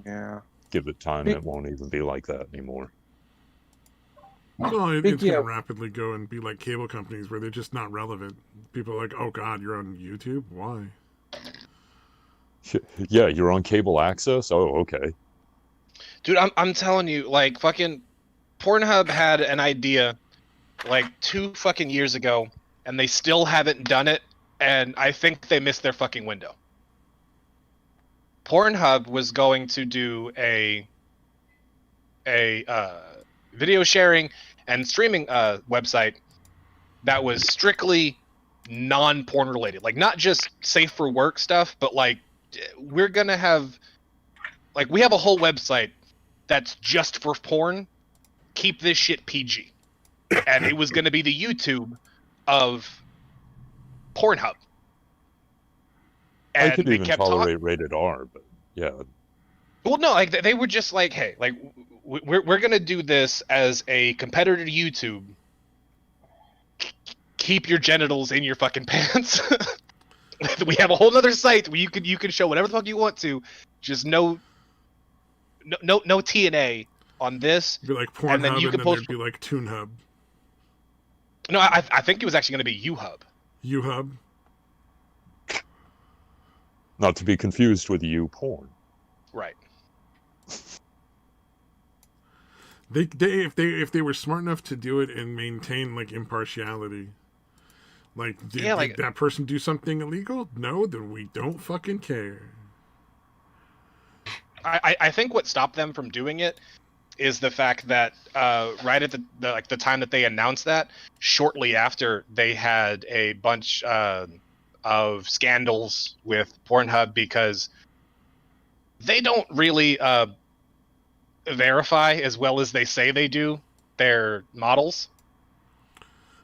Yeah. Give it time, it won't even be like that anymore. No, it's going to rapidly go and be like cable companies where they're just not relevant. People are like, oh god, you're on YouTube? Why? Yeah, you're on cable access? Oh, okay. Dude, I'm telling you, like, fucking Pornhub had an idea like 2 fucking years ago, and they still haven't done it, and I think they missed their fucking window. Pornhub was going to do a video sharing and streaming website that was strictly non-porn related, like not just safe for work stuff, but like we're gonna have, like, we have a whole website that's just for porn. Keep this shit PG. And it was gonna be the YouTube of Pornhub. And I could even tolerate rated R, but yeah. Well, no, like they were just like, hey, like we're gonna do this as a competitor to YouTube. Keep your genitals in your fucking pants. We have a whole other site where you can show whatever the fuck you want to, just no TNA on this. It'd be like Pornhub, and then there'd be like TuneHub. No, I think it was actually going to be UHub. UHub. Not to be confused with YouPorn. Right. If they were smart enough to do it and maintain like impartiality, like did that person do something illegal? No, then we don't fucking care. I think what stopped them from doing it is the fact that right at the time that they announced that, shortly after they had a bunch of scandals with Pornhub because they don't really verify as well as they say they do their models.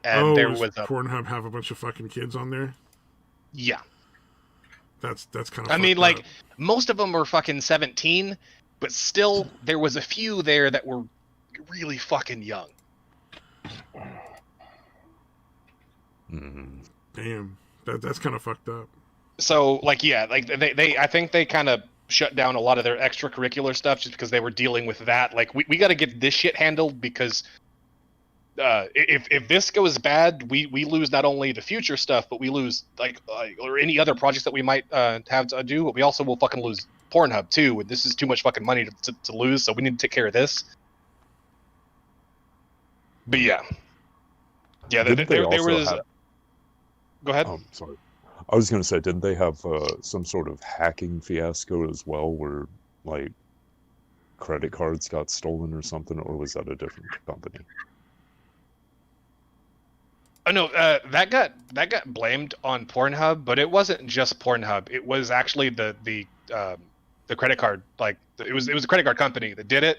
And there was Pornhub have a bunch of fucking kids on there? Yeah. That's kind of I mean, like, most of them were fucking 17, but still there was a few there that were really fucking young. Damn. That's kind of fucked up. So, like, yeah, like they I think they kind of shut down a lot of their extracurricular stuff just because they were dealing with that. Like, we got to get this shit handled, because if this goes bad, we lose not only the future stuff, but we lose or any other projects that we might have to do. But we also will fucking lose Pornhub too. And this is too much fucking money to lose, so we need to take care of this. But yeah, there was. Go ahead. Oh, sorry. I was going to say, didn't they have some sort of hacking fiasco as well, where like credit cards got stolen or something, or was that a different company? Oh no, that got blamed on Pornhub, but it wasn't just Pornhub. It was actually the credit card, like it was a credit card company that did it.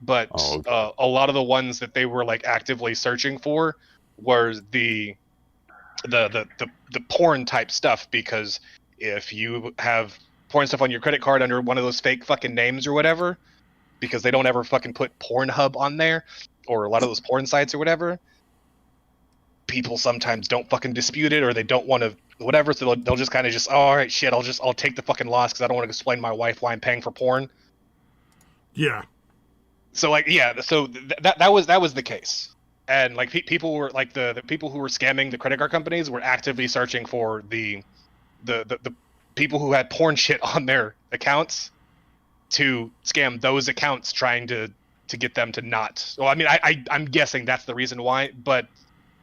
But a lot of the ones that they were like actively searching for were the porn type stuff, because if you have porn stuff on your credit card under one of those fake fucking names or whatever, because they don't ever fucking put Pornhub on there, or a lot of those porn sites or whatever, people sometimes don't fucking dispute it, or they don't want to whatever, so they'll just kind of just, oh, all right, shit, I'll take the fucking loss because I don't want to explain to my wife why I'm paying for porn. Yeah. So like, yeah, so that was the case. And like people were like the people who were scamming the credit card companies were actively searching for the people who had porn shit on their accounts to scam those accounts, trying to get them to not. Well, I mean, I'm guessing that's the reason why, but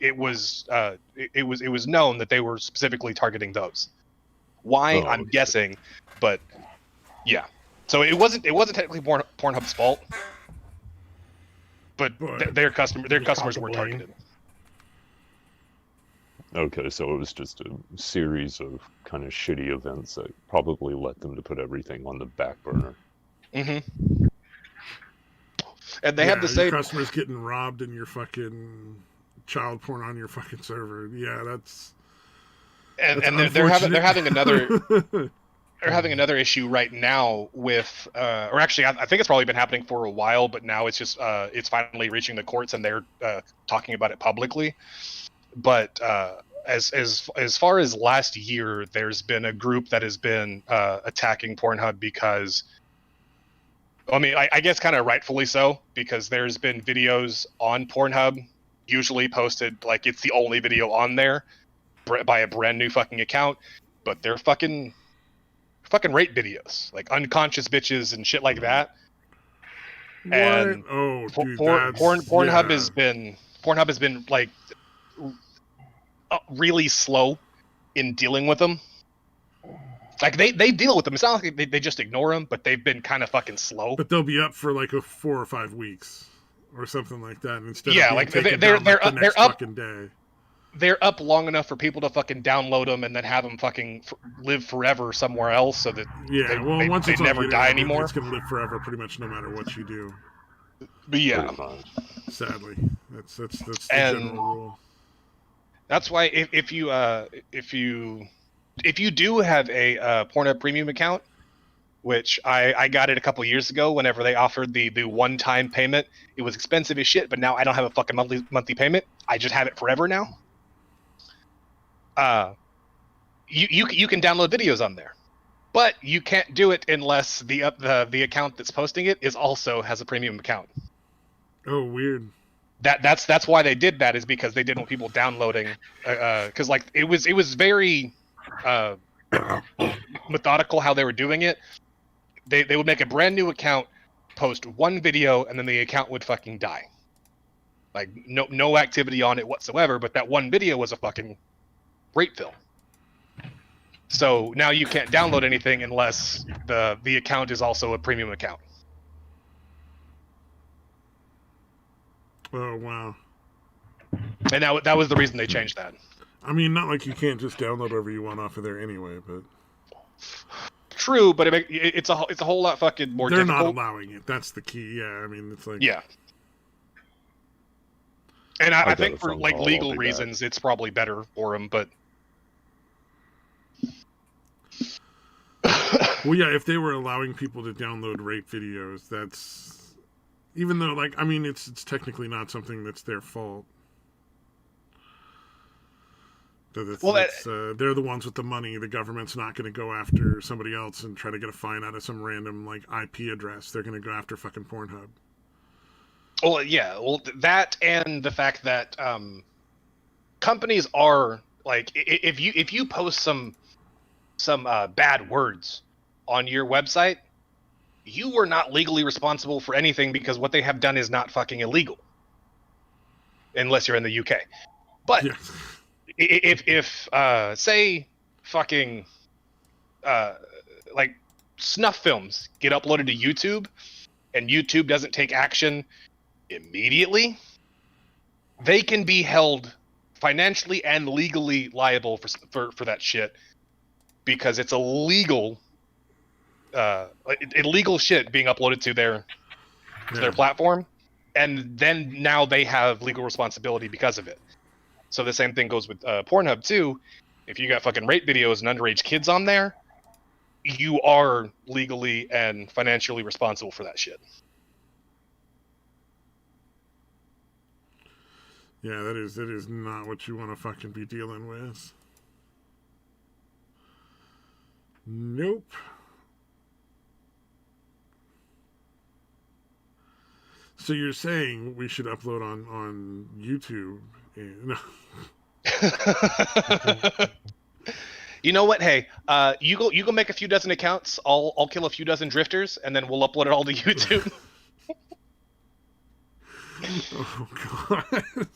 it was known that they were specifically targeting those. Why? I'm guessing, but yeah. So it wasn't technically Pornhub's fault. But their customers were targeted. Okay, so it was just a series of kind of shitty events that probably led them to put everything on the back burner. Mm-hmm. And they had the same customers getting robbed and your fucking child porn on your fucking server. Yeah, that's they're having another. They're having another issue right now with, or actually, I think it's probably been happening for a while, but now it's just, it's finally reaching the courts and they're talking about it publicly. But as far as last year, there's been a group that has been attacking Pornhub because, I mean, I guess kind of rightfully so, because there's been videos on Pornhub, usually posted, like it's the only video on there by a brand new fucking account, but they're fucking rape videos, like unconscious bitches and shit like that. What? And dude, Pornhub has been like really slow in dealing with them. Like they deal with them. It's not like they just ignore them, but they've been kind of fucking slow. But they'll be up for like 4 or 5 weeks or something like that. And instead of like they're up fucking day. They're up long enough for people to fucking download them and then have them fucking live forever somewhere else, so that once they never die anymore. It's gonna live forever, pretty much, no matter what you do. But yeah, sadly, that's the general rule. That's why if you do have a Pornhub premium account, which I got it a couple years ago, whenever they offered the one-time payment, it was expensive as shit. But now I don't have a fucking monthly payment. I just have it forever now. You can download videos on there, but you can't do it unless the account that's posting it has a premium account. Oh, weird. That's why they did that, is because they didn't want people downloading, because like it was very methodical how they were doing it. They would make a brand new account, post one video, and then the account would fucking die. Like no activity on it whatsoever, but that one video was a fucking rape film. So now you can't download anything unless the account is also a premium account. Oh, wow. And that was the reason they changed that. I mean, not like you can't just download whatever you want off of there anyway, but... True, but it's a whole lot fucking more difficult. They're not allowing it. That's the key. Yeah, I mean, it's like... Yeah. And I think for like legal reasons, it's probably better for them, but... Well, yeah, if they were allowing people to download rape videos, that's... Even though, like, I mean, it's technically not something that's their fault. They're the ones with the money. The government's not going to go after somebody else and try to get a fine out of some random like IP address. They're going to go after fucking Pornhub. Well, yeah. Well, that and the fact that companies are like, if you post some bad words on your website, you are not legally responsible for anything because what they have done is not fucking illegal, unless you're in the UK. But yeah. if say fucking like snuff films get uploaded to YouTube and YouTube doesn't take action immediately, they can be held financially and legally liable for that shit because it's illegal shit being uploaded to their platform, and then now they have legal responsibility because of it. So the same thing goes with Pornhub too. If you got fucking rape videos and underage kids on there, you are legally and financially responsible for that shit. Yeah, that is not what you want to fucking be dealing with. Nope. So you're saying we should upload on YouTube? No. You know what? Hey, you go make a few dozen accounts. I'll kill a few dozen drifters, and then we'll upload it all to YouTube. Oh god.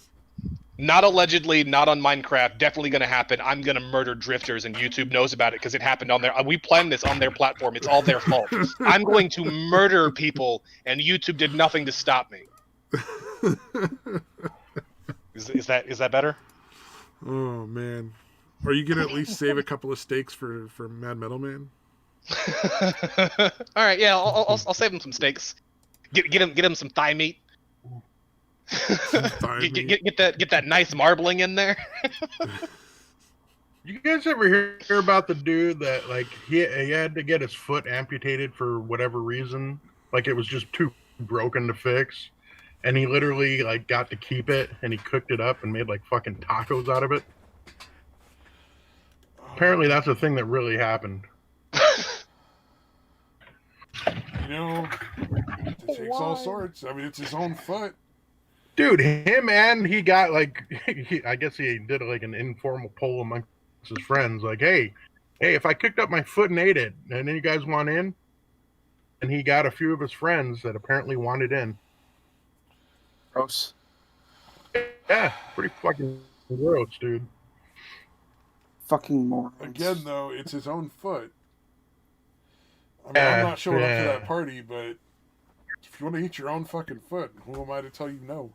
Not allegedly, not on Minecraft. Definitely going to happen. I'm going to murder drifters, and YouTube knows about it because it happened on their. We planned this on their platform. It's all their fault. I'm going to murder people, and YouTube did nothing to stop me. Is that better? Oh man, are you gonna at least save a couple of steaks for Mad Metal Man? All right, yeah, I'll save him some steaks. Get him some thigh meat. Get that nice marbling in there. You guys ever hear about the dude that like he had to get his foot amputated for whatever reason? Like it was just too broken to fix, and he literally like got to keep it, and he cooked it up and made like fucking tacos out of it. Apparently, that's a thing that really happened. You know, it takes all sorts. I mean, it's his own foot. Dude, him and he got like, I guess he did like an informal poll amongst his friends, like, hey, if I cooked up my foot and ate it, and then you guys want in? And he got a few of his friends that apparently wanted in. Gross. Yeah, pretty fucking gross, dude. Fucking morons. Again, though, it's his own foot. I mean, I'm not showing up to that party, but if you want to eat your own fucking foot, who am I to tell you no?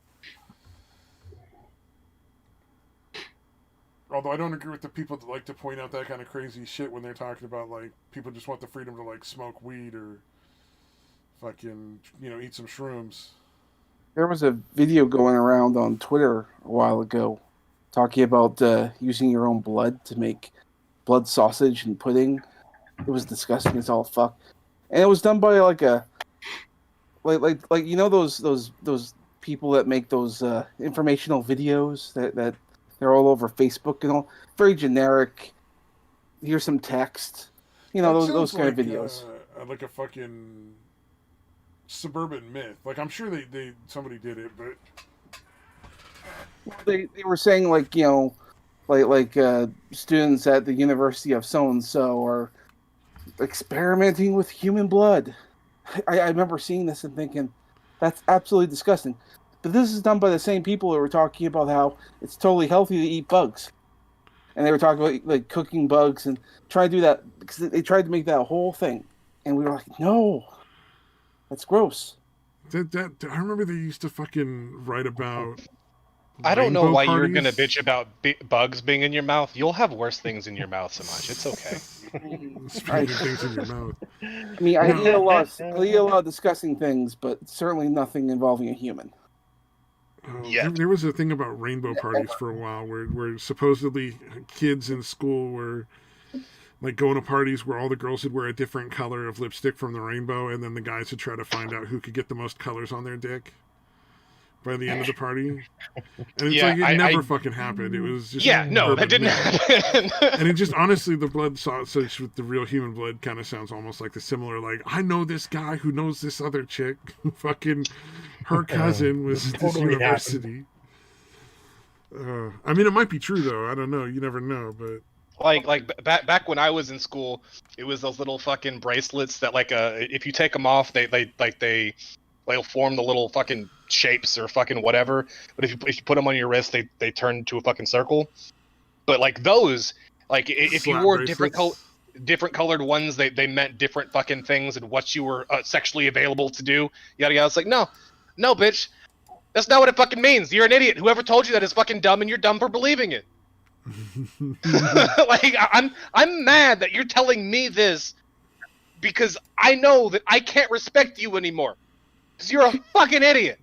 Although I don't agree with the people that like to point out that kind of crazy shit when they're talking about, like, people just want the freedom to, like, smoke weed or fucking, eat some shrooms. There was a video going around on Twitter a while ago talking about using your own blood to make blood sausage and pudding. It was disgusting as all fuck. And it was done by, like, those people that make those informational videos that they're all over Facebook and all, very generic. Here's some text, those kind of videos. Like a fucking suburban myth. Like I'm sure somebody did it, but they were saying like students at the University of so and so are experimenting with human blood. I remember seeing this and thinking that's absolutely disgusting. But this is done by the same people who were talking about how it's totally healthy to eat bugs. And they were talking about like cooking bugs and trying to do that because they tried to make that a whole thing. And we were like, no, that's gross. I remember they used to fucking write about. I don't know why you're gonna bitch about bugs being in your mouth. You'll have worse things in your mouth so much. It's okay. Things in your mouth. I mean, I eat a lot of disgusting things, but certainly nothing involving a human. There was a thing about rainbow parties for a while where supposedly kids in school were like going to parties where all the girls would wear a different color of lipstick from the rainbow, and then the guys would try to find out who could get the most colors on their dick. by the end of the party. And it's Yeah, like it never fucking happened. It was just no, that didn't happen. And it just honestly, the blood sausage with the real human blood kind of sounds almost like the similar. Like, I know this guy who knows this other chick. Who fucking her cousin was at this university. I mean, it might be true though. I don't know. You never know, but. Like back when I was in school, it was those little fucking bracelets that if you take them off, they'll form the little fucking shapes or fucking whatever. But if you put them on your wrist, they turn into a fucking circle. But like those, like if you wore different colored ones, they meant different fucking things and what you were sexually available to do. Yada yada. It's like no, bitch, that's not what it fucking means. You're an idiot. Whoever told you that is fucking dumb, and you're dumb for believing it. Like I'm mad that you're telling me this because I know that I can't respect you anymore because you're a fucking idiot.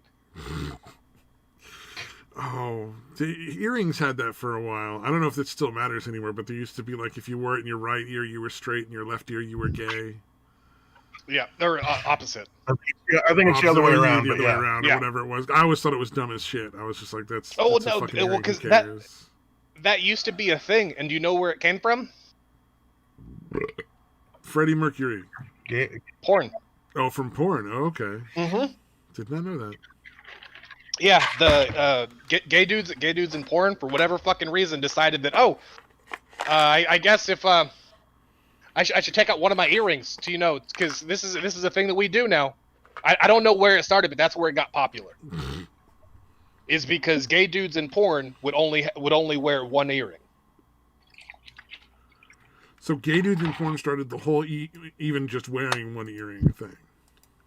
Oh, the earrings had that for a while. I don't know if it still matters anymore, but there used to be like if you wore it in your right ear, you were straight, and your left ear, you were gay. Yeah, they're opposite. I think it's the other way around. The other way around, or whatever it was. I always thought it was dumb as shit. I was just like, that's no, because that used to be a thing, and do you know where it came from? Freddie Mercury. Porn. Oh, from porn. Oh, okay. Mm-hmm. Did not know that. Yeah, the gay dudes in porn, for whatever fucking reason, decided that I guess if I should take out one of my earrings to because this is a thing that we do now. I don't know where it started, but that's where it got popular. Is because gay dudes in porn would only wear one earring. So gay dudes in porn started the whole even just wearing one earring thing.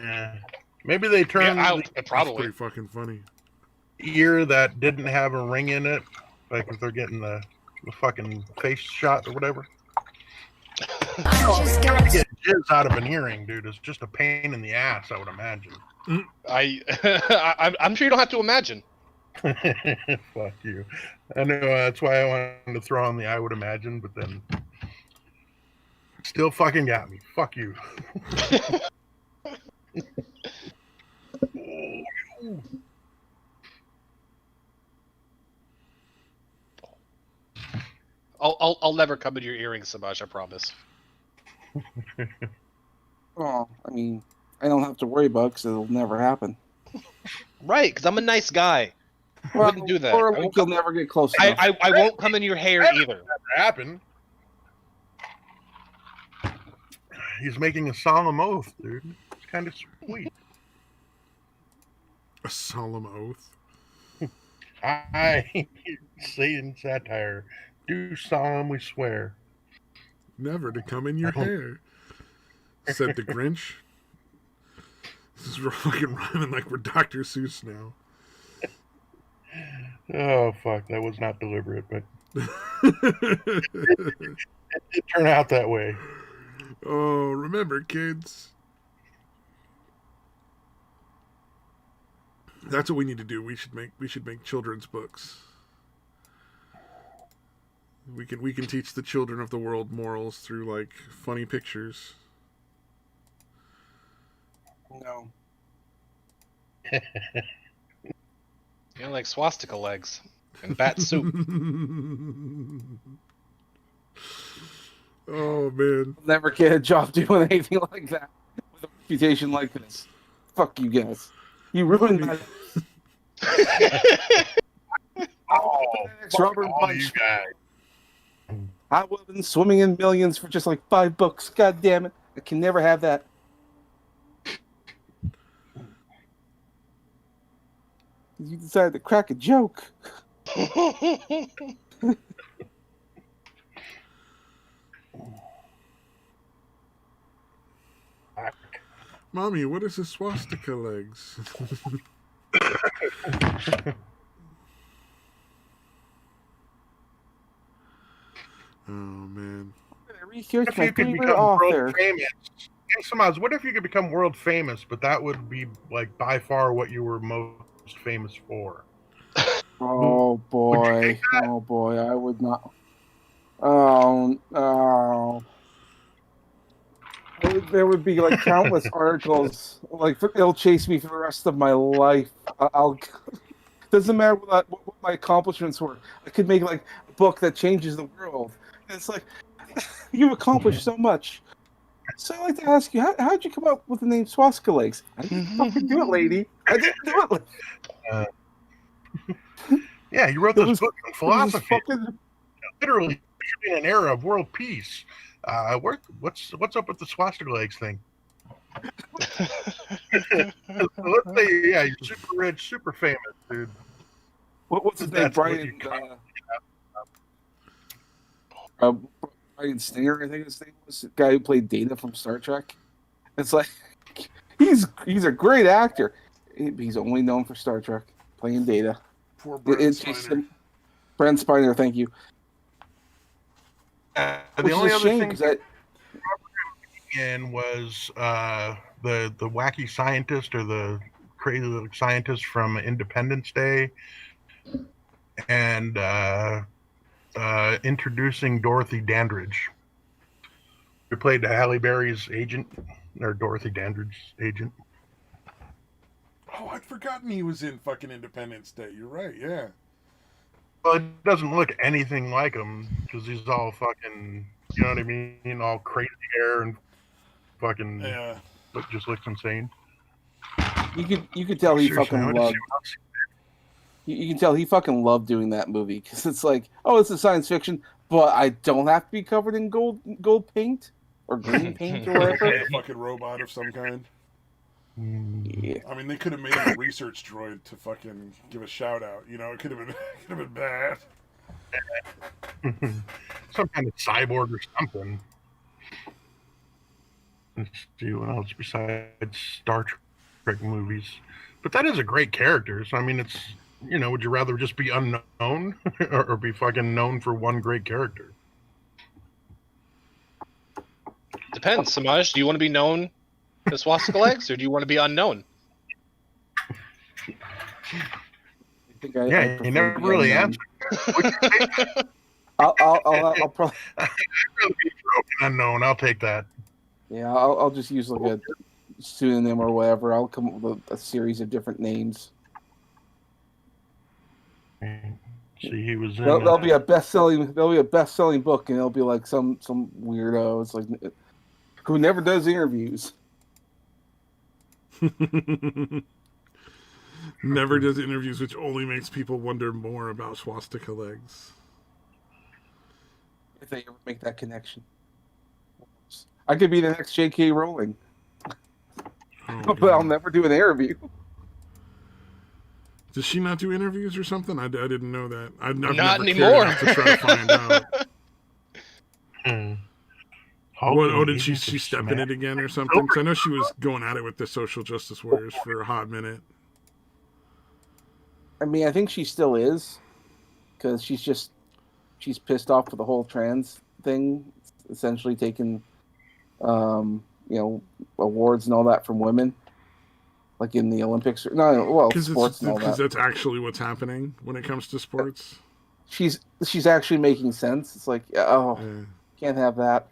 Yeah, maybe they turned. Yeah, That's probably pretty fucking funny. Ear that didn't have a ring in it, like if they're getting the fucking face shot or whatever. Get jizz out of an earring, dude, is just a pain in the ass, I would imagine. I'm sure you don't have to imagine. Fuck you. I know that's why I wanted to throw on the I would imagine, but then still fucking got me. Fuck you. I'll never come into your earrings, Samaj, I promise. Oh, I mean, I don't have to worry about it because it'll never happen. Right, because I'm a nice guy. I wouldn't do that. Or you'll never get close enough. I won't come in your hair either. Never happen. He's making a solemn oath, dude. It's kind of sweet. A solemn oath. I, Satan satire, do solemnly swear never to come in your hair, said the Grinch. This is fucking rhyming like we're Dr. Seuss now. Oh, fuck. That was not deliberate, but it turned out that way. Oh, remember, kids. That's what we need to do. We should make children's books. We can teach the children of the world morals through like funny pictures. No. Like swastika legs and bat soup. Oh man. I'll never get a job doing anything like that with a reputation like this. Fuck you guys. You ruined my Robert you guys. I would have been swimming in millions for just like $5. God damn it. I can never have that. You decided to crack a joke. Mommy, what is a swastika legs? Oh man. Research If my you could favorite become author. world famous, hey, Samaz, what if you could become world famous, but that would be like by far what you were most famous for? Oh boy. Oh boy, I would not. Oh no. There would be like countless articles. Like it'll chase me for the rest of my life. I'll Doesn't matter what my accomplishments were. I could make like a book that changes the world. And it's like you've accomplished so much. So I'd like to ask you, how'd you come up with the name Swastika Legs? I didn't fucking do it, lady. I didn't do it. Yeah, you wrote this book on philosophy. Fucking... Literally in an era of world peace. What's up with the swastika legs thing? Let's say, yeah, you're super rich, super famous, dude. What's his name? Brian. Brian Singer, I think his name was, the guy who played Data from Star Trek. It's like he's a great actor. He's only known for Star Trek, playing Data. Poor Brent Spiner. Brent Spiner, thank you. The only other thing that was the wacky scientist or the crazy little scientist from Independence Day, and introducing Dorothy Dandridge, who played Halle Berry's agent, or Dorothy Dandridge's agent. Oh, I'd forgotten he was in fucking Independence Day. You're right, yeah. Well, it doesn't look anything like him because he's all fucking, you know what I mean? All crazy hair and fucking just looks insane. You could tell he fucking loved. You can tell he fucking loved doing that movie because it's like, oh, it's a science fiction, but I don't have to be covered in gold paint or green paint or whatever. A fucking robot of some kind. Yeah. I mean, they could have made him a research droid to fucking give a shout out. You know, it could have been bad. Some kind of cyborg or something. Let's see what else besides Star Trek movies. But that is a great character. So I mean, it's, you know, would you rather just be unknown or be fucking known for one great character? Depends, Samaj. Do you want to be known as Swastika Legs, or do you want to be unknown? You never really answered. I'll probably I'd rather be broken unknown. I'll take that. Yeah, I'll just use like a pseudonym or whatever. I'll come up with a series of different names. See, he was in. There'll be a best-selling book, and it'll be like some weirdo. It's like who never does interviews. Never does interviews, which only makes people wonder more about Swastika Legs. If they ever make that connection, I could be the next J.K. Rowling, but I'll never do an interview. Does she not do interviews or something? I didn't know that. I've not never anymore. To try to find out. Oh, did she step in it again or something? Because I know she was going at it with the social justice warriors for a hot minute. I mean, I think she still is, because she's pissed off with the whole trans thing, essentially taking, awards and all that from women, like in the Olympics. Sports and all that. Because that's actually what's happening when it comes to sports. She's actually making sense. It's like, can't have that.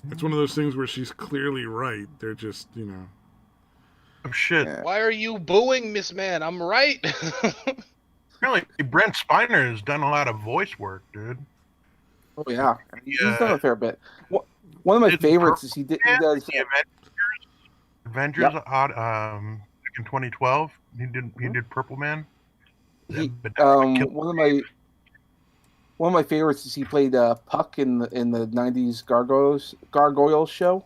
It's one of those things where she's clearly right. They're just, Oh, shit. Yeah. Why are you booing, Miss Man? I'm right. Really, Brent Spiner has done a lot of voice work, dude. Oh, yeah. He's done a fair bit. One of my favorites is he does... The Avengers Yep. In 2012. He did Purple Man. One of my favorites is he played Puck in the 90s Gargoyles show.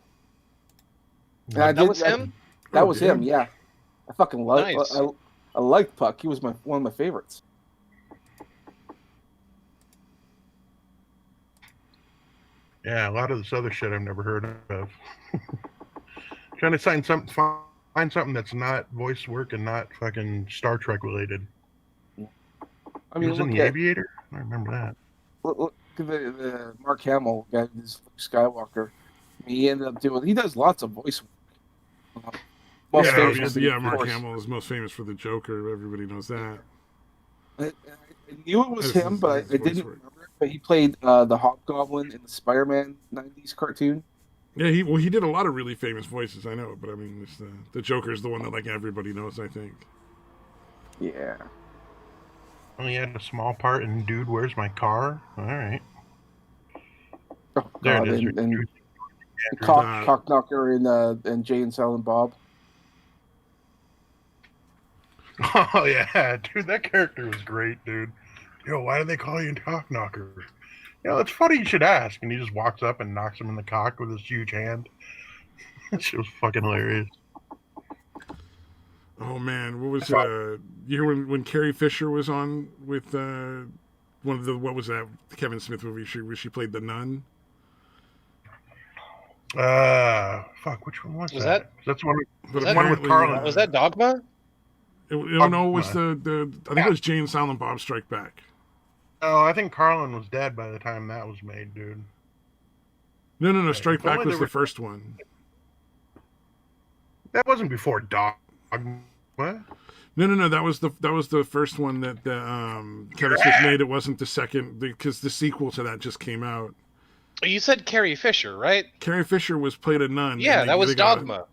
And That was him? That was him, yeah. I fucking loved it. Nice. I liked Puck. He was one of my favorites. Yeah, a lot of this other shit I've never heard of. Trying to find something that's not voice work and not fucking Star Trek related. I mean, he was in The Aviator? I remember that. Look at the Mark Hamill guy, this Skywalker. He ended up he does lots of voice work. Mark Hamill is most famous for the Joker. Everybody knows that. I knew it was him, but I didn't remember it. But he played the Hobgoblin in the Spider-Man 90s cartoon. Yeah, he did a lot of really famous voices, I know, but I mean, the Joker is the one that everybody knows, I think. Yeah. Only had a small part in Dude, Where's My Car? All right. Oh There God, it is. and That- Cockknocker and Jay and Silent Bob. Oh, yeah. Dude, that character was great, dude. Yo, why do they call you Cockknocker? You know, it's funny you should ask. And he just walks up and knocks him in the cock with his huge hand. That shit was fucking hilarious. Oh man, what was you hear when Carrie Fisher was on with one of the what was that Kevin Smith movie where she played the nun? Fuck, which one was Was that? that- That's one. But The one with apparently, Carlin. Was that Dogma? No, it was the I think it was Jay and Silent Bob Strike Back. Oh, I think Carlin was dead by the time that was made, dude. No, Strike If Back only was there the was- first one. That wasn't before Dog. What? No, that was the first one that Kevin Smith made. It wasn't the second because the sequel to that just came out. You said Carrie Fisher, right? Carrie Fisher was played a nun. Yeah, and that was they got Dogma.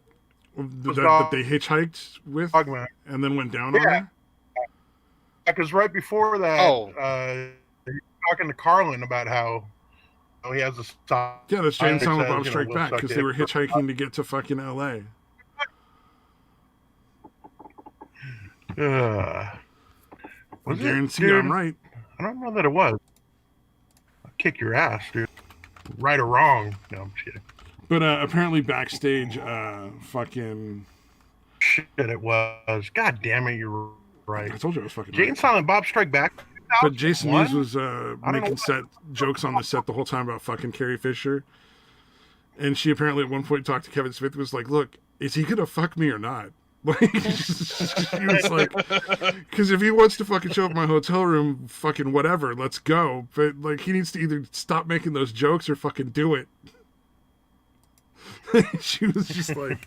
that they hitchhiked with Dogma. and then went down on her. Because right before that, Oh. he was talking to Carlin about how he has a sign. Yeah, that's Jay and that Silent says, Bob Strike we'll Back suck because it they were for- hitchhiking to get to fucking L.A. I I guarantee I'm right. I don't know that it was. I'll kick your ass, dude. Right or wrong. No, I'm kidding. But apparently backstage, fucking. Shit, it was. God damn it, you're I right. told you I was fucking Jay and right. Silent Bob Strike Back. But Jason 2001? Mewes was know making jokes on the set the whole time about fucking Carrie Fisher. And she apparently at one point talked to Kevin Smith, was like, look, is he gonna fuck me or not? Like, she was like, because if he wants to fucking show up at my hotel room, fucking whatever, let's go. But like, he needs to either stop making those jokes or fucking do it. She was just like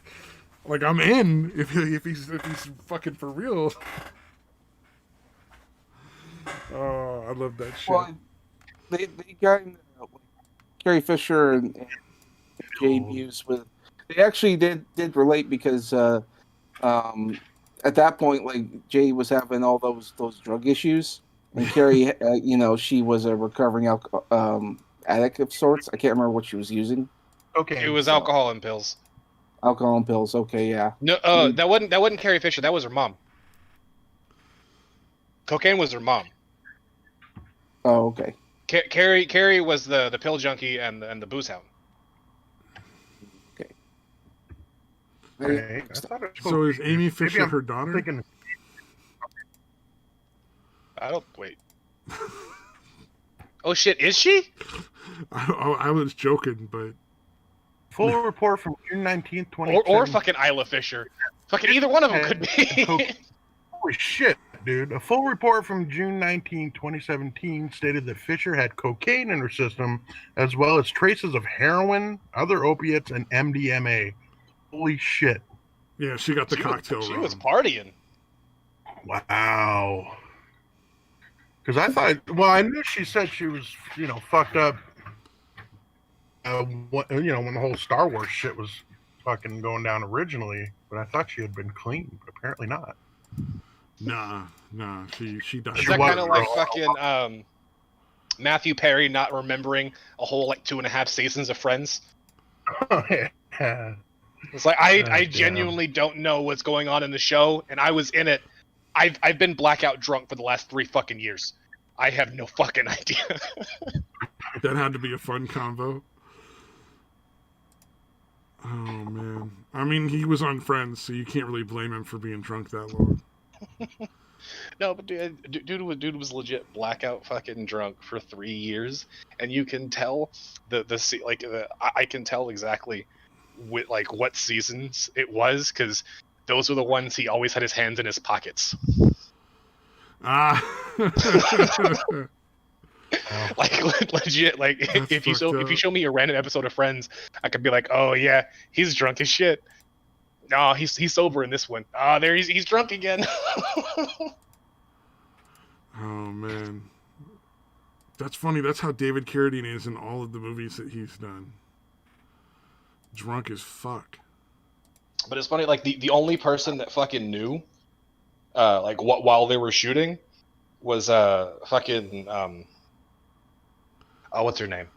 I'm in if he's fucking for real. Oh, I love that shit. Well, they got Carrie Fisher and Jay Mewes with. They actually did relate because at that point, like Jay was having all those drug issues, and Carrie, she was a recovering addict of sorts. I can't remember what she was using. Okay. It was alcohol and pills. Alcohol and pills. Okay, yeah. No, that wasn't Carrie Fisher. That was her mom. Cocaine was her mom. Oh, okay. Carrie was the pill junkie and the booze hound. Okay. I thought it was So is cocaine. Amy Maybe Fisher I'm her daughter? thinking- I don't wait. Oh shit, is she? I was joking, but Full report from June 19th, 2017. Or fucking Isla Fisher. Fucking either one of them could be. Holy shit, dude. A full report from June 19, 2017 stated that Fisher had cocaine in her system, as well as traces of heroin, other opiates, and MDMA. Holy shit. yeah, she got the cocktail She wrong. was partying. Wow. Because I thought, well, I knew she said she was, fucked up. When the whole Star Wars shit was fucking going down originally, but I thought she had been clean, but apparently not. Nah, she died. Is She that was kind of like girl. fucking Matthew Perry not remembering a whole 2.5 seasons of Friends? Yeah. It's like I damn. genuinely don't know what's going on in the show, and I was in it. I've been blackout drunk for the last 3 fucking years. I have no fucking idea. That had to be a fun convo. Oh man, I mean he was on Friends, so you can't really blame him for being drunk that long. No, but dude was legit blackout fucking drunk for 3 years, and you can tell I can tell exactly what seasons it was, because those were the ones he always had his hands in his pockets. Ah. Like legit, like That's if you fucked up. show me a random episode of Friends, I could be like, oh yeah, he's drunk as shit. No, he's sober in this one. Ah, there he's drunk again. Oh man, that's funny. That's how David Carradine is in all of the movies that he's done. Drunk as fuck. But it's funny, like the only person that fucking knew like while they were shooting, was fucking oh, what's her name?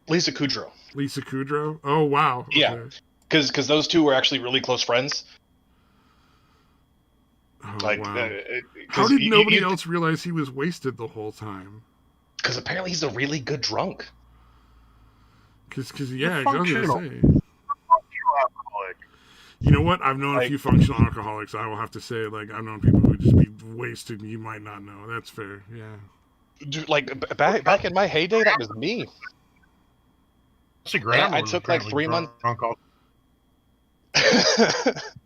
Lisa Kudrow. Lisa Kudrow. Oh wow. Okay. Yeah, because those two were actually really close friends. Oh Like, wow. How did nobody else realize he was wasted the whole time? Because apparently he's a really good drunk. Because yeah, I was gonna Functional. say. Alcoholic. You know what? I've known a few functional alcoholics. I will have to say, like, I've known people who just be wasted and you might not know. That's fair. Yeah. Dude, like back in my heyday, that was me. I took like 3 months.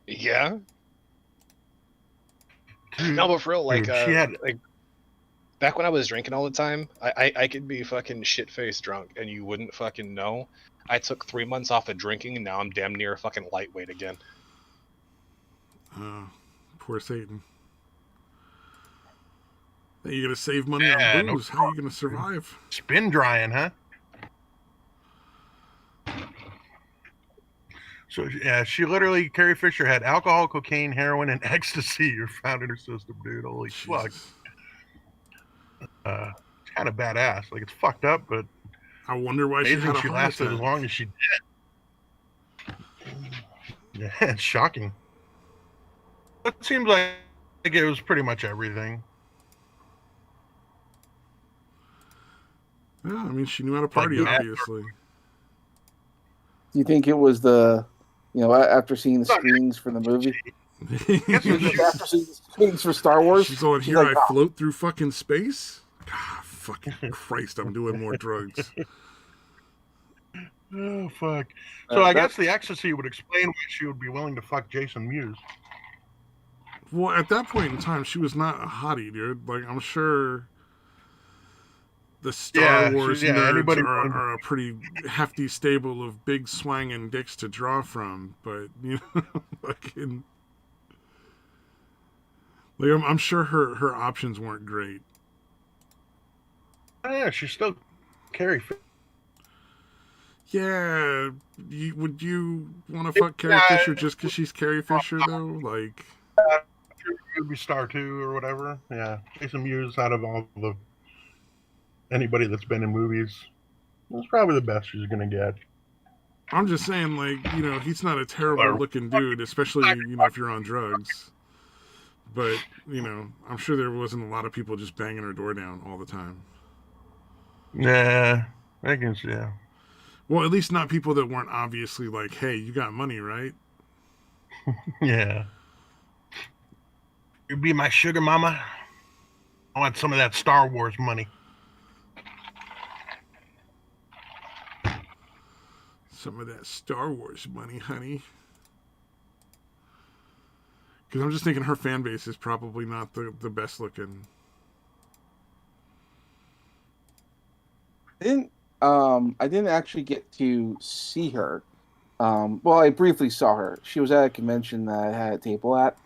Yeah. No, but for real, like, Dude, she had... like, back when I was drinking all the time, I could be fucking shit-faced drunk, and you wouldn't fucking know. I took 3 months off of drinking, and now I'm damn near a fucking lightweight again. Poor Satan. Then you gotta save money on booze. How are you gonna survive? Spin drying, huh? So yeah, she literally, Carrie Fisher had alcohol, cocaine, heroin, and ecstasy found in her system, dude. Holy fuck. It's kind of badass. Like, it's fucked up, but I wonder why she had a heart lasted attack. as long as she did. Yeah, it's shocking. It seems like it was pretty much everything. Yeah, I mean, she knew how to party, obviously. Do you think it was after seeing the screenings for the movie? After seeing the screenings for Star Wars? She's all, here I float through fucking space? God, fucking Christ, I'm doing more drugs. Oh, fuck. So I guess the ecstasy would explain why she would be willing to fuck Jason Mewes. Well, at that point in time, she was not a hottie, dude. Like, I'm sure the Star Wars nerds are a pretty hefty stable of big swanging dicks to draw from, but, you know, fucking... Like, I'm sure her options weren't great. Oh, yeah, she's still Carrie. Yeah, would you want to fuck Carrie Fisher just because she's Carrie Fisher, though? Like... It would be Star 2 or whatever. Yeah, Jason Mewes, out of all the anybody that's been in movies, it's probably the best she's gonna get. I'm just saying, like, you know, he's not a terrible looking dude, especially, you know, if you're on drugs. But, you know, I'm sure there wasn't a lot of people just banging her door down all the time. Nah, I guess, yeah. Well, at least not people that weren't obviously like, hey, you got money, right? Yeah. You be my sugar mama? I want some of that Star Wars money. Some of that Star Wars money, honey. Because I'm just thinking her fan base is probably not the best looking. I didn't actually get to see her. Well, I briefly saw her. She was at a convention that I had a table at.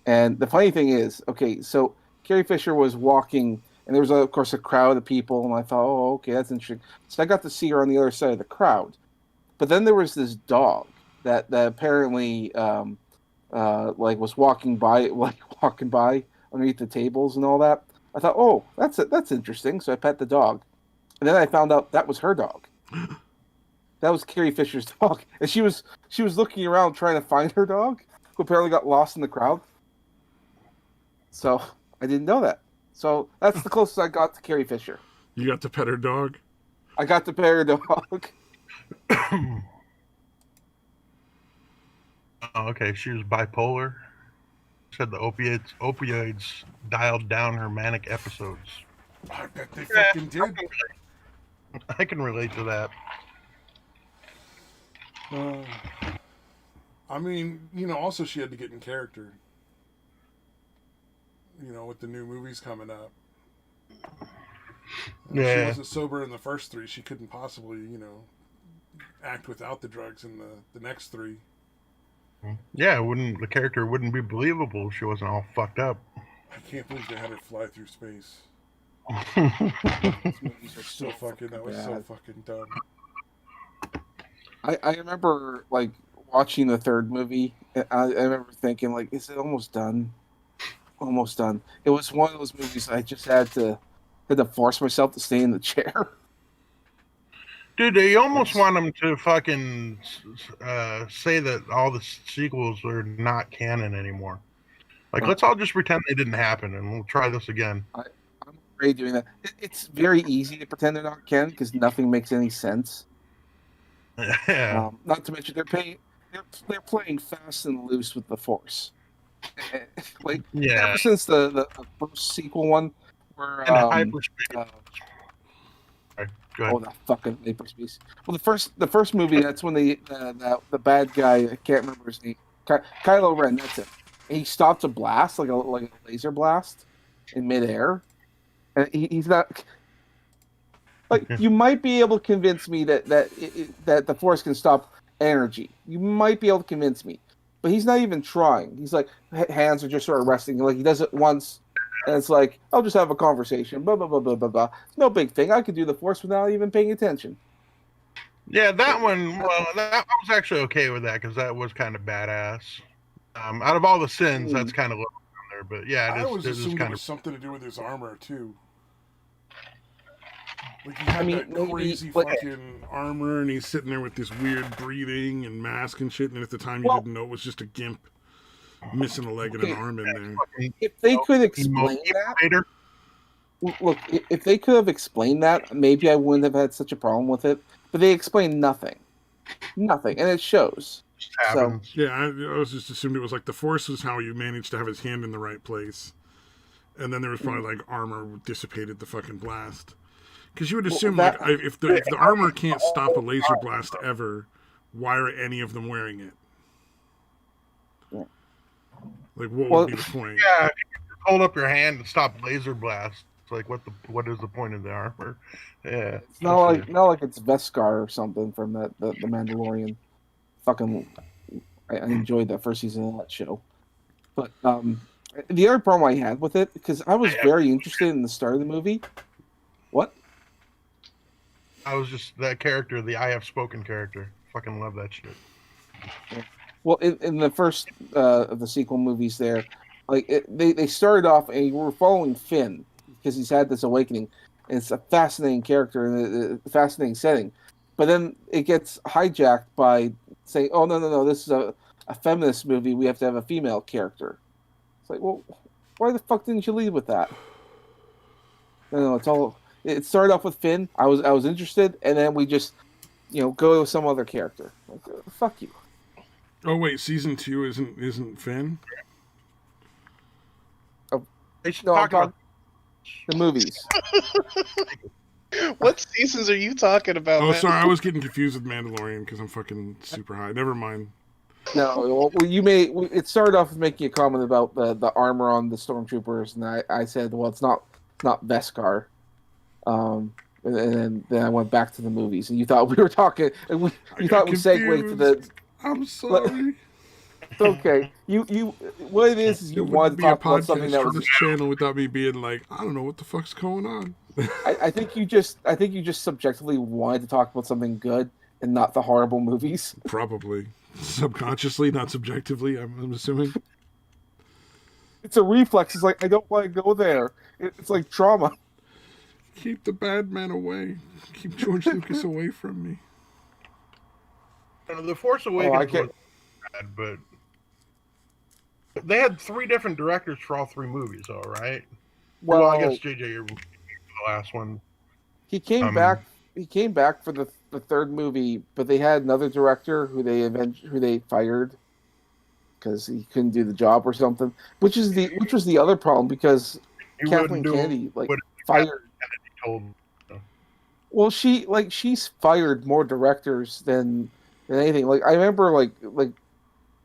And the funny thing is, okay, so Carrie Fisher was walking, and there was, of course, a crowd of people, and I thought, oh, okay, that's interesting. So I got to see her on the other side of the crowd. But then there was this dog that apparently, was walking by underneath the tables and all that. I thought, oh, that's interesting. So I pet the dog, and then I found out that was her dog. That was Carrie Fisher's dog, and she was looking around trying to find her dog, who apparently got lost in the crowd. So I didn't know that. So that's the closest I got to Carrie Fisher. You got to pet her dog? I got to pet her dog. Oh, okay, she was bipolar. Said the opioids dialed down her manic episodes. I bet they fucking did. I can relate to that. I mean, you know, also she had to get in character. You know, with the new movies coming up. Yeah. She wasn't sober in the first three. She couldn't possibly, you know, act without the drugs in the next three. Yeah, the character wouldn't be believable if she wasn't all fucked up. I can't believe they had her fly through space. Movies are That was so fucking dumb. I remember, like, watching the third movie, I remember thinking, like, is it almost done? Almost done. It was one of those movies I just had to force myself to stay in the chair. Dude, they almost want them to fucking say that all the sequels are not canon anymore. Like, let's all just pretend they didn't happen, and we'll try this again. I'm afraid doing that. It's very easy to pretend they're not canon because nothing makes any sense. Yeah. Not to mention they're playing fast and loose with the Force. Like ever since the first sequel one, where hyperspace. Go ahead. Oh, the fucking hyperspace. Well, the first movie, that's when the bad guy, I can't remember his name, Kylo Ren. That's it. And he stopped a blast, like a laser blast, in midair, and he's not. Like, you might be able to convince me that the Force can stop energy. You might be able to convince me, but he's not even trying. He's like, hands are just sort of resting. Like, he does it once, and it's like, I'll just have a conversation. Blah blah blah blah blah blah. No big thing. I could do the Force without even paying attention. Yeah, that one. Well, I was actually okay with that because that was kind of badass. Out of all the sins, that's kind of low down there. But yeah, I always assumed it was something to do with his armor too. Like, he had that crazy fucking armor, and he's sitting there with this weird breathing and mask and shit, and at the time you didn't know it was just a gimp missing a leg and an arm in there. If they could explain that, look, if they could have explained that, maybe I wouldn't have had such a problem with it. But they explained nothing, and it shows. So yeah, I was just assumed it was like the Force was how you managed to have his hand in the right place, and then there was probably like armor dissipated the fucking blast. Because you would assume, like, if the armor can't stop a laser blast ever, why are any of them wearing it? Like, what would be the point? Yeah, if you hold up your hand and stop laser blasts. It's like, what is the point of the armor? Yeah, it's not like it's Beskar or something from the Mandalorian. Fucking, I enjoyed that first season of that show. But the other problem I had with it, because I was very interested in the start of the movie. What? I was just that character, the I Have Spoken character. Fucking love that shit. Well, in the first of the sequel movies, there, like they started off and you were following Finn because he's had this awakening, and it's a fascinating character and a fascinating setting. But then it gets hijacked by saying, "Oh no, this is a feminist movie. We have to have a female character." It's like, well, why the fuck didn't you lead with that? No, it's all. It started off with Finn. I was interested, and then we just, go with some other character. Like, fuck you. Oh wait, season 2 isn't Finn? Oh, no, I'm talking the movies. What seasons are you talking about? Oh, man? sorry, I was getting confused with Mandalorian because I'm fucking super high. Never mind. No, well, it started off with making a comment about the armor on the stormtroopers, and I said, well, it's not Beskar. And then I went back to the movies, and you thought we were talking. You thought we segued to the. I'm sorry. It's okay. You what it is you want to talk about something that was this channel without me being like, I don't know what the fuck's going on. I think you just subjectively wanted to talk about something good and not the horrible movies. Probably subconsciously, not subjectively. I'm assuming. It's a reflex. It's like I don't want to go there. It's like trauma. Keep the bad man away. Keep George Lucas away from me. The Force Awakens was bad, but they had 3 different directors for all 3 movies, all right? Well, I guess J.J. Abrams for the last one. He came back. He came back for the third movie, but they had another director who they fired because he couldn't do the job or something. Which was the other problem because Kathleen Kennedy fired. Well, she's fired more directors than anything. Like I remember, like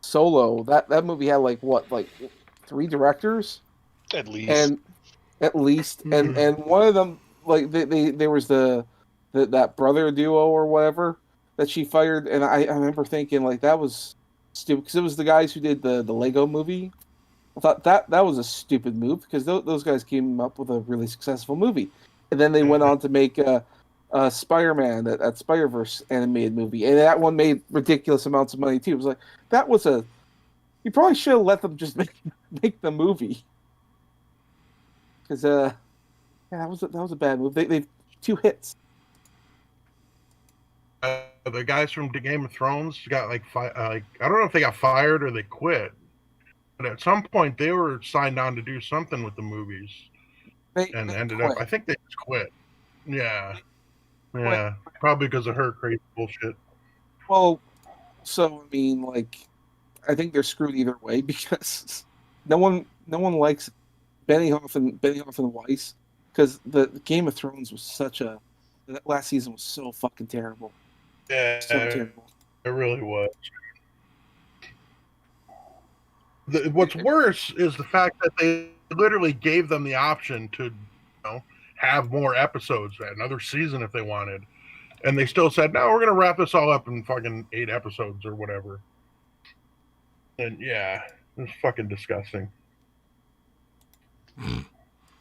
Solo. That movie had like 3 directors at least, and one of them like there was that brother duo or whatever that she fired, and I remember thinking like that was stupid because it was the guys who did the Lego movie. I thought that was a stupid move because those guys came up with a really successful movie. And then they went on to make Spider-Man, that Spider-Verse animated movie, and that one made ridiculous amounts of money too. It was like that was a you probably should have let them just make the movie because yeah, that was a bad movie. They 2 hits. The guys from the Game of Thrones got like I don't know if they got fired or they quit, but at some point they were signed on to do something with the movies and They ended up. quit. I think they just quit. Yeah, Quit. yeah, probably because of her crazy bullshit. Well, so I mean, like, I think they're screwed either way because no one likes Benioff and Weiss because the Game of Thrones was such a that last season was so fucking terrible, so Yeah, terrible. it really was. What's worse is the fact that they literally gave them the option to, have more episodes, another season if they wanted, and they still said, "No, we're gonna wrap this all up in fucking 8 episodes or whatever." And yeah, it's fucking disgusting.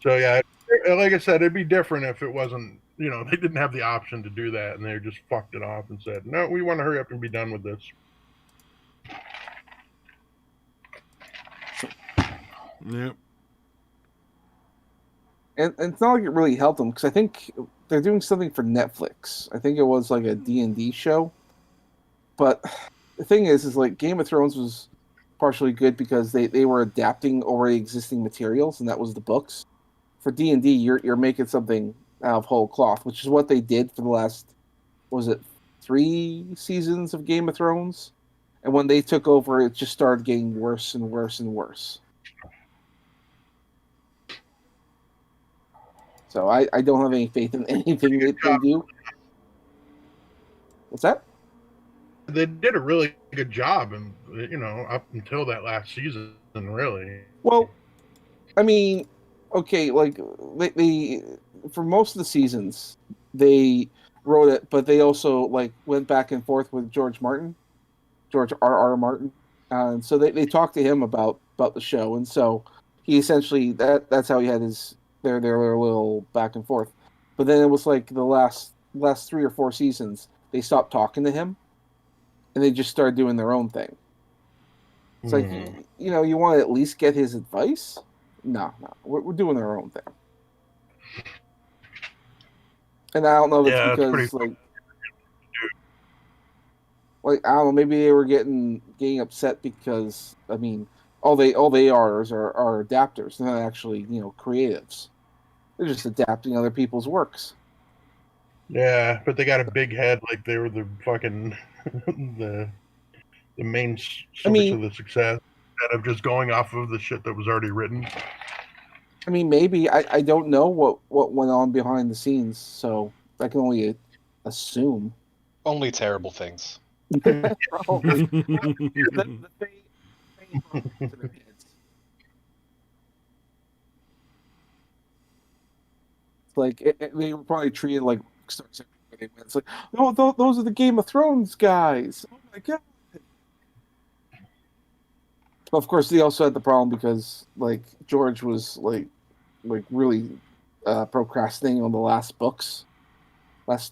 So yeah, like I said, it'd be different if it wasn't. They didn't have the option to do that, and they just fucked it off and said, "No, we want to hurry up and be done with this." Yep. And it's not like it really helped them because I think they're doing something for Netflix. I think it was like a D&D show. But the thing is like Game of Thrones was partially good because they were adapting already existing materials, and that was the books. For D&D, you're making something out of whole cloth, which is what they did for the last was it 3 seasons of Game of Thrones? And when they took over, it just started getting worse and worse and worse. So I don't have any faith in anything that they do. What's that? They did a really good job, and up until that last season, really. Well, I mean, okay, like they for most of the seasons they wrote it, but they also like went back and forth with George R. Martin, and so they talked to him about the show, and so he essentially that's how he had their little back and forth. But then it was like the last 3 or 4 seasons they stopped talking to him, and they just started doing their own thing. It's like you want to at least get his advice. No, we're doing our own thing. And I don't know if it's because like I don't know, maybe they were getting upset because I mean all they are adapters. They're not actually creatives. They're just adapting other people's works. Yeah, but they got a big head, like they were the fucking the main source of the success, instead of just going off of the shit that was already written. I mean, maybe I don't know what went on behind the scenes, so I can only assume. Only terrible things. Probably. the fame to their kids. It's like they were probably treated like stars everywhere they went. It's like, oh, those are the Game of Thrones guys. Oh my god. But of course, they also had the problem because like George was like really procrastinating on the last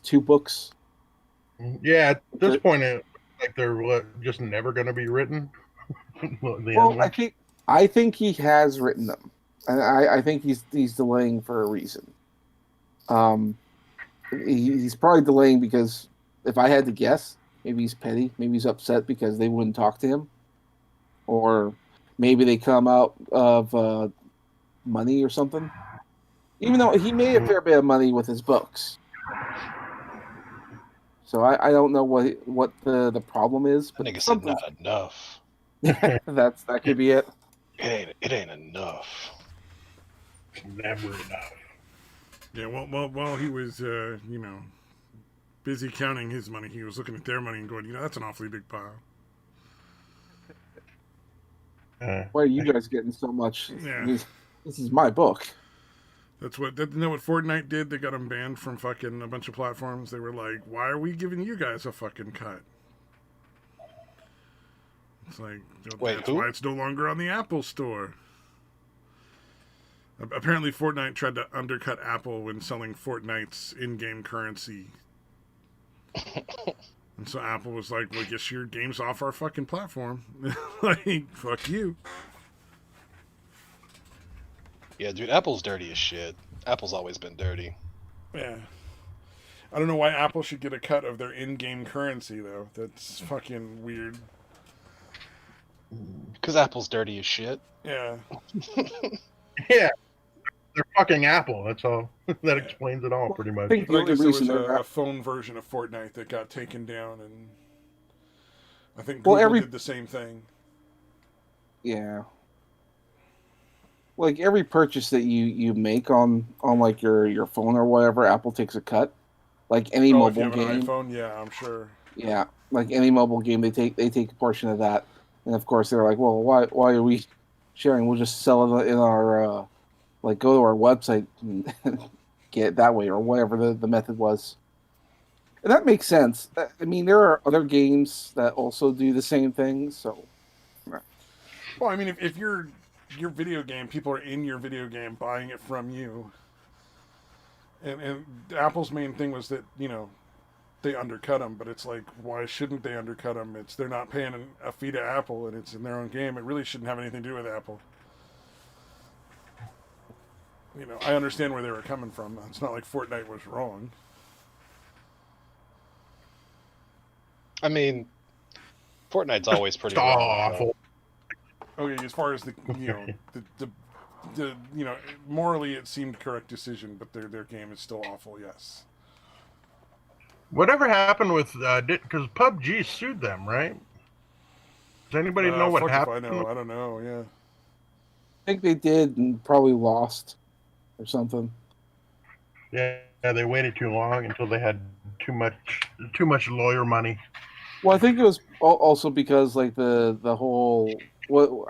2 books. Yeah, at this point, like they're just never going to be written. Well, I think he has written them, and I think he's delaying for a reason. He's probably delaying because if I had to guess, maybe he's petty, maybe he's upset because they wouldn't talk to him, or maybe they come out of money or something. Even though he made a fair bit of money with his books. So I don't know what the problem is, but Nigga said not enough. that could be it. It ain't enough. Never enough. Yeah, well, while he was busy counting his money, he was looking at their money and going, that's an awfully big pile. Why are you guys getting so much? Yeah. This is my book. Isn't that what Fortnite did? They got them banned from fucking a bunch of platforms. They were like, why are we giving you guys a fucking cut? It's like, wait, that's why it's no longer on the Apple Store. Apparently, Fortnite tried to undercut Apple when selling Fortnite's in-game currency. And so Apple was like, well, I guess your game's off our fucking platform. Like, fuck you. Yeah, dude, Apple's dirty as shit. Apple's always been dirty. Yeah. I don't know why Apple should get a cut of their in-game currency, though. That's fucking weird. Because Apple's dirty as shit. Yeah. Yeah. They're fucking Apple. That's all. That explains it all, pretty much. I think But I guess there was reason a phone version of Fortnite that got taken down, and I think Google did the same thing. Yeah. Like every purchase that you make on like your phone or whatever, Apple takes a cut. Like any if mobile you have an game. iPhone, yeah, I'm sure. Yeah, like any mobile game, they take a portion of that, and of course they're like, well, why are we sharing? We'll just sell it in our like go to our website and get it that way or whatever the method was. And that makes sense. I mean, there are other games that also do the same thing. So, well, I mean, if your video game, people are in your video game buying it from you. And Apple's main thing was that, you know, they undercut them, but it's like, why shouldn't they undercut them? They're not paying a fee to Apple, and it's in their own game. It really shouldn't have anything to do with Apple. You know, I understand where they were coming from. It's not like Fortnite was wrong. I mean, Fortnite's always pretty awful. Okay, as far as the you know, morally it seemed correct decision, but their game is still awful. Yes. Whatever happened with because PUBG sued them, right? Does anybody know what happened? I know. I don't know. Yeah. I think they did and probably lost or something. Yeah, they waited too long until they had too much lawyer money. Well, I think it was also because like the whole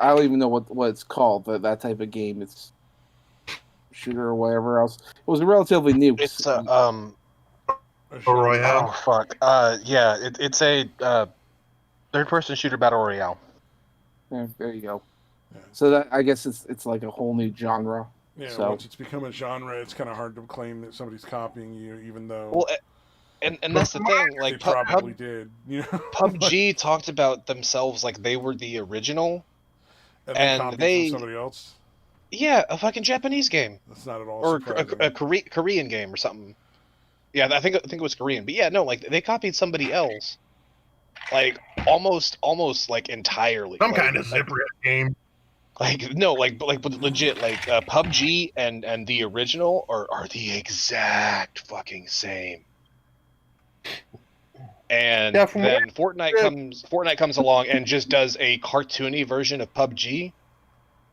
I don't even know what it's called, that type of game. It's shooter or whatever else. It was relatively new. It's Royale. Oh fuck. Yeah. It's a third-person shooter battle royale. There you go. Yeah. So that I guess it's like a whole new genre. Yeah. So. Once it's become a genre, it's kind of hard to claim that somebody's copying you, even though. Well, and that's the thing. Like, they probably did. You know? PUBG talked about themselves like they were the original, and they from somebody else. Yeah, a fucking Japanese game. That's not at all. Or a Korean game or something. Yeah, I think it was Korean. But yeah, no, like they copied somebody else. Like almost like entirely. Some kind of zipper game. Like no, but legit, like PUBG and the original are the exact fucking same. And then Fortnite comes along and just does a cartoony version of PUBG,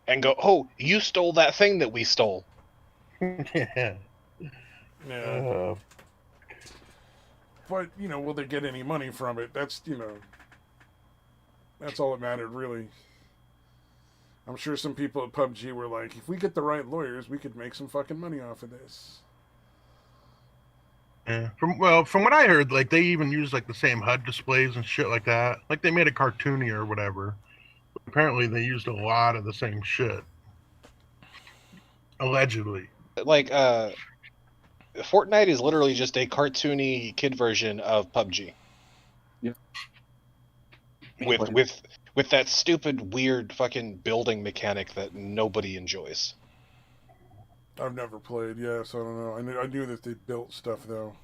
and go, oh, you stole that thing that we stole. Yeah. Yeah. But you know, will they get any money from it? That's that's all that mattered, really. I'm sure some people at PUBG were like, if we get the right lawyers, we could make some fucking money off of this. Yeah. From what I heard, like they even use like the same HUD displays and shit like that. Like they made it cartoony or whatever. But apparently they used a lot of the same shit. Allegedly. Like Fortnite is literally just a cartoony kid version of PUBG. Yeah. With that stupid weird fucking building mechanic that nobody enjoys. I've never played, yeah, so I don't know. I knew that they built stuff though.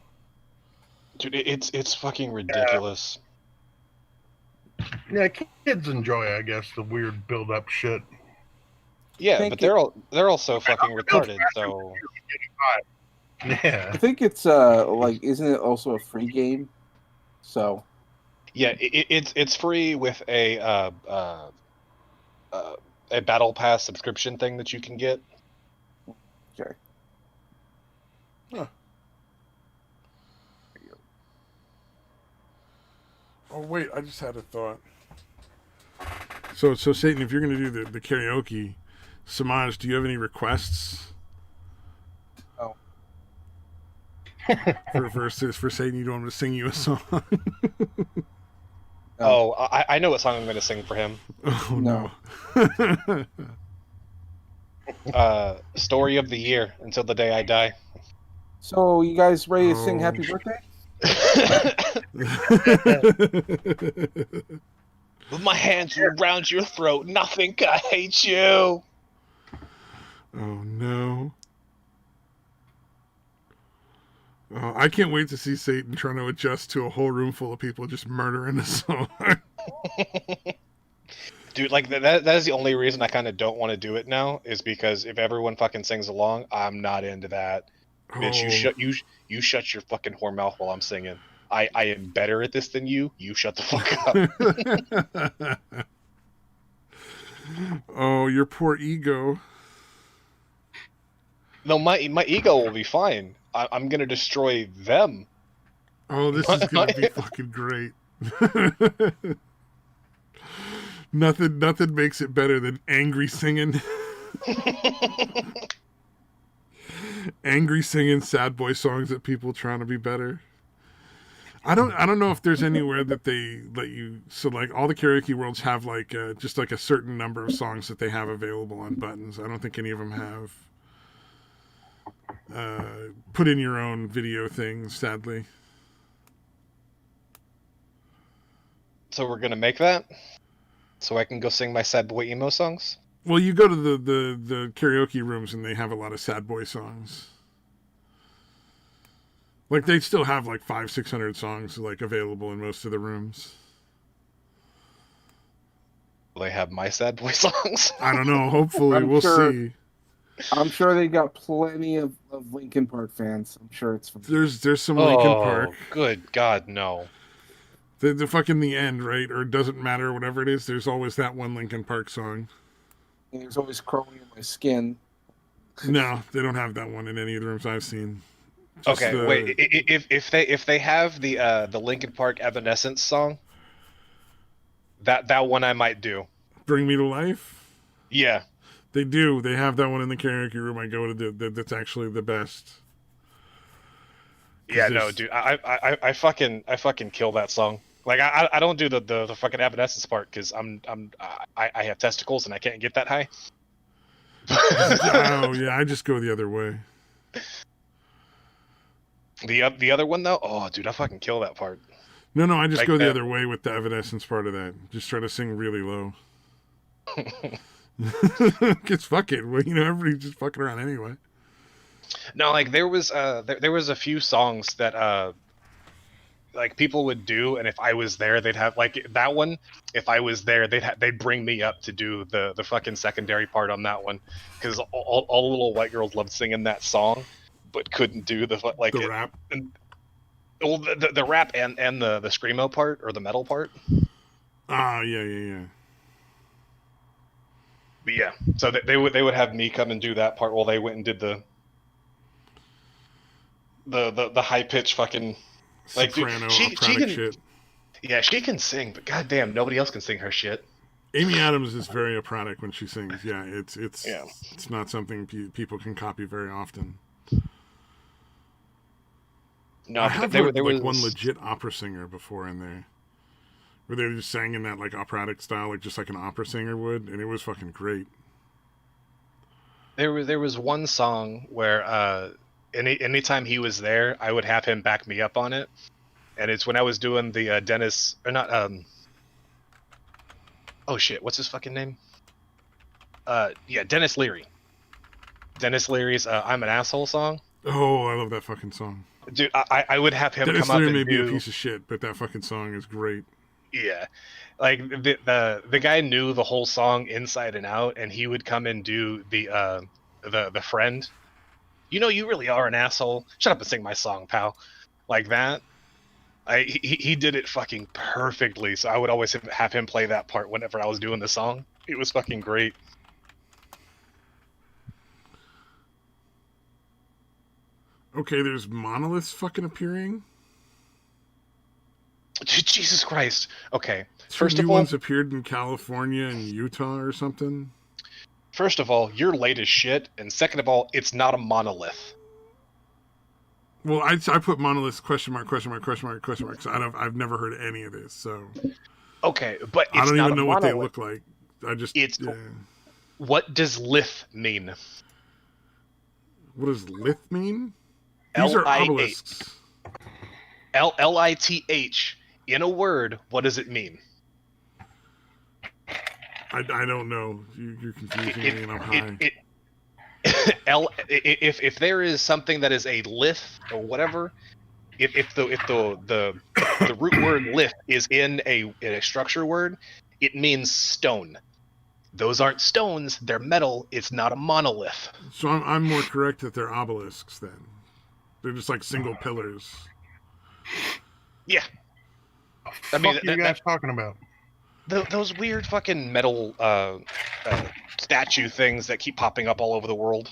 Dude, it's fucking ridiculous. Yeah, kids enjoy, I guess, the weird build-up shit. Yeah, but they're also fucking retarded. So yeah, I think it's like, isn't it also a free game? So yeah, it's free with a battle pass subscription thing that you can get. Okay. Huh. Oh wait, I just had a thought. So Satan, if you're going to do the karaoke, Samaj, do you have any requests? Oh. for Satan, you don't want me to sing you a song? Oh, I know what song I'm going to sing for him. Oh no. Story of the year until the day I die. So, you guys ready to sing Oh. Happy Birthday? With my hands around your throat, nothing I hate you. Oh no. Oh, I can't wait to see Satan trying to adjust to a whole room full of people just murdering a song. Dude, like that is the only reason I kind of don't want to do it now, is because if everyone fucking sings along, I'm not into that. Bitch, you shut your fucking whore mouth while I'm singing. I am better at this than you. You shut the fuck up. Oh, your poor ego. No, my ego will be fine. I'm gonna destroy them. Oh, this is gonna be fucking great. Nothing makes it better than angry singing. Angry singing sad boy songs at people trying to be better. I don't know if there's anywhere that they let you, so like all the karaoke worlds have like just like a certain number of songs that they have available on buttons. I don't think any of them have put in your own video things, sadly. So we're gonna make that so I can go sing my sad boy emo songs. Well, you go to the karaoke rooms and they have a lot of sad boy songs. Like they still have like 500-600 songs like available in most of the rooms. They have my sad boy songs. I don't know. Hopefully, we'll see. I'm sure they got plenty of Linkin Park fans. I'm sure it's from There's some Linkin Park. Good God, no. The fucking the end, right? Or it doesn't matter, whatever it is. There's always that one Linkin Park song. And there's always crawling in my skin. No, they don't have that one in any of the rooms I've seen. Just okay, wait. If they have the Linkin Park Evanescence song, that one I might do. Bring Me to Life. Yeah, they do. They have that one in the karaoke room I go to. That's actually the best. Yeah, no, dude. I fucking kill that song. Like I don't do the fucking Evanescence part because I have testicles and I can't get that high. Oh yeah, I just go the other way. The other one though, oh dude, I fucking kill that part. No, I just go the other way with the Evanescence part of that. Just try to sing really low. Cause fuck it, well, everybody's just fucking around anyway. No, like there was a few songs that like people would do, and if I was there, they'd have like that one. If I was there, they'd bring me up to do the fucking secondary part on that one, because all the little white girls loved singing that song, but couldn't do the rap. Well, the rap and the screamo part or the metal part. Ah, yeah. But yeah, so they would have me come and do that part while they went and did the high pitch fucking like soprano, dude, she can, shit. Yeah, she can sing, but goddamn, nobody else can sing her shit. Amy Adams is very operatic when she sings. Yeah, it's not something people can copy very often. No, I have heard like one legit opera singer before in there, where they just sang in that like operatic style, like just like an opera singer would, and it was fucking great. There was one song where anytime he was there, I would have him back me up on it, and it's when I was doing the Dennis or not oh shit, what's his fucking name? Yeah, Dennis Leary. Dennis Leary's "I'm an Asshole" song. Oh, I love that fucking song. Dude, I would have him Dennis come up Leary and may do... be a piece of shit, but that fucking song is great. Yeah, like the guy knew the whole song inside and out, and he would come and do the friend. You really are an asshole. Shut up and sing my song, pal. Like that. He did it fucking perfectly. So I would always have him play that part whenever I was doing the song. It was fucking great. Okay, there's monoliths fucking appearing. Jesus Christ. Okay. First of all, ones appeared in California and Utah or something. First of all, you're late as shit, and second of all, it's not a monolith. Well, I put monoliths question mark. So I've never heard any of this. So okay, but it's I don't not even know a what monolith. they look like. I just it's yeah. What does lith mean? What does lith mean? These are obelisks. Lith. In a word, what does it mean? I don't know. You're confusing me, and I'm high. If there is something that is a lith or whatever, if the root word lith is in a structure word, it means stone. Those aren't stones; they're metal. It's not a monolith. So I'm more correct that they're obelisks then. They're just like single pillars. Yeah. I mean, what are you guys talking about? Those weird fucking metal statue things that keep popping up all over the world.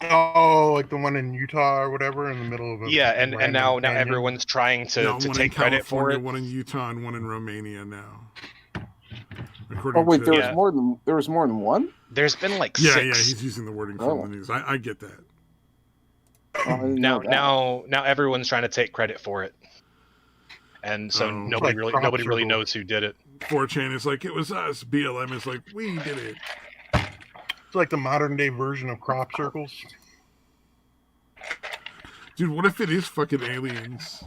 Oh, like the one in Utah or whatever in the middle of a and now everyone's trying to take credit for it. One in Utah and one in Romania now. Oh wait, there was more than one? There's been like six. Yeah, he's using the wording from the news. I get that. Now everyone's trying to take credit for it. And so nobody really knows who did it. 4chan is like, it was us. BLM is like, we did it. It's like the modern day version of crop circles. Dude, what if it is fucking aliens?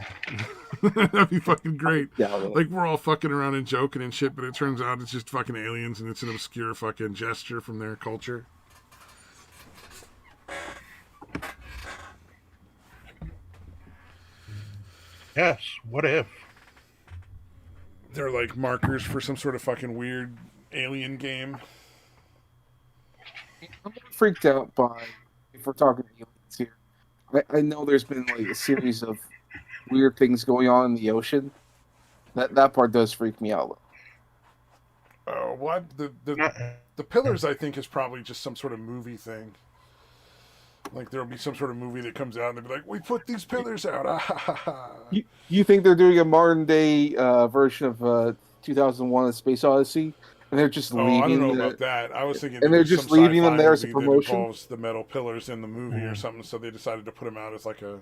That'd be fucking great. Yeah, like, we're all fucking around and joking and shit, but it turns out it's just fucking aliens and it's an obscure fucking gesture from their culture. Yes, what if? They're like markers for some sort of fucking weird alien game. I'm freaked out by, if we're talking aliens here, I know there's been like a series of weird things going on in the ocean. That part does freak me out. What the pillars? I think is probably just some sort of movie thing. Like there'll be some sort of movie that comes out and they'll be like, "We put these pillars out." You think they're doing a modern day version of 2001: A Space Odyssey, and they're just leaving? I don't know about that. I was thinking, and they're just leaving them there as a promotion. That involves the metal pillars in the movie or something, so they decided to put them out as like a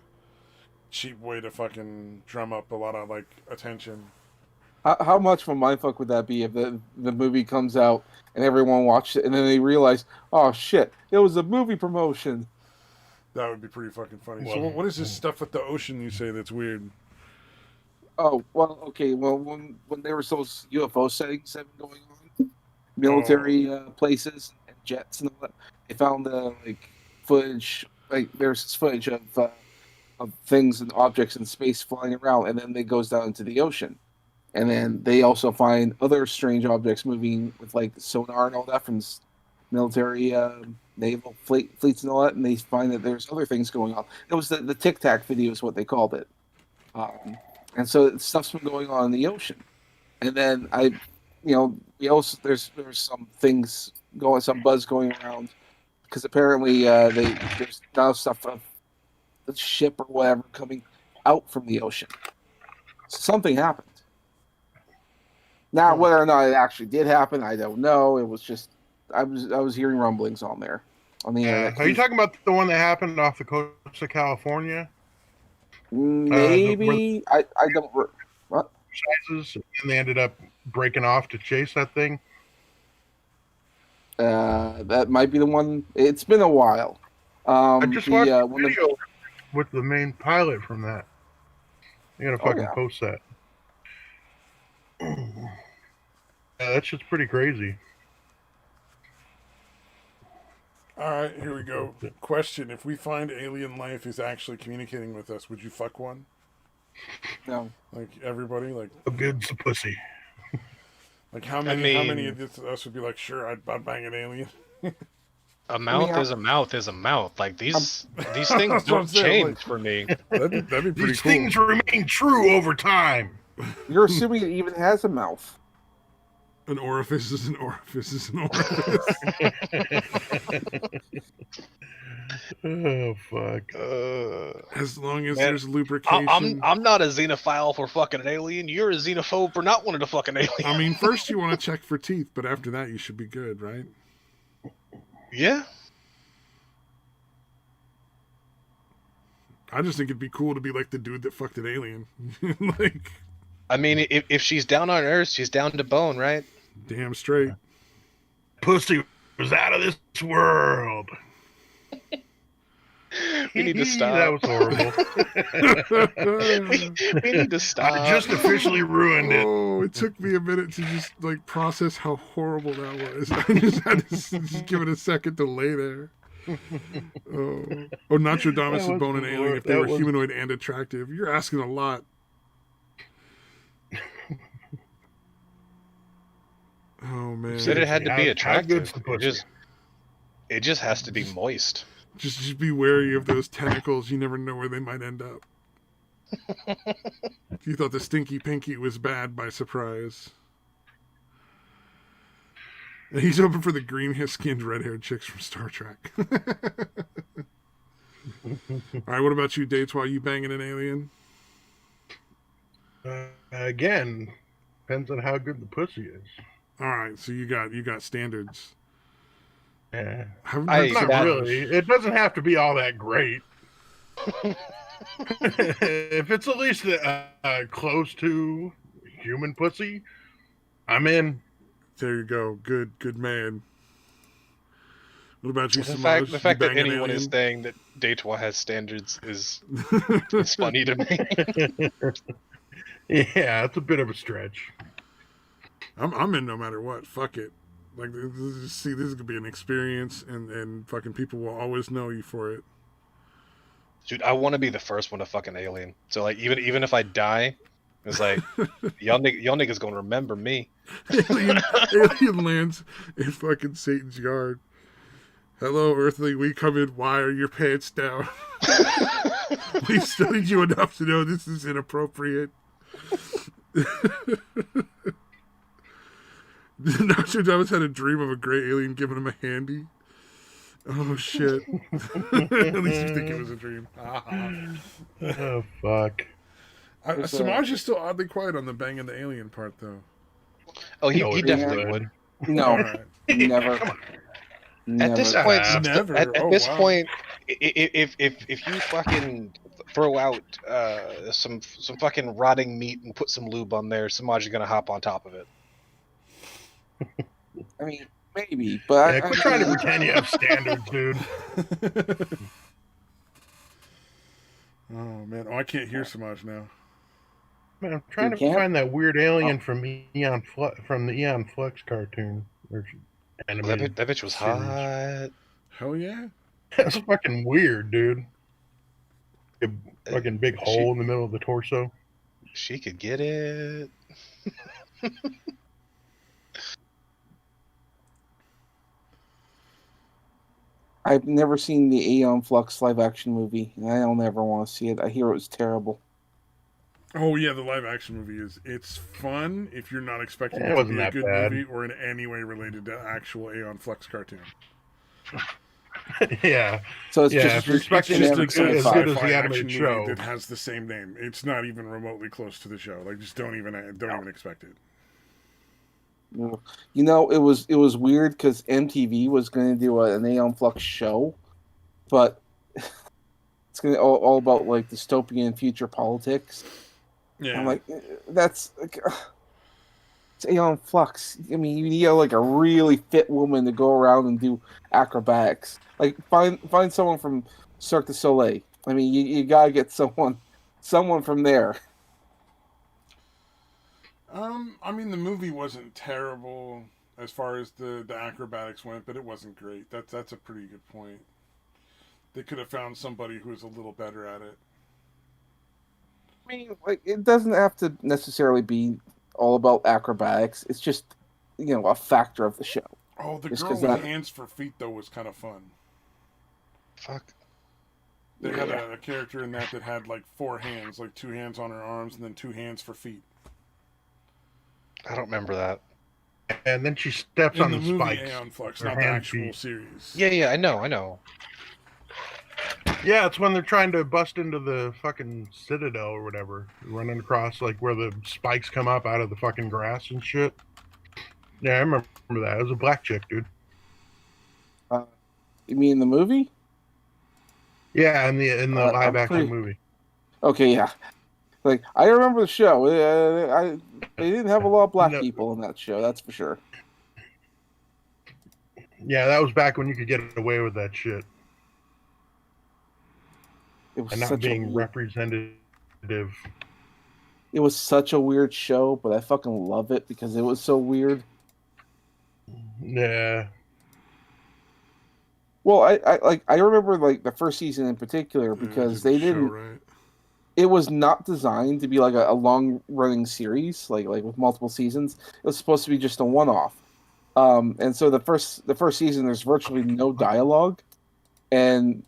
cheap way to fucking drum up a lot of like attention. How much of a mindfuck would that be if the movie comes out and everyone watched it and then they realize, oh shit, it was a movie promotion? That would be pretty fucking funny. So what is this stuff with the ocean you say that's weird? Oh, well, okay. Well, when there was those UFO sightings that have been going on, military places and jets and all that, they found like footage. Like there's this footage of things and objects in space flying around, and then it goes down into the ocean. And then they also find other strange objects moving with like sonar and all that from military naval fleets and all that, and they find that there's other things going on. It was the Tic Tac video is what they called it. And so stuff's been going on in the ocean. And then there's some things going, some buzz going around, because apparently there's now stuff of the ship or whatever coming out from the ocean. So something happened. Now, whether or not it actually did happen, I don't know. It was just I was hearing rumblings on the internet. Are you talking about the one that happened off the coast of California? Maybe I don't. What? And they ended up breaking off to chase that thing. That might be the one. It's been a while. I just watched a video with the main pilot from that. You gotta fucking post that. Yeah, that shit's pretty crazy. All right, here we go. Question: if we find alien life is actually communicating with us, would you fuck one? No. Like everybody, like a good pussy. Like how many of us would be like, sure, I'd bang an alien. A mouth is a mouth is a mouth. Like these things don't change for me. That'd be pretty cool. These things remain true over time. You're assuming it even has a mouth. An orifice is an orifice is an orifice. Oh fuck! As long as there's lubrication. I'm not a xenophile for fucking an alien. You're a xenophobe for not wanting to fuck an alien. I mean, first you want to check for teeth, but after that you should be good, right? Yeah. I just think it'd be cool to be like the dude that fucked an alien. Like, I mean, if she's down on Earth, she's down to bone, right? Damn straight. Pussy was out of this world. We need to stop. That was horrible. we need to stop. I just officially ruined it. Oh, it took me a minute to just like process how horrible that was. I just had to just give it a second to lay there. Oh, Nostradamus and Bone and Alien, if they were humanoid and attractive. You're asking a lot. Oh man! Said it had to be attractive. It just has to be moist. Just be wary of those tentacles. You never know where they might end up. You thought the Stinky Pinky was bad by surprise. And he's open for the green-skinned, red-haired chicks from Star Trek. All right, what about you, Dates? While you banging an alien? Again, depends on how good the pussy is. All right, so you got standards. Yeah. Not really. It doesn't have to be all that great. If it's at least close to human pussy, I'm in. There you go. Good man. What about you, The Samaj? fact that anyone is saying that Daytwa has standards is funny to me. Yeah, it's a bit of a stretch. I'm in no matter what. Fuck it. Like, this is gonna be an experience, and fucking people will always know you for it. Dude, I want to be the first one to fuck an alien. So like, even if I die, it's like y'all niggas gonna remember me. Alien lands in fucking Satan's yard. Hello, Earthling. We come in. Why are your pants down? We studied you enough to know this is inappropriate. Nostradamus had a dream of a gray alien giving him a handy. Oh shit! At least you think it was a dream. Oh fuck! Samaj is still oddly quiet on the banging the alien part, though. Oh, he definitely would. No, Right. never. At this point, Never. At Oh, this wow. point, if you fucking throw out some fucking rotting meat and put some lube on there, Samaj is gonna hop on top of it. I mean, maybe, but Quit trying to pretend you have standards, dude. Oh man! Oh, I can't hear Samaj now. Man, I'm trying You to can't? find that weird alien from the Eon Flux cartoon. Or animated That bitch was series. hot. Hell yeah! That's fucking weird, dude. A fucking big hole in the middle of the torso. She could get it. I've never seen the Aeon Flux live action movie, and I don't ever want to see it. I hear it was terrible. Oh yeah, the live action movie it's fun if you're not expecting It it to wasn't be a that good bad. movie or in any way related to actual Aeon Flux cartoon. Yeah. So it's Yeah, just if you're expecting It's it just to a be as good as sci-fi the action animated movie show. that has the same name. It's not even remotely close to the show. Like, just don't even expect it. You know, it was weird because MTV was going to do an Aeon Flux show, but it's going to all about like dystopian future politics. Yeah, I'm like, that's like, it's Aeon Flux. I mean, you need like a really fit woman to go around and do acrobatics. Like, find someone from Cirque du Soleil. I mean, you gotta get someone from there. I mean, the movie wasn't terrible as far as the acrobatics went, but it wasn't great. That's a pretty good point. They could have found somebody who was a little better at it. I mean, like, it doesn't have to necessarily be all about acrobatics. It's just, a factor of the show. Oh, the Just girl 'cause with that- hands for feet though was kind of fun. Fuck. They had a character in that had like 4 hands, like 2 hands on her arms and then 2 hands for feet. I don't remember that. And then she steps In on the the movie spikes. Aeon Flux, Her not the hand actual feet. series. Yeah, I know. Yeah, it's when they're trying to bust into the fucking citadel or whatever. Running across like where the spikes come up out of the fucking grass and shit. Yeah, I remember that. It was a black chick, dude. You mean the movie? Yeah, in the I'm live action pretty- movie. Okay, yeah. Like, I remember the show. They didn't have a lot of black No. people in that show, that's for sure. Yeah, that was back when you could get away with that shit It was and not such a being representative. it was such a weird show, but I fucking love it because it was so weird. Yeah. Well, I remember like the first season in particular Yeah, it because didn't they show didn't. right. It was not designed to be like a long running series, like with multiple seasons. It was supposed to be just a one off. And so the first season, there's virtually no dialogue, and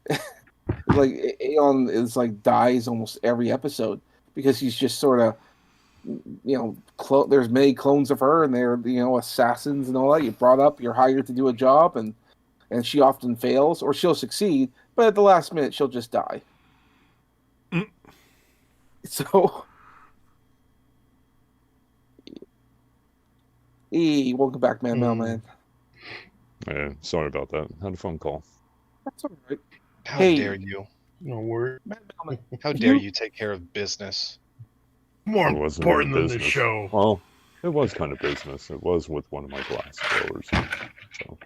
like Aeon is like dies almost every episode because he's just sort of there's many clones of her and they're assassins and all that. You brought up, you're hired to do a job, and she often fails or she'll succeed, but at the last minute she'll just die. Mm. So, hey, welcome back, man, mailman. Yeah, sorry about that. Had a phone call. That's all right. How Hey. dare you? No word. Man, mailman, How dare you take care of business? More It wasn't important really than this business. show. Well, it was kind of business. It was with one of my glass blowers. So,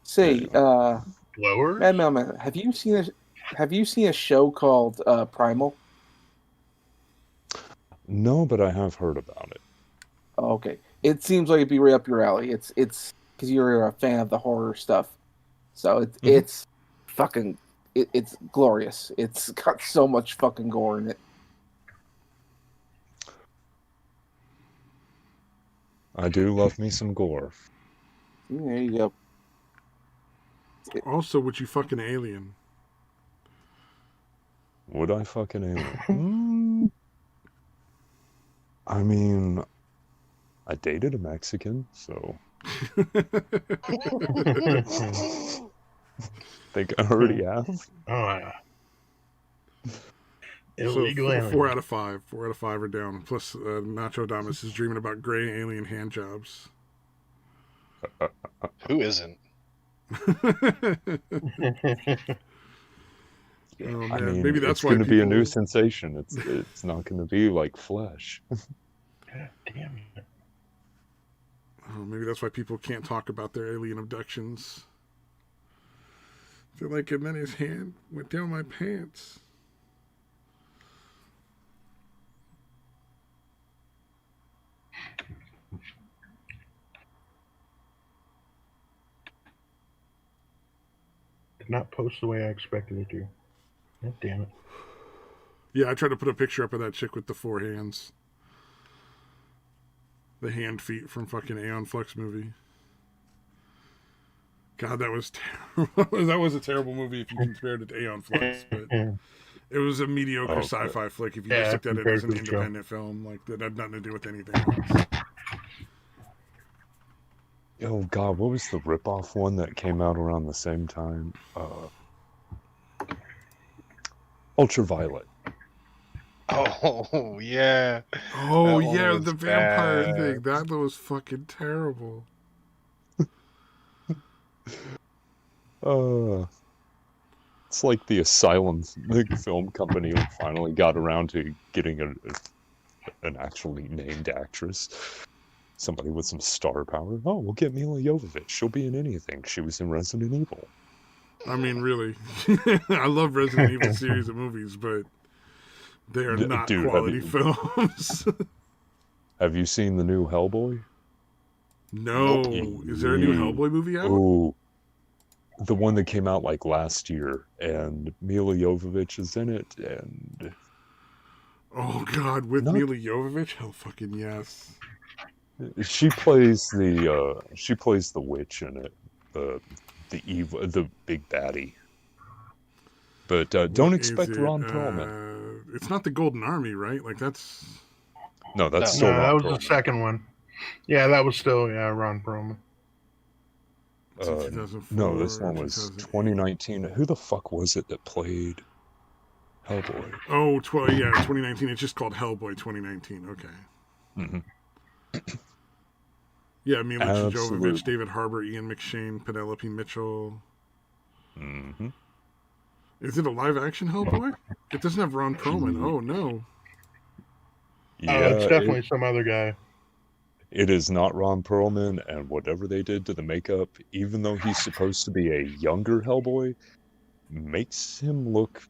say, Blowers? man, mailman, have you seen a show called Primal? no, but I have heard about it. Oh, okay, it seems like it'd be right up your alley. It's because you're a fan of the horror stuff, so it's fucking it's glorious. It's got so much fucking gore in it. I do love me some gore. There you go. Also, would you fucking alien? Would I fucking alien? I mean, I dated a Mexican, so think I already have. Oh, yeah. So Illegal alien. 4 out of 5. 4 out of 5 are down. Plus, Nacho Damas is dreaming about gray alien hand jobs. Who isn't? Oh man, I mean, maybe that's it's why going to be a people- new sensation. It's not going to be like flesh. God damn it. Oh, maybe that's why people can't talk about their alien abductions. They're like, and then his hand went down my pants. Did not post the way I expected it to. God damn it. Yeah, I tried to put a picture up of that chick with the 4 hands. The hand feet from fucking Aeon Flux movie. God, that was terrible. That was a terrible movie if you compared it to Aeon Flux, but it was a mediocre sci-fi flick if you just looked at it as an independent film, like that had nothing to do with anything else. Oh god, what was the ripoff one that came out around the same time? Ultraviolet. Oh yeah. Oh That one yeah, was the vampire bad. thing. That was fucking terrible. It's like the Asylum film company finally got around to getting an actually named actress. Somebody with some star power. Oh, we'll get Mila Jovovich. She'll be in anything. She was in Resident Evil. I mean, really. I love Resident Evil series of movies, but they are not quality films. Have you seen the new Hellboy? No. Nope. Is there a new Hellboy movie out? Oh, the one that came out like last year, and Mila Jovovich is in it, and Oh god, with Mila Jovovich? Hell fucking yes. she plays the witch in it, the evil, the big baddie. But don't expect Ron Perlman. It's not the Golden Army, right? Like that's No, that's No, still that Ron was Perlman. the second one. Yeah, that was still Ron Perlman. 2004, No, this one was 2019. Who the fuck was it that played Hellboy? Oh, 2019. It's just called Hellboy 2019. Okay. Mm-hmm. Yeah, Mila Absolutely. Jovovich, David Harbour, Ian McShane, Penelope Mitchell. Mm-hmm. Is it a live-action Hellboy? It doesn't have Ron Perlman. Oh, no. Yeah, It's definitely some other guy. It is not Ron Perlman, and whatever they did to the makeup, even though he's supposed to be a younger Hellboy, makes him look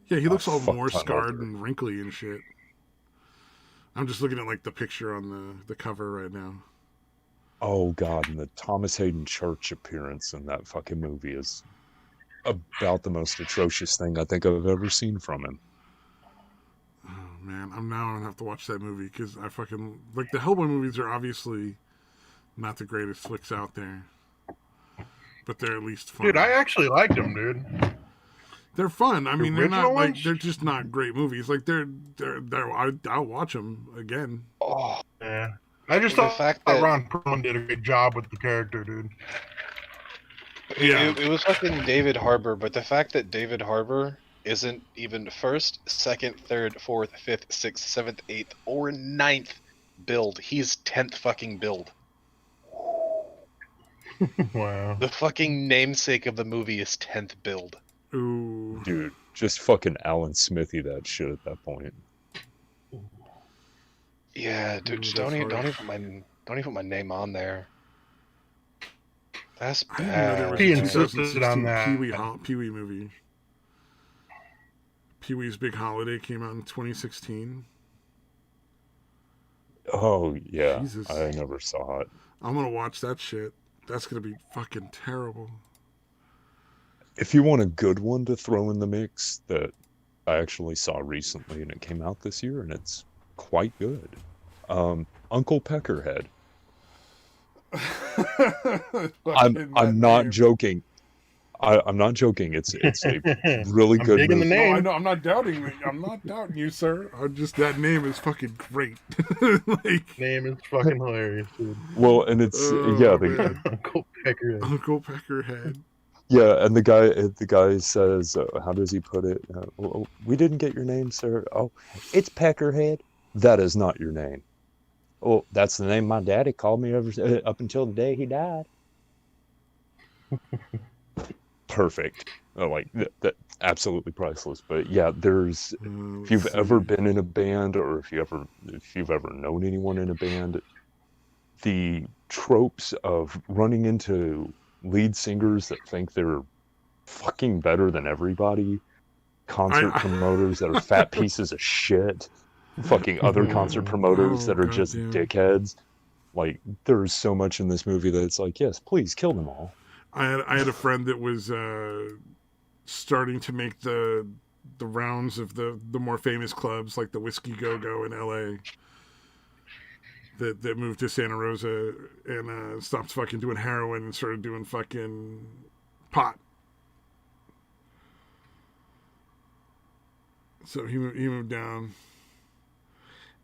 Yeah, he a looks all fuck more ton scarred older. and wrinkly and shit. I'm just looking at like the picture on the cover right now. Oh god, and the Thomas Hayden Church appearance in that fucking movie is about the most atrocious thing I think I've ever seen from him. Oh man, I'm now gonna have to watch that movie because I fucking like the Hellboy movies are obviously not the greatest flicks out there, but they're at least fun. Dude, I actually liked them, dude. They're fun. I mean, they're not like ones? they're just not great movies. Like I'll watch them again. Oh, Yeah. I just the thought fact that Ron Perlman did a great job with the character, dude. Yeah. it was fucking David Harbour, but the fact that David Harbour isn't even first, second, third, fourth, fifth, sixth, seventh, eighth, or ninth build. He's 10th fucking build. Wow. The fucking namesake of the movie is 10th build. Ooh. Dude, just fucking Alan Smithy that shit at that point. Yeah, dude, Ooh, just that's don't even harsh. put my name on there. That's I didn't even know there was bad. He a insisted on 2016 that. Pee-wee movie. Pee-wee's Big Holiday came out in 2016. Oh yeah, Jesus. I never saw it. I'm gonna watch that shit. That's gonna be fucking terrible. If you want a good one to throw in the mix that I actually saw recently and it came out this year and it's quite good. Uncle Peckerhead. I'm not joking. I'm not joking. It's a really I'm good digging the movie. name. No, I know. I'm not doubting. I'm not doubting you, sir. That name is fucking great. Like, Name is fucking hilarious, dude. Well, and it's yeah, man. Uncle Peckerhead. Uncle Peckerhead. yeah, and the guy says, how does he put it? Well, we didn't get your name, sir. Oh, it's Peckerhead. That is not your name. Oh, that's the name my daddy called me up until the day he died. Perfect. Like that, absolutely priceless. But yeah, there's if you've ever been in a band or if you've ever known anyone in a band, the tropes of running into lead singers that think they're fucking better than everybody, concert promoters that are fat pieces of shit, fucking other concert promoters that are just dickheads. Like, there's so much in this movie that it's like, yes, please kill them all. I had a friend that was starting to make the rounds of the more famous clubs like the Whiskey Go Go in LA that moved to Santa Rosa and stopped fucking doing heroin and started doing fucking pot. So he moved down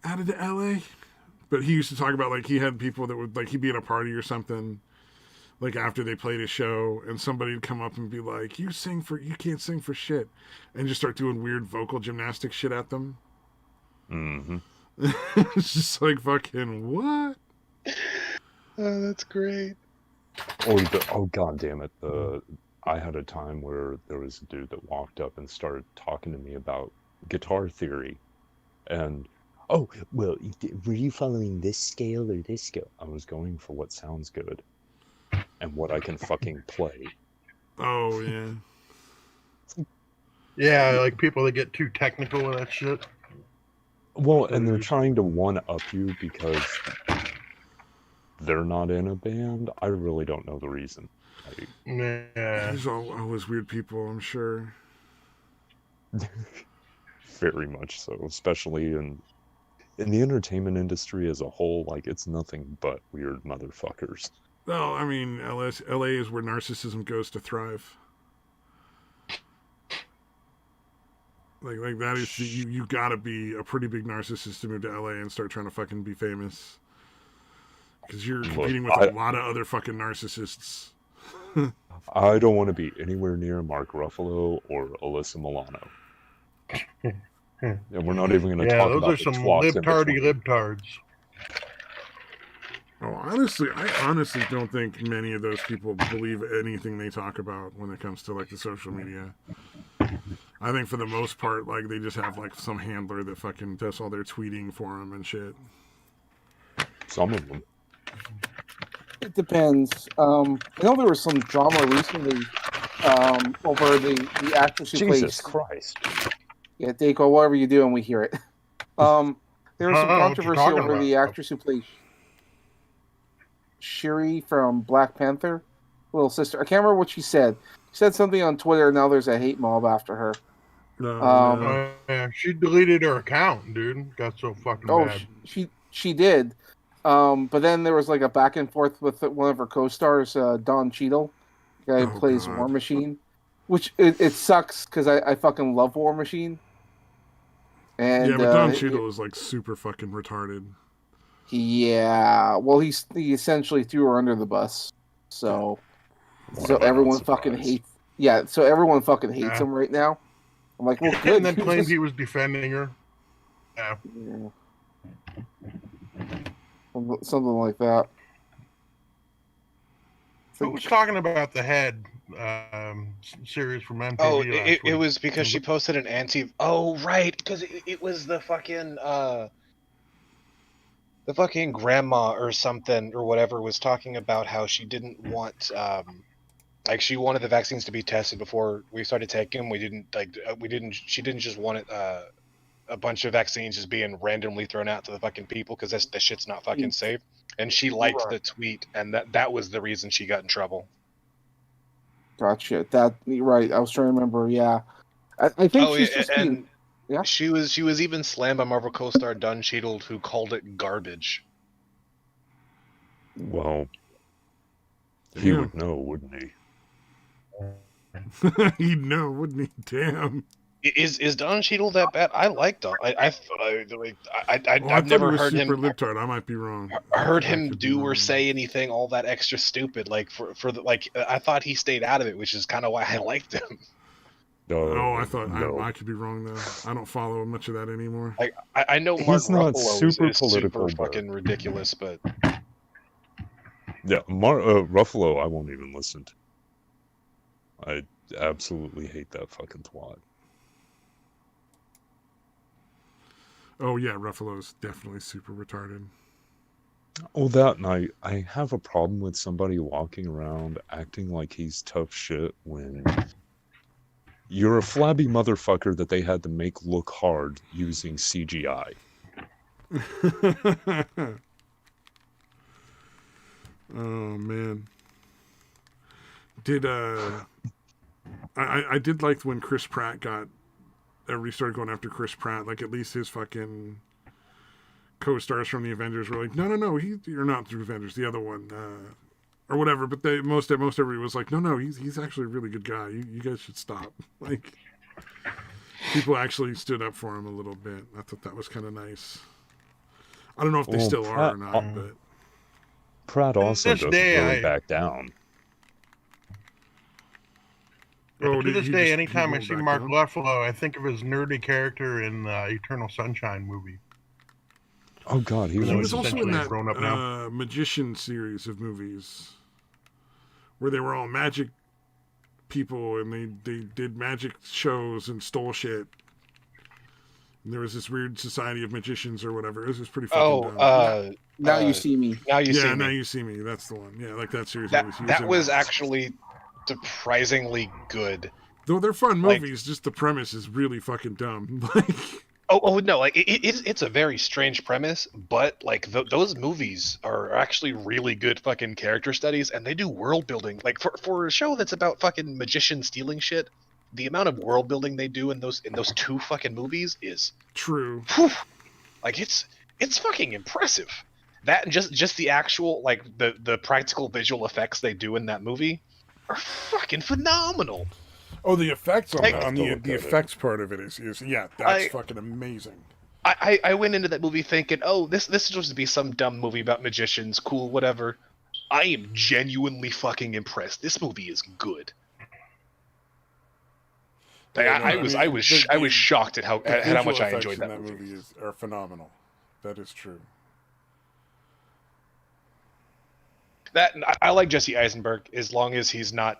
out of LA. But he used to talk about, like, he had people that would, like, he'd be at a party or something, like, after they played a show, and somebody would come up and be like, you can't sing for shit, and just start doing weird vocal gymnastic shit at them. Mm-hmm. It's just like, fucking, what? Oh, that's great. Oh, god damn it. I had a time where there was a dude that walked up and started talking to me about guitar theory, and oh, well, were you following this scale or this scale? I was going for what sounds good and what I can fucking play. Oh, yeah. Yeah, like people that get too technical with that shit. Well, and they're trying to one-up you because they're not in a band. I really don't know the reason. Yeah. There's always weird people, I'm sure. Very much so, especially in the entertainment industry as a whole. Like, it's nothing but weird motherfuckers. Well, I mean, LA is where narcissism goes to thrive. Like that is you gotta be a pretty big narcissist to move to LA and start trying to fucking be famous, because you're competing with a lot of other fucking narcissists. I don't want to be anywhere near Mark Ruffalo or Alyssa Milano. And we're not even going to talk about those are some libtards. Oh, I honestly don't think many of those people believe anything they talk about when it comes to, like, the social media. I think for the most part, like, they just have, like, some handler that fucking does all their tweeting for them and shit. Some of them. It depends. I know there was some drama recently over the actress who Jesus plays. Christ. Yeah, Dako, whatever you do, and we hear it. There was some I don't know what you're controversy talking over the about. actress who plays Shuri from Black Panther, little sister. I can't remember what she said. She said something on Twitter. Now there's a hate mob after her. No. Yeah, she deleted her account, dude. Got so fucking bad. She did. But then there was like a back and forth with one of her co-stars, Don Cheadle, the guy who plays God. War Machine, which it sucks because I fucking love War Machine. And yeah, but Don Cheadle is like super fucking retarded. Yeah, well, he essentially threw her under the bus, so everyone fucking hates. Yeah, so everyone fucking hates him right now. I'm like, well, good. And then claimed he was defending her. Yeah. Something like that. Who was talking about the Head series from MTV? Oh, last it week? was because she posted an anti. Oh, right, because it was the fucking grandma or something or whatever was talking about how she didn't want like she wanted the vaccines to be tested before we started taking them. She didn't just want it a bunch of vaccines just being randomly thrown out to the fucking people because that shit's not fucking safe. And she liked the tweet, and that was the reason she got in trouble. Gotcha. You're right. I was trying to remember. Yeah, I think she's just being. Yeah. She was even slammed by Marvel co-star Don Cheadle, who called it garbage. Well, he would know, wouldn't he? He'd know, wouldn't he? Damn. Is Don Cheadle that bad? I like Don. I've never heard him. Super libtard. I might be wrong. Heard him do or say anything all that extra stupid. Like for the I thought he stayed out of it, which is kind of why I liked him. I thought I could be wrong though. I don't follow much of that anymore. I know Mark Ruffalo is super fucking ridiculous, but yeah, Ruffalo, I won't even listen to. I absolutely hate that fucking twat. Oh yeah, Ruffalo's definitely super retarded. Oh, that night, I have a problem with somebody walking around acting like he's tough shit when you're a flabby motherfucker that they had to make look hard using CGI. Oh man. I did like when Chris Pratt everybody started going after Chris Pratt. Like at least his fucking co-stars from the Avengers were like, no, you're not the Avengers, the other one, or whatever. But most everybody was like, no, he's actually a really good guy. You guys should stop. Like people actually stood up for him a little bit. I thought that was kind of nice. I don't know if they still are or not, but Pratt also doesn't really back down. To this day, anytime I see Mark Ruffalo, I think of his nerdy character in the Eternal Sunshine movie. Oh God, he was also in that Magician series of movies where they were all magic people and they did magic shows and stole shit. And there was this weird society of magicians or whatever. It was just pretty fucking dumb. Now You See Me. Now You See Me. Now You See Me. That's the one. Yeah, like that series. That was actually surprisingly good. Though they're fun movies, just the premise is really fucking dumb. No, like it's a very strange premise, but like those movies are actually really good fucking character studies, and they do world building. Like for a show that's about fucking magicians stealing shit, the amount of world building they do in those two fucking movies is true. Whew, like it's fucking impressive. That and just the actual like the practical visual effects they do in that movie are fucking phenomenal. Oh, the effects on the effects part of it is that's fucking amazing. I went into that movie thinking, oh, this is supposed to be some dumb movie about magicians, cool, whatever. I am genuinely fucking impressed. This movie is good. Like, I was shocked at how much I enjoyed that movie. Movie are phenomenal. That is true. That I like Jesse Eisenberg as long as he's not,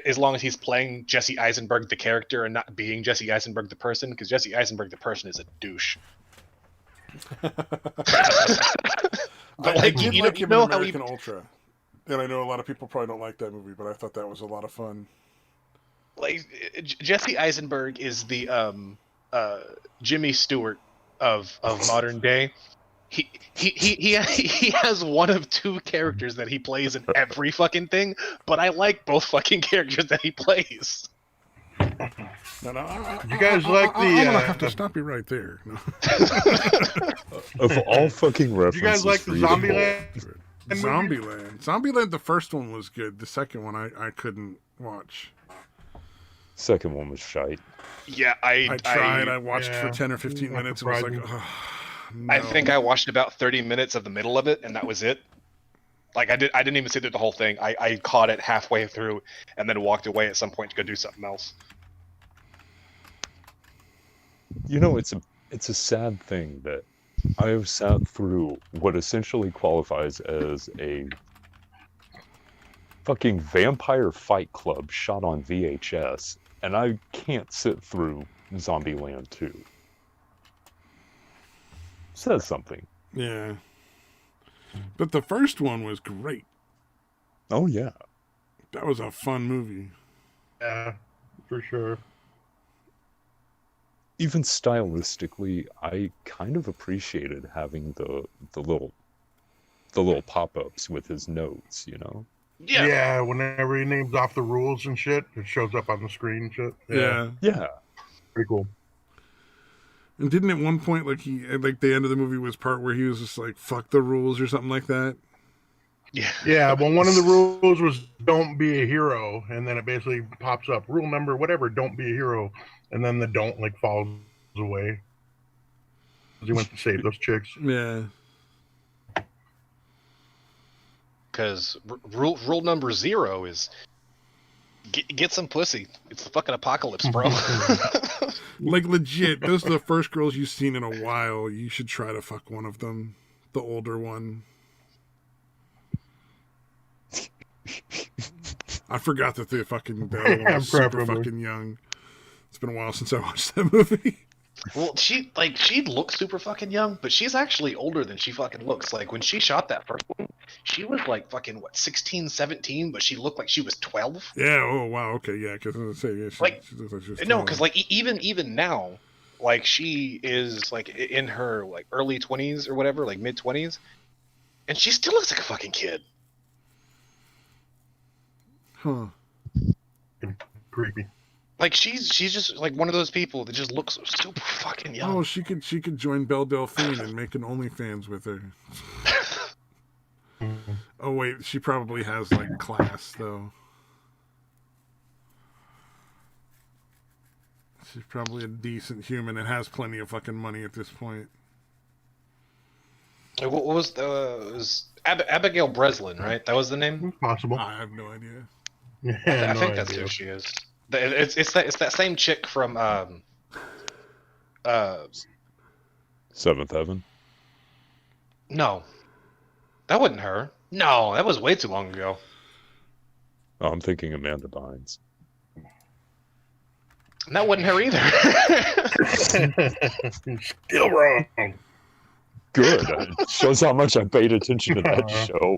as long as he's playing Jesse Eisenberg the character and not being Jesse Eisenberg the person, because Jesse Eisenberg the person is a douche. But I like, did you like him in know how he American Ultra, and I know a lot of people probably don't like that movie, but I thought that was a lot of fun. like Jesse Eisenberg is the Jimmy Stewart of modern day. He has one of two characters that he plays in every fucking thing, but I like both fucking characters that he plays. No, You guys like the? I'm gonna have to stop you right there. No. Of all fucking references, You guys like the for you to pull, Zombieland? Zombieland, the first one was good. The second one I couldn't watch. second one was shite. Yeah, I tried. I watched for 10 or 15 not minutes and was like, surprising. no. I think I watched about 30 minutes of the middle of it, and that was it. Like I didn't even sit through the whole thing. I caught it halfway through, and then walked away at some point to go do something else. You know, it's a sad thing that I have sat through what essentially qualifies as a fucking vampire fight club shot on VHS, and I can't sit through Zombieland 2. Says something. Yeah. But the first one was great. Oh yeah. That was a fun movie. Yeah, for sure. Even stylistically, I kind of appreciated having the little pop-ups with his notes, you know? Yeah, whenever he names off the rules and shit, it shows up on the screen and shit. Yeah. Yeah. Pretty cool. And didn't at one point, like the end of the movie was part where he was just like, fuck the rules or something like that? Yeah, well, one of the rules was don't be a hero, and then it basically pops up, rule number whatever, don't be a hero, and then the don't like falls away. He went to save those chicks. Yeah. Because rule number 0 is get some pussy. It's the fucking apocalypse, bro. Like legit, those are the first girls you've seen in a while. You should try to fuck one of them. The older one. I forgot that the other one was super fucking young. It's been a while since I watched that movie. Well, she looks super fucking young, but she's actually older than she fucking looks. Like when she shot that first one, she was like fucking 16, 17, but she looked like she was 12. Yeah. Oh wow. Okay. Yeah. Because I was gonna say, yeah, she looks like she was no, 12. because like even now, like she is like in her like early 20s or whatever, like mid 20s, and she still looks like a fucking kid. Huh. Creepy. Like she's just like one of those people that just looks super fucking young. Oh, she could join Belle Delphine and make an OnlyFans with her. Oh wait, she probably has like class though. She's probably a decent human and has plenty of fucking money at this point. What was the was Abigail Breslin, right? That was the name. Possible. I have no idea. Yeah, I think that's who she is. It's that same chick from Seventh Heaven. No, that wasn't her. No, that was way too long ago. Oh, I'm thinking Amanda Bynes. And that wasn't her either. Still wrong. Good. It shows how much I paid attention to that show.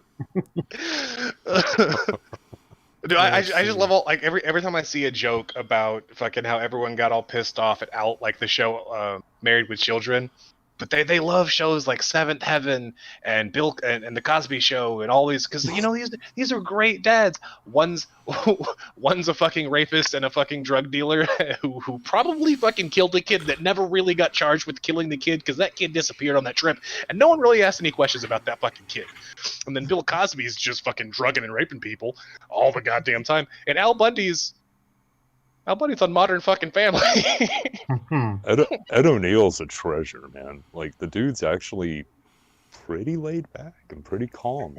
Dude, I just love all like every time I see a joke about fucking how everyone got all pissed off at like the show Married with Children, but they love shows like Seventh Heaven and Bill and the Cosby Show and all these because you know these are great dads. One's a fucking rapist and a fucking drug dealer who probably fucking killed a kid that never really got charged with killing the kid because that kid disappeared on that trip and no one really asked any questions about that fucking kid. And then Bill Cosby's just fucking drugging and raping people all the goddamn time. And Al Bundy's on Modern fucking Family. Ed O'Neill's a treasure, man. Like the dude's actually pretty laid back and pretty calm.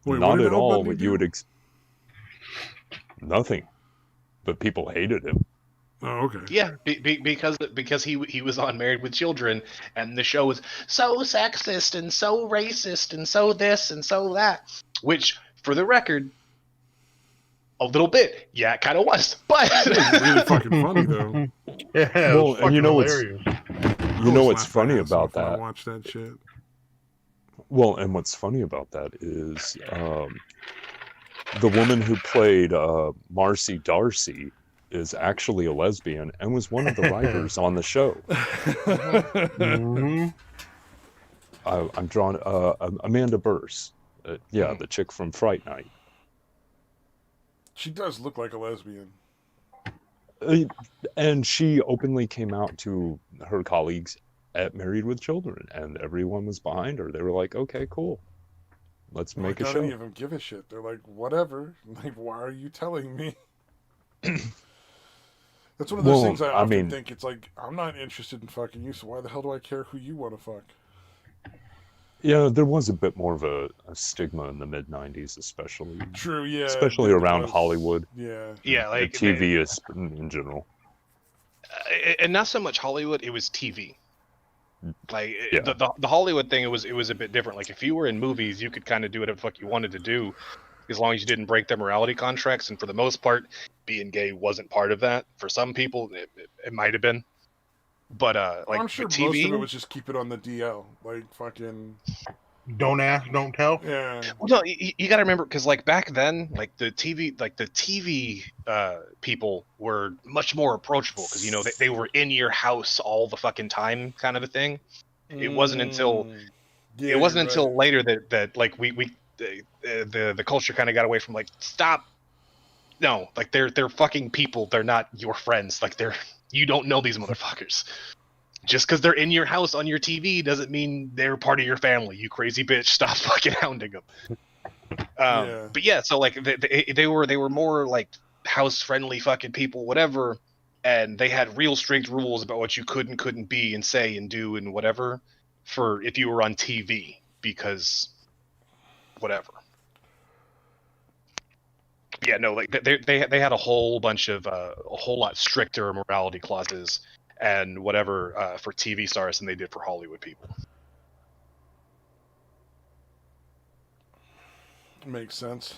Wait, Not what did at Al all Bundy what do? you would nothing. But people hated him. Oh, okay. Yeah, because he was on Married with Children, and the show was so sexist and so racist and so this and so that. Which, for the record, a little bit, yeah, it kind of was. But It was really fucking funny though. Yeah, Well, and you know what's hilarious. You know always what's laugh my funny ass about off when I that? watch that shit. Well, and what's funny about that is the woman who played Marcy Darcy is actually a lesbian and was one of the writers on the show. Mhm. I'm drawn Amanda Burse. Yeah, the chick from Fright Night. She does look like a lesbian. And she openly came out to her colleagues at Married with Children, and everyone was behind her. They were like, okay, cool. Let's make a Not show. any of them give a shit. They're like, whatever. Like, why are you telling me? That's one of those things I often think. It's like, I'm not interested in fucking you, so why the hell do I care who you want to fuck? Yeah, there was a bit more of a stigma in the mid '90s, especially. True, yeah. Especially around Hollywood. Yeah. Yeah, like TV is in general. And not so much Hollywood, it was TV. Like Yeah. the Hollywood thing, it was a bit different. Like if you were in movies, you could kind of do whatever the fuck you wanted to do, as long as you didn't break their morality contracts. And for the most part, being gay wasn't part of that. For some people, it might have been, but like I'm sure TV, most of it was just keep it on the DL, like fucking. Don't ask, don't tell. Yeah. Well, no, you got to remember, because like back then, like the TV people were much more approachable, because they were in your house all the fucking time, kind of a thing. It wasn't until later that like the culture kind of got away from like, stop. No, like they're fucking people. They're not your friends. Like you don't know these motherfuckers. Just because they're in your house on your TV doesn't mean they're part of your family. You crazy bitch! Stop fucking hounding them. But yeah, so like they were more like house friendly fucking people, whatever, and they had real strict rules about what you could and couldn't be and say and do and whatever for if you were on TV, because whatever. Yeah, no, like they had a whole bunch of a whole lot stricter morality clauses and whatever for TV stars than they did for Hollywood people. Makes sense.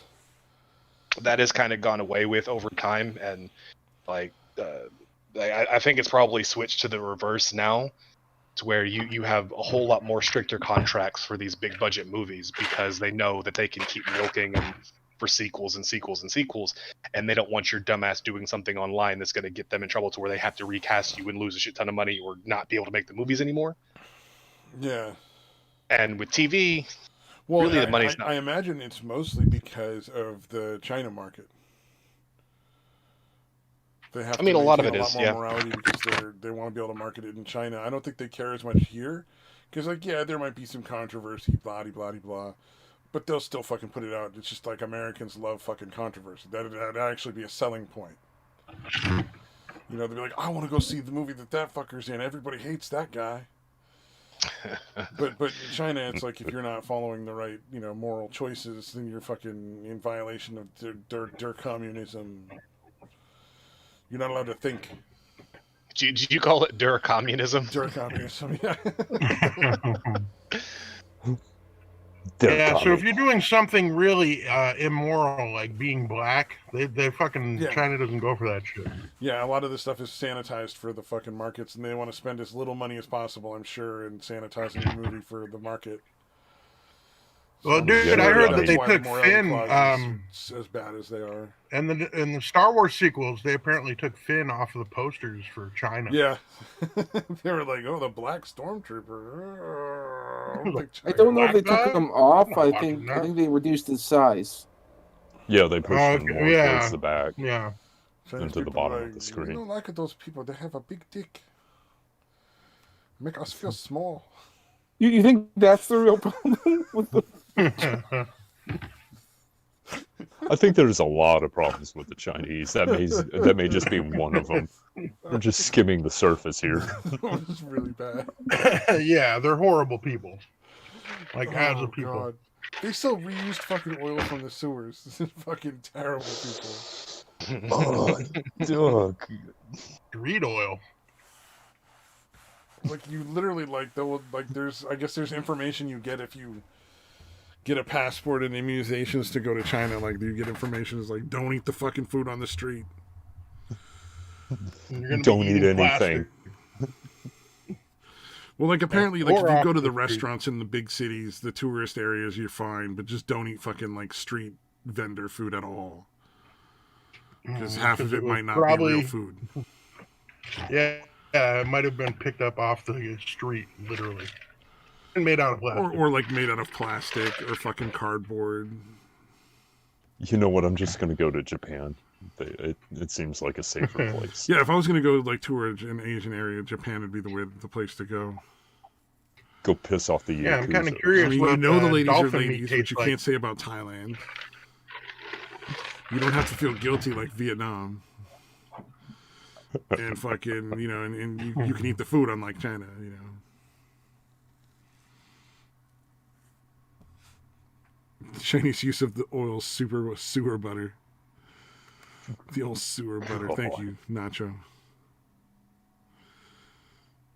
That has kind of gone away with over time, and like I think it's probably switched to the reverse now, to where you have a whole lot more stricter contracts for these big budget movies, because they know that they can keep milking them for sequels and sequels and sequels, and they don't want your dumbass doing something online that's going to get them in trouble to where they have to recast you and lose a shit ton of money or not be able to make the movies anymore. Yeah. And with TV, really the money's not. I imagine it's mostly because of the China market. They have to a lot of it a is, lot more yeah. morality because they want to be able to market it in China. I don't think they care as much here, because like, yeah, there might be some controversy, blah blah blah, but they'll still fucking put it out. It's just like Americans love fucking controversy. That'd actually be a selling point. They'd be like, I want to go see the movie that fucker's in. Everybody hates that guy. but in China, it's like, if you're not following the right, moral choices, then you're fucking in violation of their communism. You're not allowed to think. Did you call it communism? Communism, yeah. Yeah, so if you're doing something really immoral, like being black, they fucking China doesn't go for that shit. Yeah, a lot of this stuff is sanitized for the fucking markets, and they want to spend as little money as possible, I'm sure, in sanitizing the movie for the market. Well, dude, I heard that they took Finn. As bad as they are, and the Star Wars sequels, they apparently took Finn off of the posters for China. Yeah, they were like, "Oh, the Black Stormtrooper." I don't know if they took him off. I think they reduced his size. Yeah, they pushed him more towards the back. Yeah, into the bottom of the screen. I don't like those people. They have a big dick. Make us feel small. You think that's the real problem with the? I think there's a lot of problems with the Chinese. That may just be one of them. I'm just skimming the surface here. It's really bad. Yeah, they're horrible people. Like as a people. God. They still reused fucking oil from the sewers. This is fucking terrible people. Oh, dog. Greed oil. Like, you literally, there's information you get if you get a passport and immunizations to go to China. Like, you get information is like, don't eat the fucking food on the street. Don't eat anything. Well, like apparently, like Or if you off go to the the street. restaurants in the big cities, the tourist areas, you're fine, but just don't eat fucking like street vendor food at all, because half of it was might not be real probably food. yeah, it might have been picked up off the street, literally, and made out of plastic. Or like made out of plastic or fucking cardboard. You know what? I'm just gonna go to Japan. It seems like a safer place. Yeah, if I was gonna go like tour an Asian area, Japan would be the place to go. Go piss off the Yakuza. Yeah, I'm kind of curious. I mean, what you know the ladies are dolphin meat ladies, which tastes you like. can't say about Thailand. You don't have to feel guilty like Vietnam. And fucking, you know, and you can eat the food unlike China, you know. The Chinese use of the oil sewer butter. The old sewer butter. Thank you, Nacho.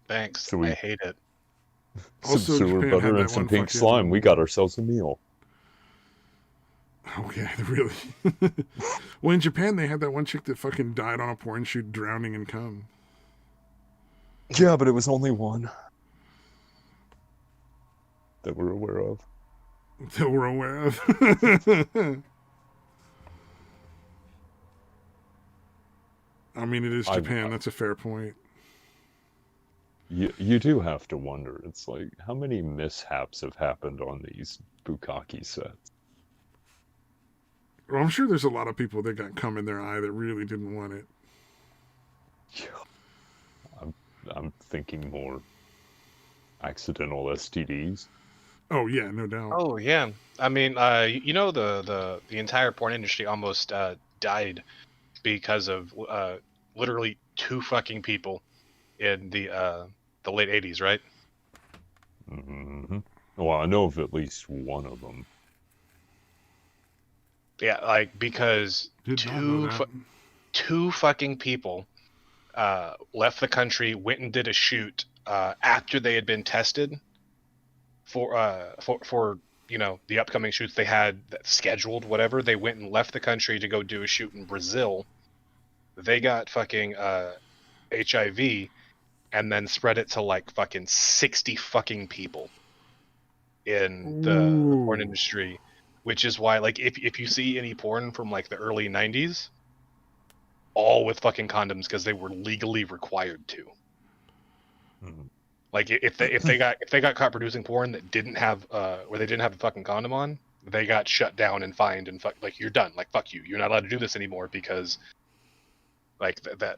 Thanks. So we- I hate it. Some Also, sewer Japan had butter that and some one pink fucking- slime. We got ourselves a meal. Okay, really? Well, in Japan, they had that one chick that fucking died on a porn shoot drowning in cum. Yeah, but it was only one that we're aware of. That we're aware of. I mean, it is Japan. That's a fair point. You do have to wonder. It's like, how many mishaps have happened on these bukkake sets? Well, I'm sure there's a lot of people that got cum in their eye that really didn't want it. I'm thinking more accidental STDs. Oh yeah, no doubt. Oh yeah. I mean, you know, the entire porn industry almost died because of literally two fucking people in the late '80s, right? Mm-hmm. Well, I know of at least one of them. Yeah, like because Did not know that. two fucking people left the country, went and did a shoot after they had been tested for you know, the upcoming shoots they had scheduled, whatever. They went and left the country to go do a shoot in Brazil. They got fucking HIV and then spread it to like fucking 60 fucking people in the porn industry, which is why, like, if you see any porn from like the early 90s, all with fucking condoms because they were legally required to. Mhm. Like if they got caught producing porn that didn't have where they didn't have a fucking condom on, they got shut down and fined and like you're done. Like fuck you, you're not allowed to do this anymore because like that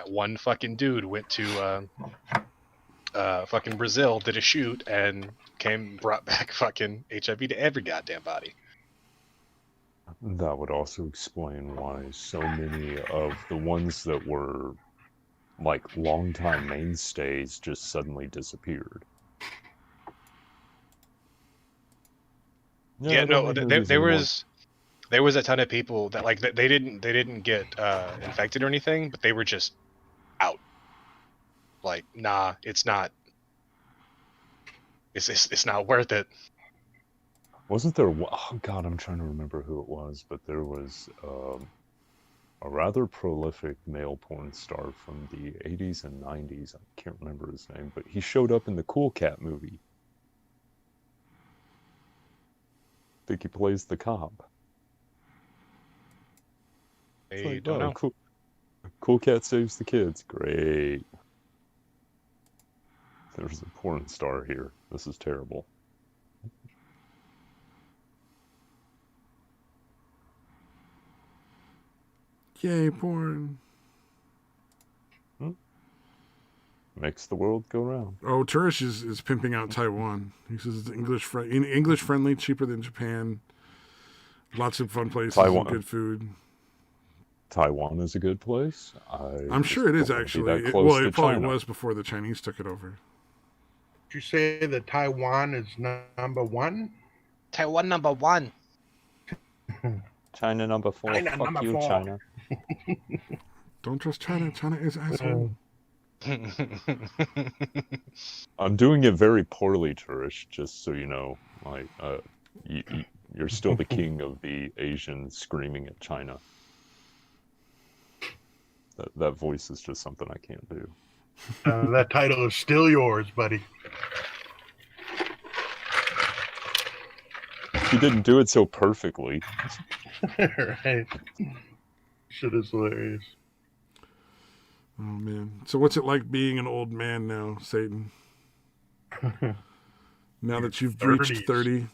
one fucking dude went to fucking Brazil, did a shoot and brought back fucking HIV to every goddamn body. That would also explain why so many of the ones that were like longtime mainstays just suddenly disappeared. Yeah, no, there there was a ton of people that like they didn't get infected or anything, but they were just out. Like, nah, it's not worth it. Wasn't there? Oh God, I'm trying to remember who it was, but there was a rather prolific male porn star from the 80s and 90s. I can't remember his name, but he showed up in the Cool Cat movie. I think he plays the cop. It's I like, don't know. Cool Cat saves the kids. Great. There's a porn star here. This is terrible. Yay, porn. Makes the world go round. Oh, Turish is pimping out Taiwan. He says it's English friendly, cheaper than Japan. Lots of fun places Taiwan. and good food. Taiwan is a good place. I'm sure it is actually. It probably China. was before the Chinese took it over. Did you say that Taiwan is number one? Taiwan number one. China number 4. China Fuck number you, 4. China. Don't trust China. China is asshole. I'm doing it very poorly, Turish, just so you know. Like, you're still the king of the Asian screaming at China. That voice is just something I can't do. That title is still yours, buddy. He didn't do it so perfectly. Right. Shit is hilarious. Oh man. So what's it like being an old man now, Satan? Now that you've reached 30.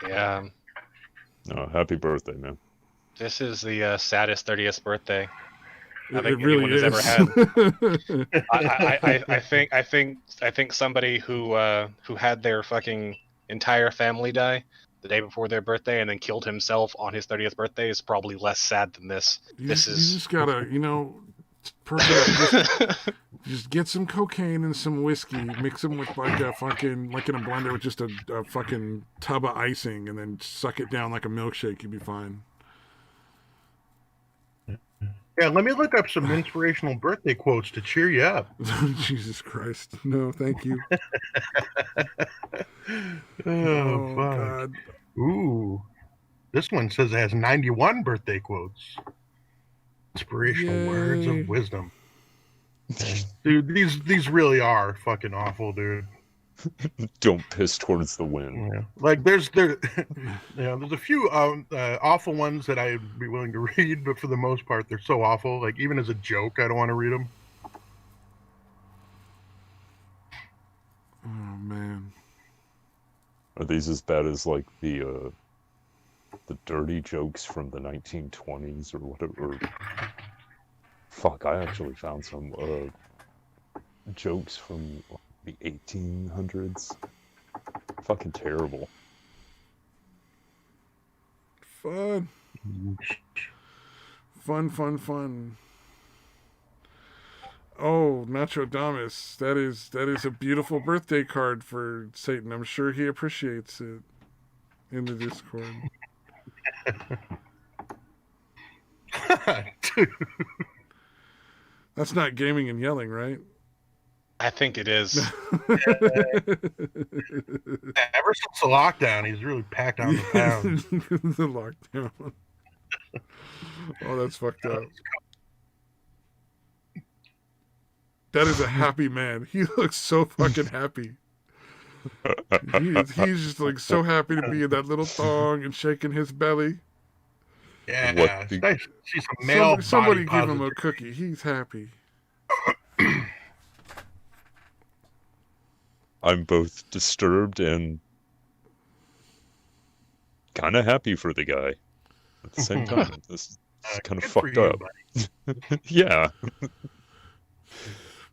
Yeah. Oh, happy birthday, man. This is the saddest 30th birthday I think really anyone has ever had. I think somebody who had their fucking entire family die the day before their birthday and then killed himself on his 30th birthday is probably less sad than this. You just gotta, perk it up. Just get some cocaine and some whiskey, mix them with like a fucking, like in a blender with just a fucking tub of icing, and then suck it down like a milkshake. You'll be fine. Yeah, let me look up some inspirational birthday quotes to cheer you up. Jesus Christ. No, thank you. Oh, fuck. God. Ooh. This one says it has 91 birthday quotes. Inspirational words of wisdom. Dude, these really are fucking awful, dude. Don't piss towards the wind. Yeah. Like there's a few awful ones that I'd be willing to read, but for the most part they're so awful. Like even as a joke, I don't want to read them. Oh man. Are these as bad as like the dirty jokes from the 1920s or whatever? Fuck, I actually found some jokes from the 1800s. Fucking terrible. Fun. Fun. Oh, Nacho Damas, that is a beautiful birthday card for Satan. I'm sure he appreciates it in the Discord. That's not gaming and yelling, right? I think it is. Ever since the lockdown, he's really packed on the pounds. The lockdown. Oh, that's fucked up. That is a happy man. He looks so fucking happy. He's just like so happy to be in that little thong and shaking his belly. Yeah, it's nice to see some male somebody give positive. him a cookie. He's happy. I'm both disturbed and kind of happy for the guy at the same time. This is kind of fucked up. Yeah.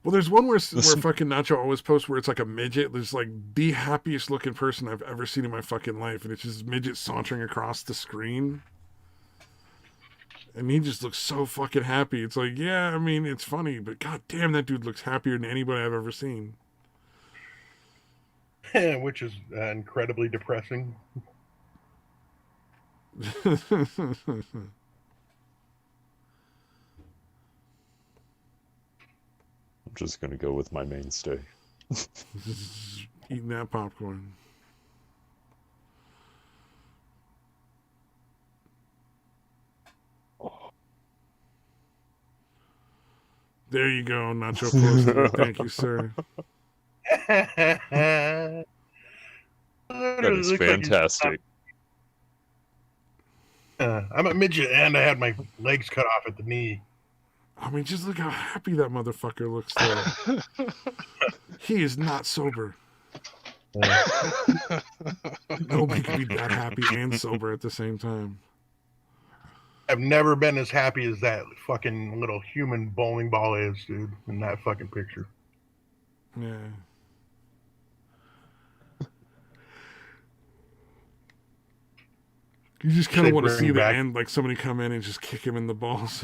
Well, there's one where fucking Nacho always posts where it's like a midget. There's like the happiest looking person I've ever seen in my fucking life, and it's just midget sauntering across the screen. And he just looks so fucking happy. It's like, yeah, I mean, it's funny, but god damn, that dude looks happier than anybody I've ever seen. Which is incredibly depressing. I'm just gonna go with my mainstay. Eating that popcorn. There you go, Nacho Poster. Thank you, sir. That is fantastic. I'm a midget and I had my legs cut off at the knee. I mean, just look how happy that motherfucker looks there. He is not sober. Nobody can be that happy and sober at the same time. I've never been as happy as that fucking little human bowling ball is, dude, in that fucking picture. Yeah. You just kind of want to see the end, like somebody come in and just kick him in the balls.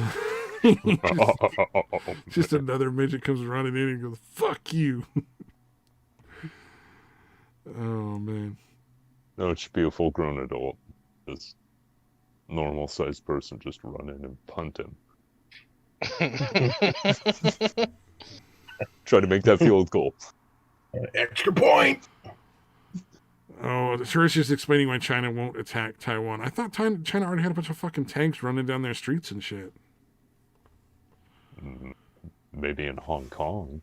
just another midget comes running in and goes, "Fuck you." Oh man. No, it should be a full-grown adult. This normal-sized person just run in and punt him. Try to make that field goal. Extra point. Oh, Church is explaining why China won't attack Taiwan. I thought China already had a bunch of fucking tanks running down their streets and shit. maybe in Hong Kong.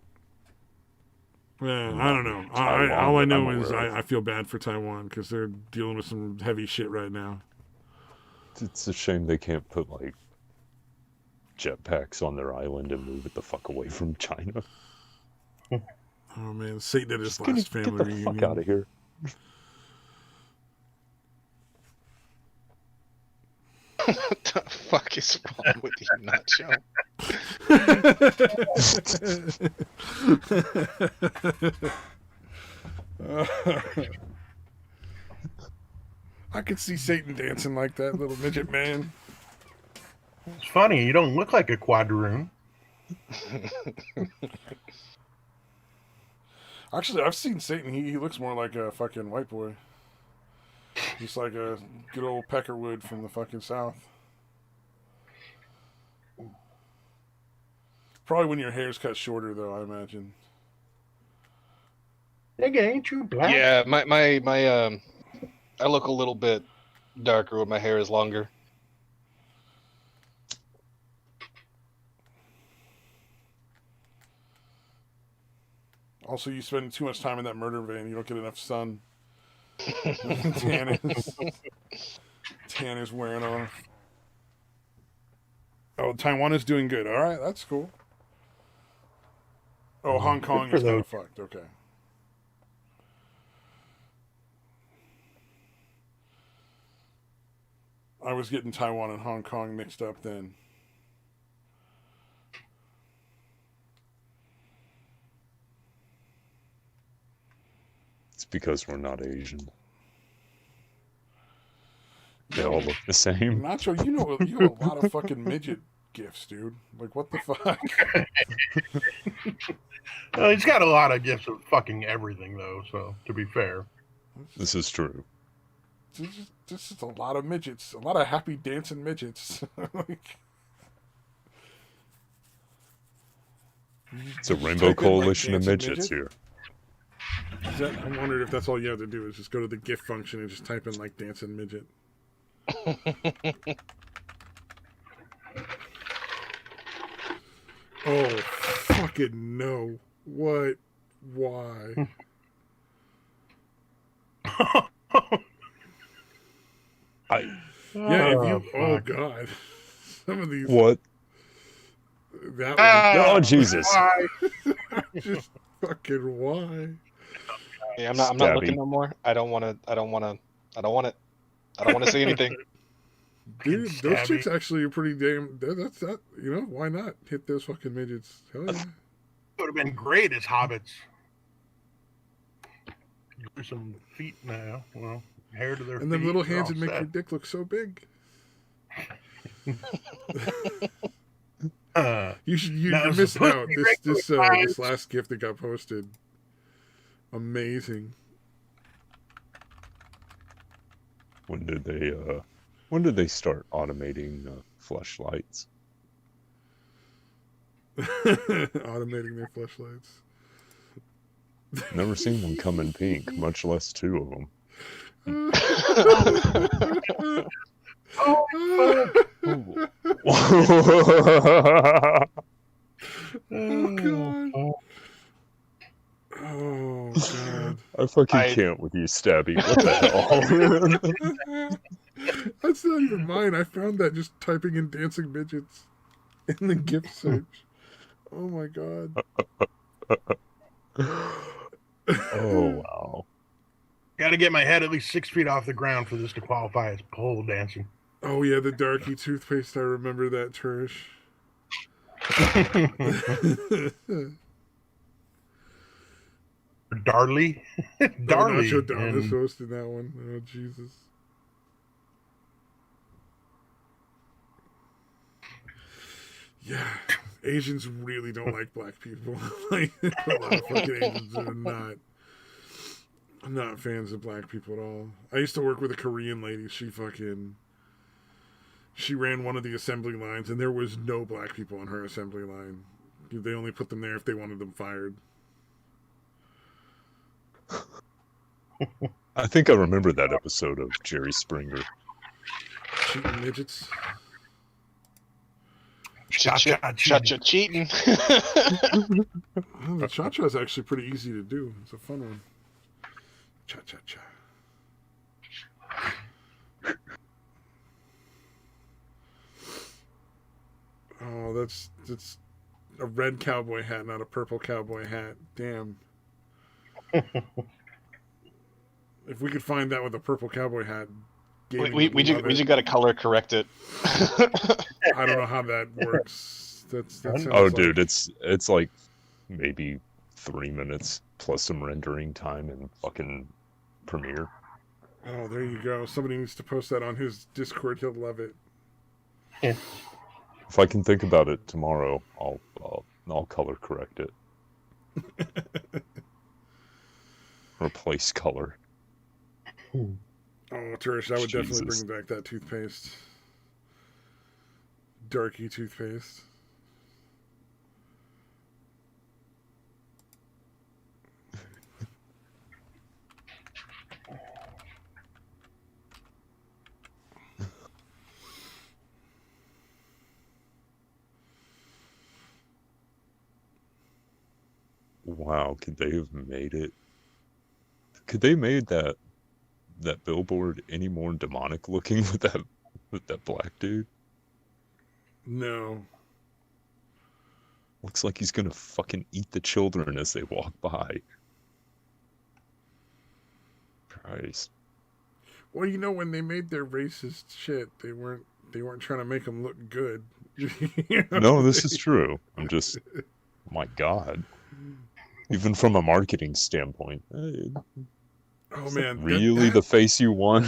Yeah, I don't know. All I know is I feel bad for Taiwan because they're dealing with some heavy shit right now. It's a shame they can't put like jetpacks on their island and move it the fuck away from China. Oh man, Satan at his Just last family get the reunion. fuck out of here. What the fuck is wrong with you, Nacho? I could see Satan dancing like that little midget man. It's funny, you don't look like a quadroon. Actually, I've seen Satan. He looks more like a fucking white boy. Just like a good old Peckerwood from the fucking South. Probably when your hair's cut shorter, though, I imagine. Nigga, ain't you black? Yeah, I look a little bit darker when my hair is longer. Also, you spend too much time in that murder van. You don't get enough sun. Tan is wearing off. Oh, Taiwan is doing good. All right, that's cool. Oh, Hong Kong is kind of fucked. Okay. I was getting Taiwan and Hong Kong mixed up then. It's because we're not Asian. They all look the same. Nacho, you know a lot of fucking midget gifts, dude. Like, what the fuck? Well, he's got a lot of gifts of fucking everything, though, so, to be fair. This is true. This is a lot of midgets. A lot of happy dancing midgets. It's a rainbow coalition of midgets here. I wondered if that's all you have to do is just go to the GIF function and just type in, like, dancing midget. Oh, fucking no. What? Why? Oh, God. Some of these... What? That one. Oh, Jesus. Just fucking why? Yeah, I'm not looking no more. I don't want it. I don't want to see anything. Dude, those chicks actually are pretty damn... That's that. You know, why not hit those fucking midgets? Hell yeah. Would have been great as hobbits. There's some feet now. Well, hair to their feet. And then little hands would make your dick look so big. You're missing out. This last gift that got posted. Amazing. When did they start automating fleshlights? Automating their fleshlights. Never seen one come in pink, much less two of them. Oh god. Oh god. I fucking can't with you, Stabby. What the hell? That's not even mine. I found that just typing in dancing midgets in the gift search. Oh my god. Oh wow. Got to get my head at least 6 feet off the ground for this to qualify as pole dancing. Oh yeah, the Darky toothpaste. I remember that, Trish. Darley? Darley. Nacho Dallas hosted that one. Oh, Jesus. Yeah, Asians really don't like black people. Like, a lot of fucking Asians are not fans of black people at all. I used to work with a Korean lady. She ran one of the assembly lines, and there was no black people on her assembly line. They only put them there if they wanted them fired. I think I remember that episode of Jerry Springer. Cheating midgets. Cha-cha cheating. Oh, the cha-cha is actually pretty easy to do. It's a fun one. Cha-cha-cha. Oh, that's a red cowboy hat, not a purple cowboy hat. Damn. If we could find that with a purple cowboy hat, we just got to color correct it. I don't know how that works. That sounds dude, it's like maybe 3 minutes plus some rendering time in fucking Premiere. Oh, there you go. Somebody needs to post that on his Discord. He'll love it. If I can think about it tomorrow, I'll color correct it. Replace color. Oh, Turish, I would definitely bring back that toothpaste. Darky toothpaste. Wow, could they have made it? Could they made that billboard any more demonic looking with that black dude? No. Looks like he's gonna fucking eat the children as they walk by. Christ. Well, you know, when they made their racist shit, they weren't trying to make them look good. You know? No, this is true. I'm just, my God. Even from a marketing standpoint. Oh man, really the face you want?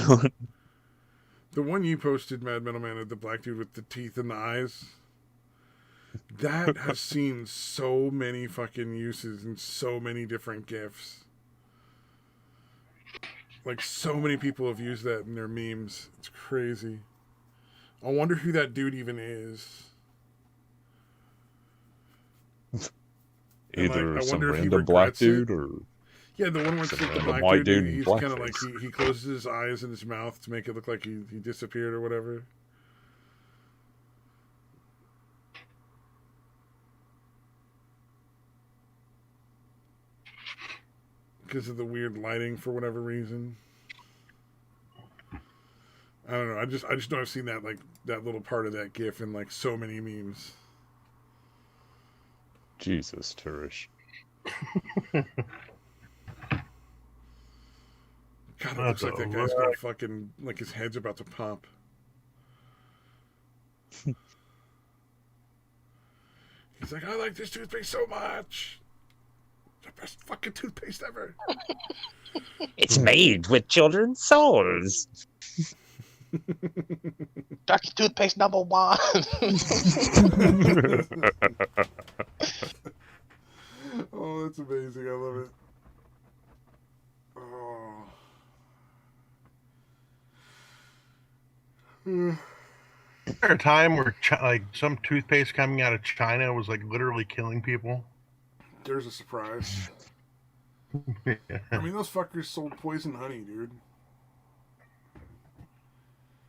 The one you posted, Mad Metal Man, of the black dude with the teeth and the eyes. That has seen so many fucking uses and so many different GIFs. Like, so many people have used that in their memes. It's crazy. I wonder who that dude even is. Either I some wonder if he random black dude it. or... Yeah, the one where it's like the black white dude, dude he's kind of like, he closes his eyes and his mouth to make it look like he disappeared or whatever. Because of the weird lighting for whatever reason. I don't know. I just know I've seen that, like, that little part of that GIF in like so many memes. Jesus, Turish. God, it looks like that guy's gonna fucking, like, his head's about to pop. He's like, I like this toothpaste so much. The best fucking toothpaste ever. It's made with children's souls. Darky toothpaste number 1. Oh, that's amazing. I love it. Oh. Is there a time where like some toothpaste coming out of China was like literally killing people? There's a surprise. Yeah. I mean, those fuckers sold poison honey, dude.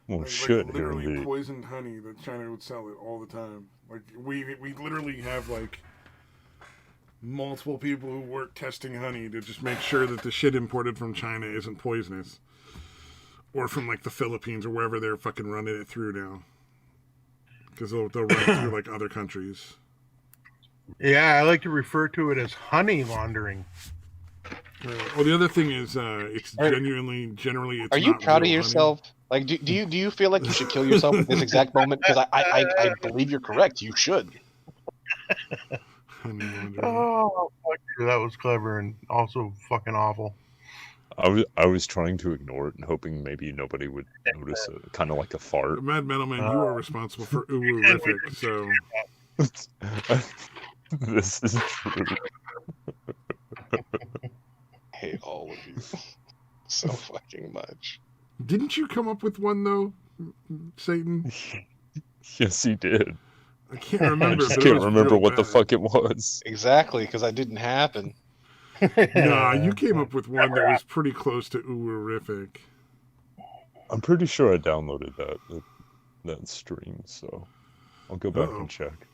Well, Like shit, literally poisoned honey that China would sell it all the time. Like, we literally have, like, multiple people who work testing honey to just make sure that the shit imported from China isn't poisonous. Or from, like, the Philippines or wherever they're fucking running it through now. Because they'll run it through, like, other countries. Yeah, I like to refer to it as honey laundering. Well, the other thing is, it's generally it's Are you not proud of real yourself? Like, do you feel like you should kill yourself at this exact moment? Because I believe you're correct. You should. Honey laundering. Oh, fuck you. That was clever and also fucking awful. I was trying to ignore it and hoping maybe nobody would notice it, kind of like a fart. Mad Metal Man, you are responsible for Uwerific, so... This is true. I hate all of you so fucking much. Didn't you come up with one, though, Satan? Yes, he did. I can't remember. I just but can't it was remember real what the bad. fuck it was. Exactly, because that didn't happen. Nah, you came up with one that was pretty close to Uwerific. I'm pretty sure I downloaded that stream, so I'll go back and check.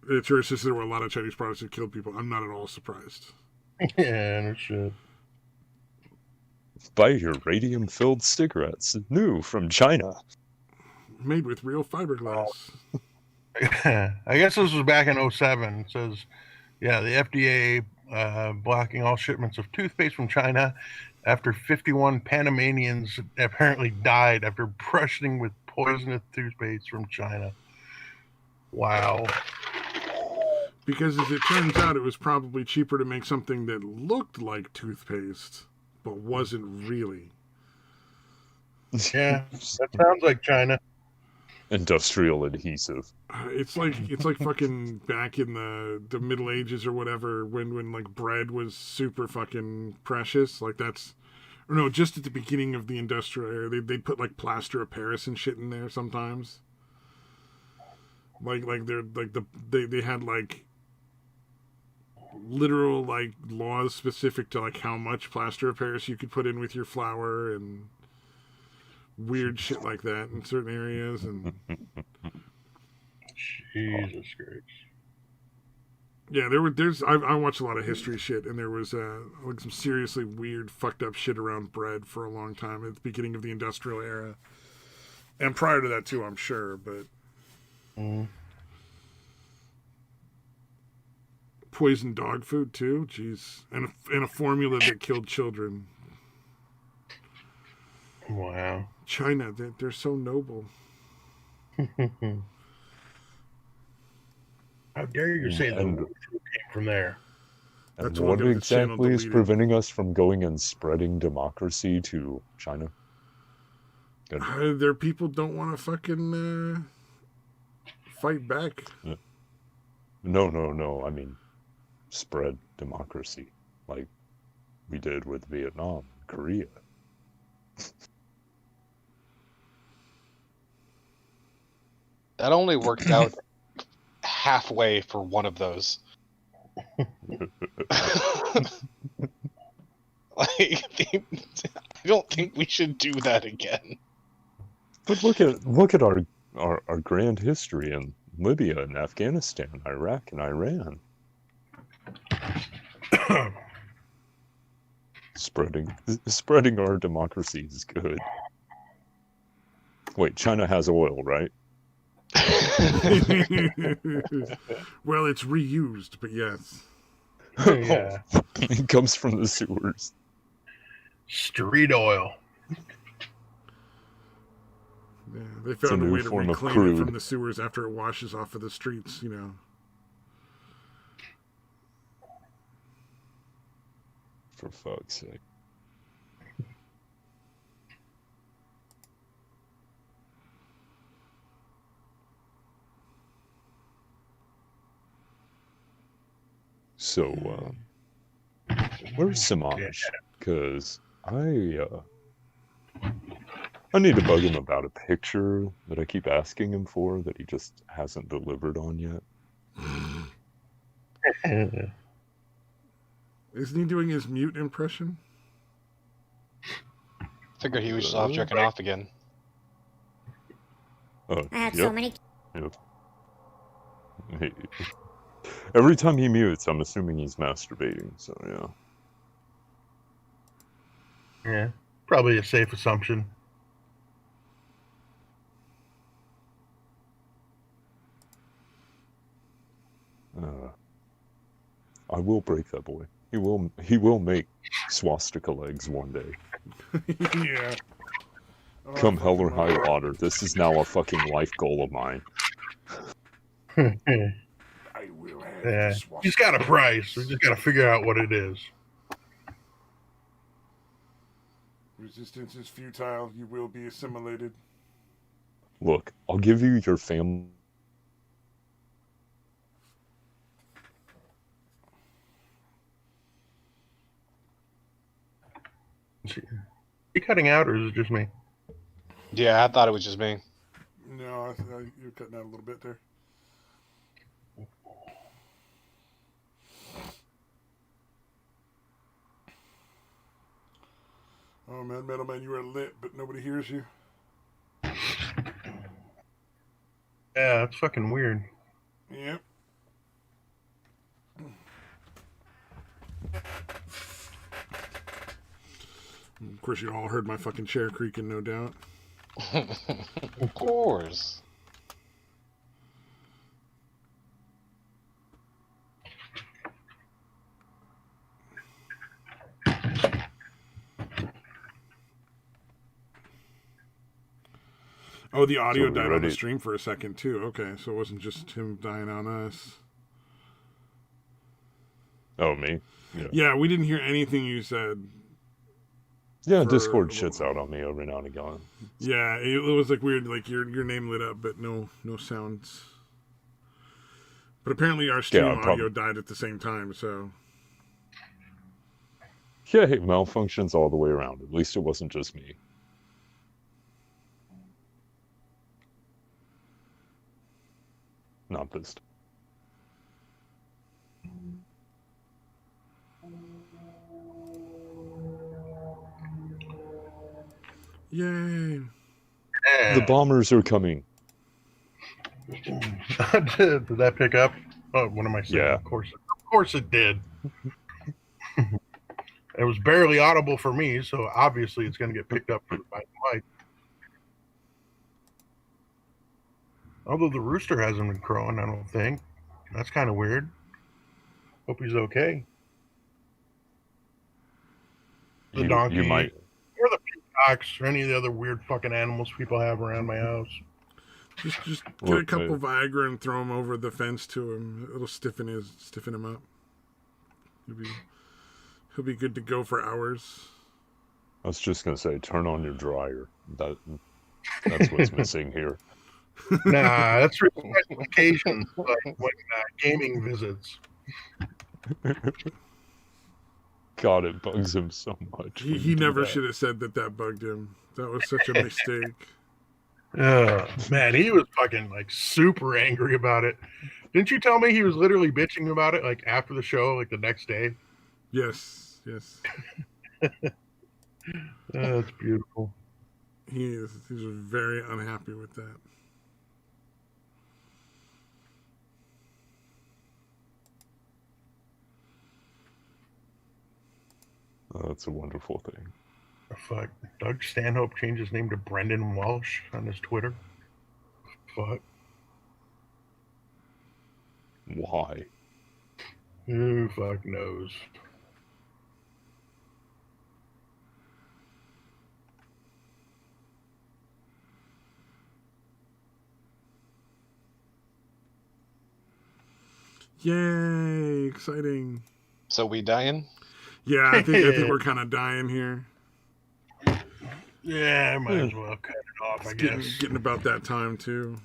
It's your sister. There were a lot of Chinese products that killed people. I'm not at all surprised. Yeah, no shit. Buy your radium-filled cigarettes, new from China. Made with real fiberglass. I guess this was back in 2007. It says, yeah, the FDA blocking all shipments of toothpaste from China after 51 Panamanians apparently died after brushing with poisonous toothpaste from China. Wow. Because as it turns out, it was probably cheaper to make something that looked like toothpaste, but wasn't really. Yeah, that sounds like China. Industrial adhesive. It's like fucking back in the Middle Ages or whatever, when like bread was super fucking precious. Like that's, or no, just at the beginning of the industrial era, they'd put like plaster of Paris and shit in there sometimes. Like they had like literal like laws specific to like how much plaster of Paris you could put in with your flour and weird shit like that in certain areas. And Jesus Christ. yeah, I watched a lot of history shit, and there was like some seriously weird fucked up shit around bread for a long time at the beginning of the industrial era, and prior to that too, I'm sure. But poisoned dog food too, jeez, and a formula that killed children. Wow. China, they're so noble. How dare you say the word came from there? And That's what exactly is preventing us from going and spreading democracy to China? Their people don't want to fucking fight back. No. I mean, spread democracy like we did with Vietnam, Korea. That only worked out halfway for one of those. I don't think we should do that again. But look at our grand history in Libya and Afghanistan, Iraq and Iran. Spreading our democracy is good. Wait, China has oil, right? Well, it's reused, but yes. Yeah. It comes from the sewers. Street oil. Yeah, they found a way to reclaim crude it from the sewers after it washes off of the streets, you know. For fuck's sake. So, where's Samaj? Because I need to bug him about a picture that I keep asking him for that he just hasn't delivered on yet. Isn't he doing his mute impression? Figured he was just off jerking off again. Oh, I have so many. Yep. Every time he mutes, I'm assuming he's masturbating, so yeah. Yeah, probably a safe assumption. I will break that boy. He will make swastika legs one day. Yeah. Come hell or high water, this is now a fucking life goal of mine. I will have Yeah, he's got a price. We just got to figure out what it is. Resistance is futile. You will be assimilated. Look, I'll give you your family. You cutting out, or is it just me? Yeah, I thought it was just me. No, you're cutting out a little bit there. Oh man, Metal Man, you are lit, but nobody hears you. Yeah, it's fucking weird. Yep. Of course, you all heard my fucking chair creaking, no doubt. Of course. Oh, the audio So we died on the ready? stream for a second, too. Okay, so it wasn't just him dying on us. Oh, me? Yeah, we didn't hear anything you said. Yeah, for- Discord shits out on me every now and again. Yeah, it was like weird, like your name lit up, but no sounds. But apparently our stream audio died at the same time, so. Yeah, hey, malfunctions all the way around. At least it wasn't just me. Not this time. Yay. The bombers are coming. Did that pick up? Oh, what am I saying? Yeah. Of course it did. It was barely audible for me, so obviously it's going to get picked up by the mic. Although the rooster hasn't been crowing, I don't think. That's kind of weird. Hope he's okay. The donkey, You might. or the peacocks, or any of the other weird fucking animals people have around my house. Just get a couple Viagra and throw him over the fence to him. It'll stiffen him up. He'll be good to go for hours. I was just gonna say, turn on your dryer. That's what's missing here. Nah, that's for special occasions, like when gaming visits. God, it bugs him so much. He never should have said that bugged him. That was such a mistake. Man, he was fucking like super angry about it. Didn't you tell me he was literally bitching about it like after the show, like the next day? Yes. That's beautiful. He's very unhappy with that. That's a wonderful thing. Fuck. Doug Stanhope changed his name to Brendan Walsh on his Twitter. Fuck. Why? Who fuck knows? Yay! Exciting. So we dying? Yeah, I think we're kind of dying here. Yeah, might as well cut it off, I guess. Getting about that time too.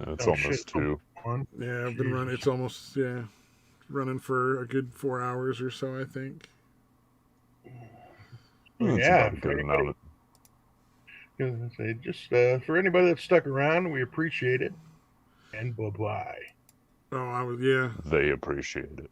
It's almost 2. Yeah, I've been running. It's almost running for a good 4 hours or so, I think. That's about a good amount. Just for anybody that stuck around, we appreciate it. And bye-bye. Oh, They appreciate it.